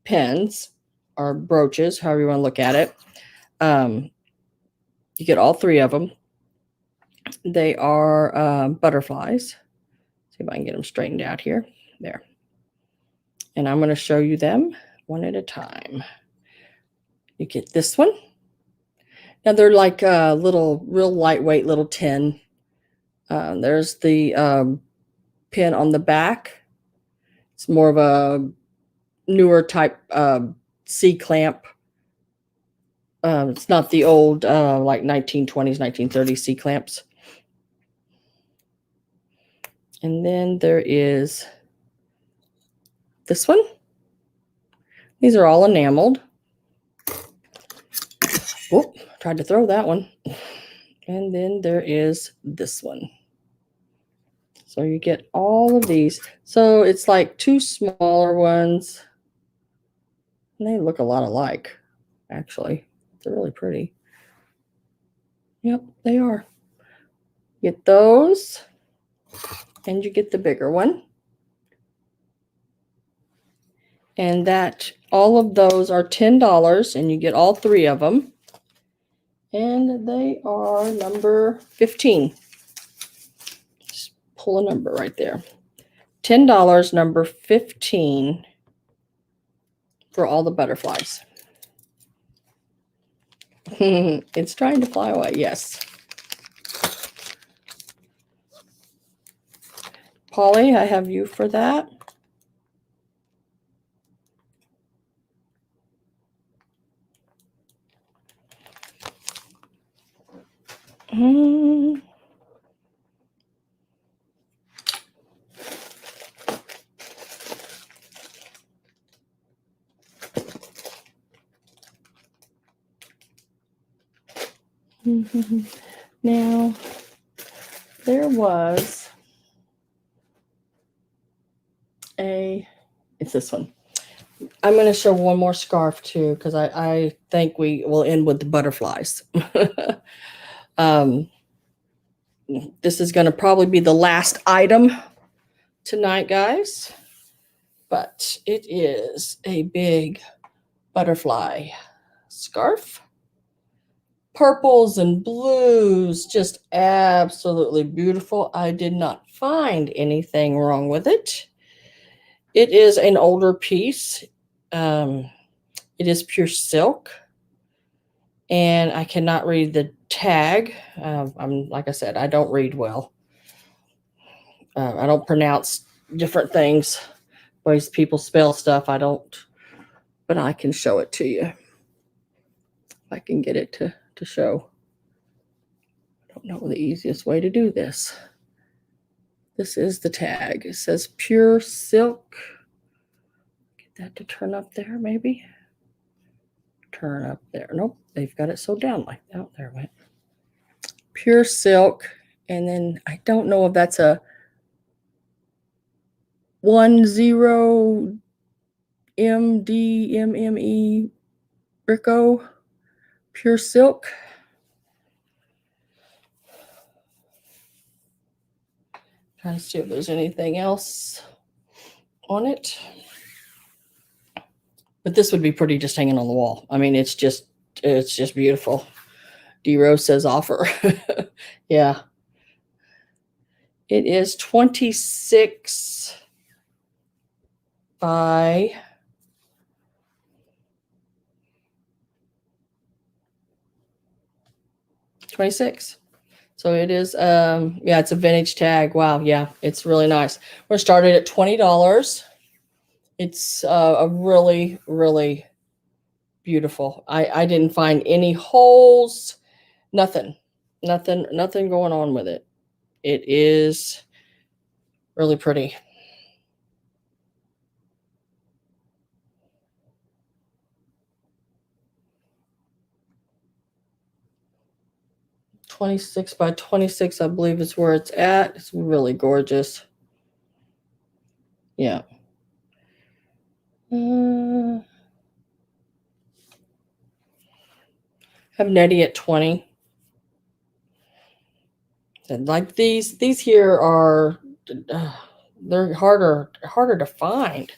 pins or brooches, however you want to look at it. You get all 3 of them. They are butterflies. See if I can get them straightened out here. There. And I'm going to show you them one at a time. You get this one. Now they're like little, real lightweight little tin. There's the pin on the back. It's more of a newer type C-clamp. It's not the old like 1920s, 1930s C-clamps. And then there is this one. These are all enameled. Whoop, tried to throw that one. And then there is this one. So you get all of these. So it's like two smaller ones. And they look a lot alike, actually. They're really pretty. Yep, they are. Get those. And you get the bigger one. And that all of those are $10, and you get all three of them. And they are number 15. Just pull a number right there. $10, number 15 for all the butterflies. It's trying to fly away, yes. Polly, I have you for that. Now, there was it's this one. I'm going to show one more scarf too, because I think we will end with the butterflies. This is going to probably be the last item tonight, guys. But it is a big butterfly scarf. Purples and blues, just absolutely beautiful. I did not find anything wrong with it. It is an older piece. It is pure silk. And I cannot read the tag. Like I said, I don't read well. I don't pronounce different things. Ways people spell stuff, I don't. But I can show it to you. If I can get it to show. I don't know the easiest way to do this. This is the tag. It says pure silk. Get that to turn up there, maybe. Turn up there. Nope, they've got it sewed down like that. Oh, there it went. Pure silk. And then I don't know if that's a 10 MDMME Brico. Pure silk. Trying to see if there's anything else on it. But this would be pretty just hanging on the wall. I mean, it's just beautiful. D Rose says offer. Yeah. It is 26 by 26. So it is, yeah, it's a vintage tag. Wow. Yeah, it's really nice. We're started at $20. It's a really, really beautiful. I didn't find any holes, nothing going on with it. It is really pretty. $26 by $26, I believe is where it's at. It's really gorgeous. Yeah. Have Nettie at 20. And like these here are, they're harder to find.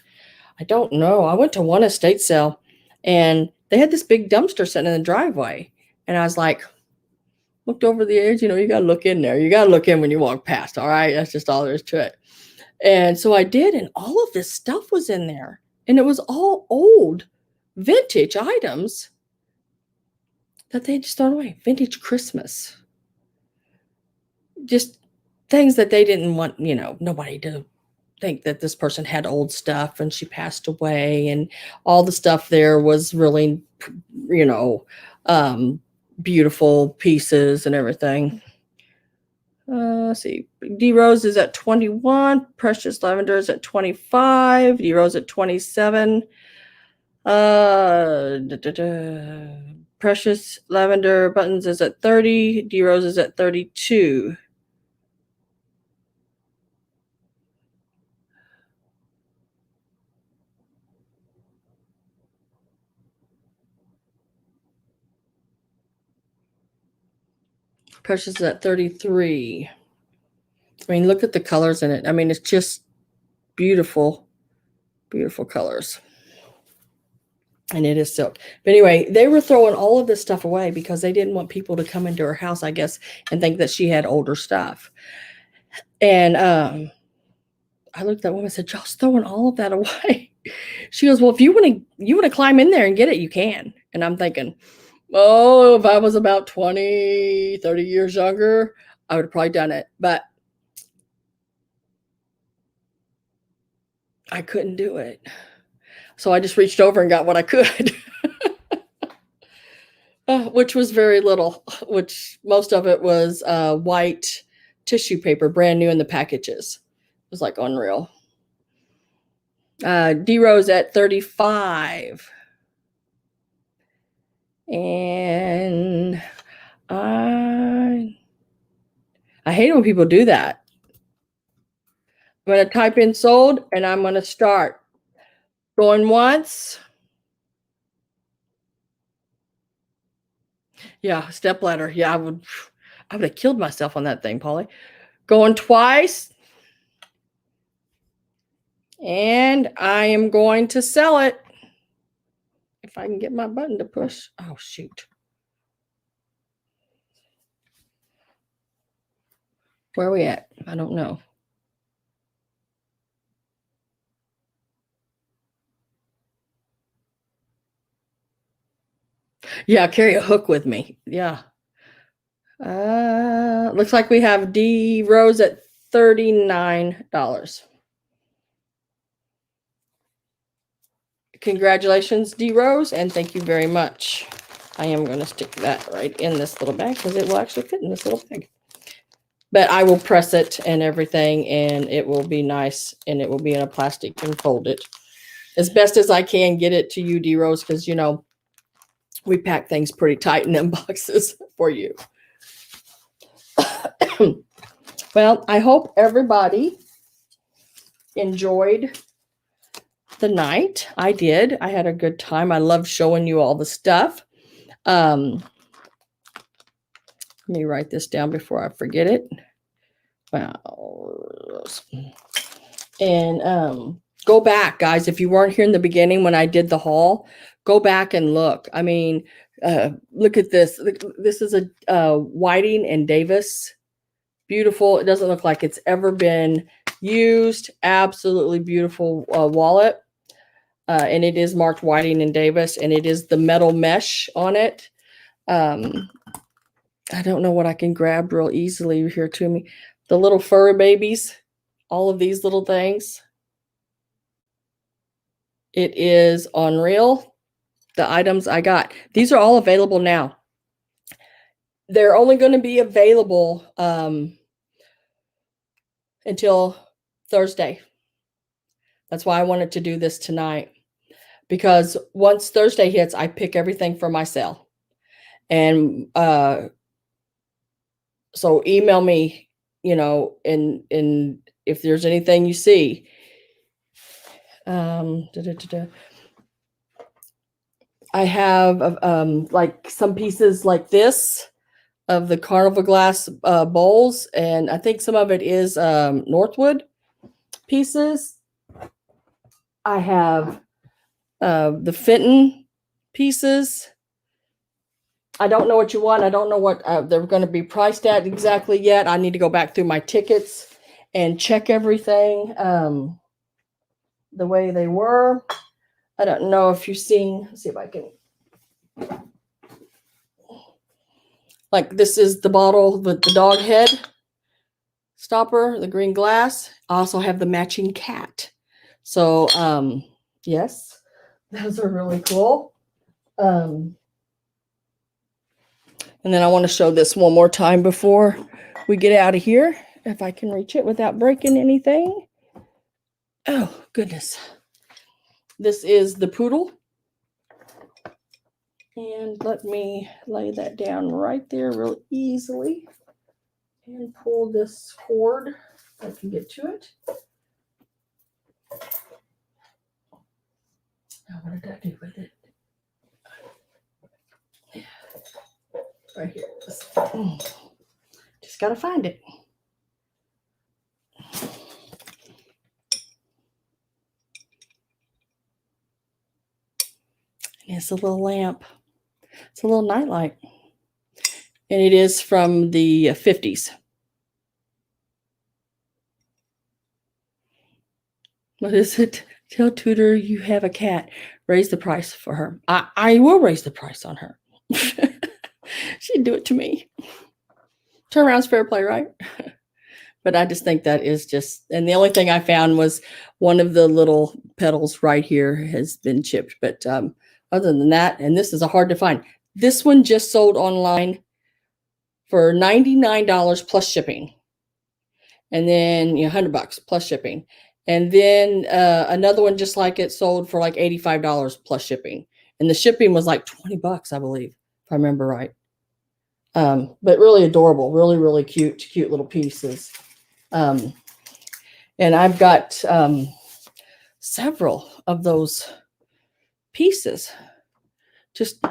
I don't know. I went to one estate sale and they had this big dumpster sitting in the driveway. And I was like, looked over the edge, you got to look in there. You got to look in when you walk past. All right. That's just all there is to it. And so I did. And all of this stuff was in there. And it was all old vintage items that they just thrown away. Vintage Christmas. Just things that they didn't want, nobody to think that this person had old stuff and she passed away. And all the stuff there was really, beautiful pieces and everything. Let's see. D Rose is at 21. Precious Lavender is at 25. D Rose at 27. Precious Lavender Buttons is at 30. D Rose is at 32. Precious is at 33. I mean, look at the colors in it. I mean, it's just beautiful, beautiful colors. And it is silk. But anyway, they were throwing all of this stuff away because they didn't want people to come into her house, I guess, and think that she had older stuff. And I looked at that woman and said, "Y'all's throwing all of that away." She goes, "Well, if you want to climb in there and get it, you can." And I'm thinking, oh, if I was about 20, 30 years younger, I would have probably done it. But I couldn't do it. So I just reached over and got what I could, which was very little, which most of it was white tissue paper, brand new in the packages. It was like unreal. D Rose at 35. And I hate when people do that. I'm going to type in sold and I'm going to start. Going once. Yeah, step ladder. Yeah, I would have killed myself on that thing, Polly. Going twice. And I am going to sell it. If I can get my button to push. Oh, shoot. Where are we at? I don't know. Yeah, carry a hook with me. Yeah. Looks like we have D Rose at $39. Congratulations, D Rose, and thank you very much. I am going to stick that right in this little bag because it will actually fit in this little bag. But I will press it and everything, and it will be nice, and it will be in a plastic and fold it as best as I can get it to you, D Rose, because you know we pack things pretty tight in them boxes for you. Well, I hope everybody enjoyed the night. I did. I had a good time. I loved showing you all the stuff. Let me write this down before I forget it. Wow. And go back, guys. If you weren't here in the beginning when I did the haul, go back and look. I mean, look at this. This is a Whiting and Davis. Beautiful. It doesn't look like it's ever been used. Absolutely beautiful wallet. And it is marked Whiting and Davis, and it is the metal mesh on it. I don't know what I can grab real easily here to me. The little fur babies, all of these little things. It is unreal. The items I got. These are all available now. They're only going to be available until Thursday. That's why I wanted to do this tonight. Because once Thursday hits, I pick everything for my sale. And so email me, you know, and if there's anything you see. I have like some pieces like this of the Carnival glass bowls, and I think some of it is Northwood pieces. I have the Fenton pieces. I don't know what you want. I don't know what they're going to be priced at exactly yet. I need to go back through my tickets and check everything the way they were. I don't know if you've seen. Let's see if I can. Like this is the bottle with the dog head stopper, the green glass. I also have the matching cat. So, yes, those are really cool. And then I want to show this one more time before we get out of here. if I can reach it without breaking anything. Oh, goodness. This is the poodle. And let me lay that down right there real easily and pull this cord if I can get to it. Now, what did I do with it? Right here. Just got to find it. It's a little lamp. It's a little nightlight. And it is from the 50s. What is it? Tell Tudor you have a cat. Raise the price for her. I will raise the price on her. She'd do it to me. Turnaround's fair play, right? But I just think that is just, and the only thing I found was one of the little petals right here has been chipped. But other than that, and this is a hard to find. This one just sold online for $99 plus shipping. And then $100 plus shipping. And then another one just like it sold for like $85 plus shipping. And the shipping was like $20, I believe, if I remember right. But really adorable, really, really cute little pieces. And I've got several of those pieces. Just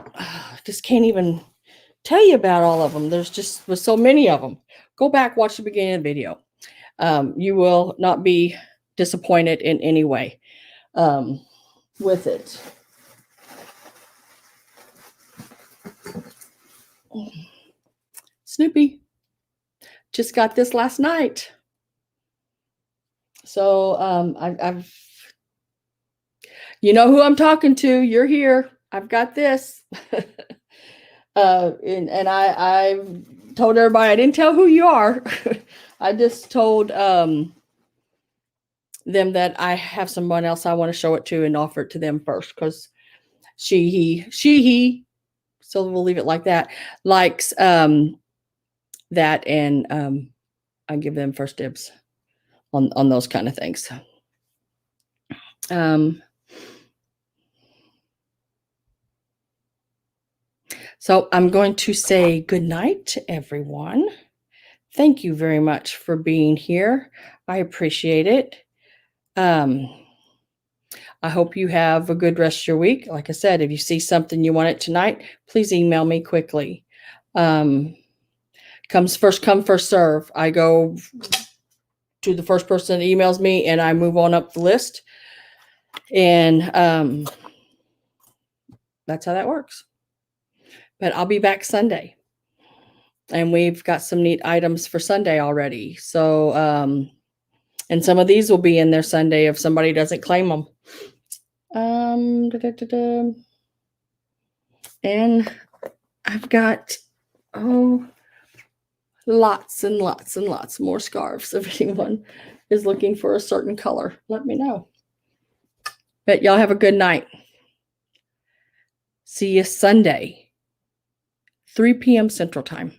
can't even tell you about all of them. There's so many of them. Go back, watch the beginning of the video. You will not be disappointed in any way with it. Snoopy just got this last night. So I've you know who I'm talking to. You're here. I've got this. And I've told everybody I didn't tell who you are. I just told them that I have someone else I want to show it to and offer it to them first because he, so we'll leave it like that, likes that, and I give them first dibs on those kind of things. So I'm going to say good night to everyone. Thank you very much for being here. I appreciate it. I hope you have a good rest of your week. Like I said, if you see something you want it tonight, please email me quickly. First come, first serve. I go to the first person that emails me and I move on up the list. And that's how that works. But I'll be back Sunday. And we've got some neat items for Sunday already. So, and some of these will be in there Sunday if somebody doesn't claim them. And I've got, lots and lots and lots more scarves. If anyone is looking for a certain color, let me know. But y'all have a good night. See you Sunday, 3 p.m. Central Time.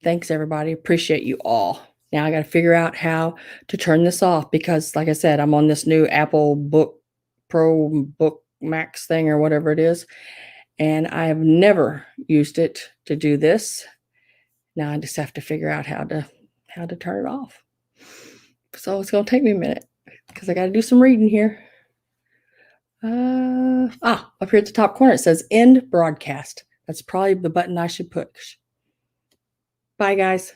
Thanks, everybody. Appreciate you all. Now I got to figure out how to turn this off because, like I said, I'm on this new Apple Book Pro Book Max thing or whatever it is. And I have never used it to do this. Now I just have to figure out how to turn it off. So it's going to take me a minute because I got to do some reading here. Up here at the top corner, it says end broadcast. That's probably the button I should push. Bye, guys.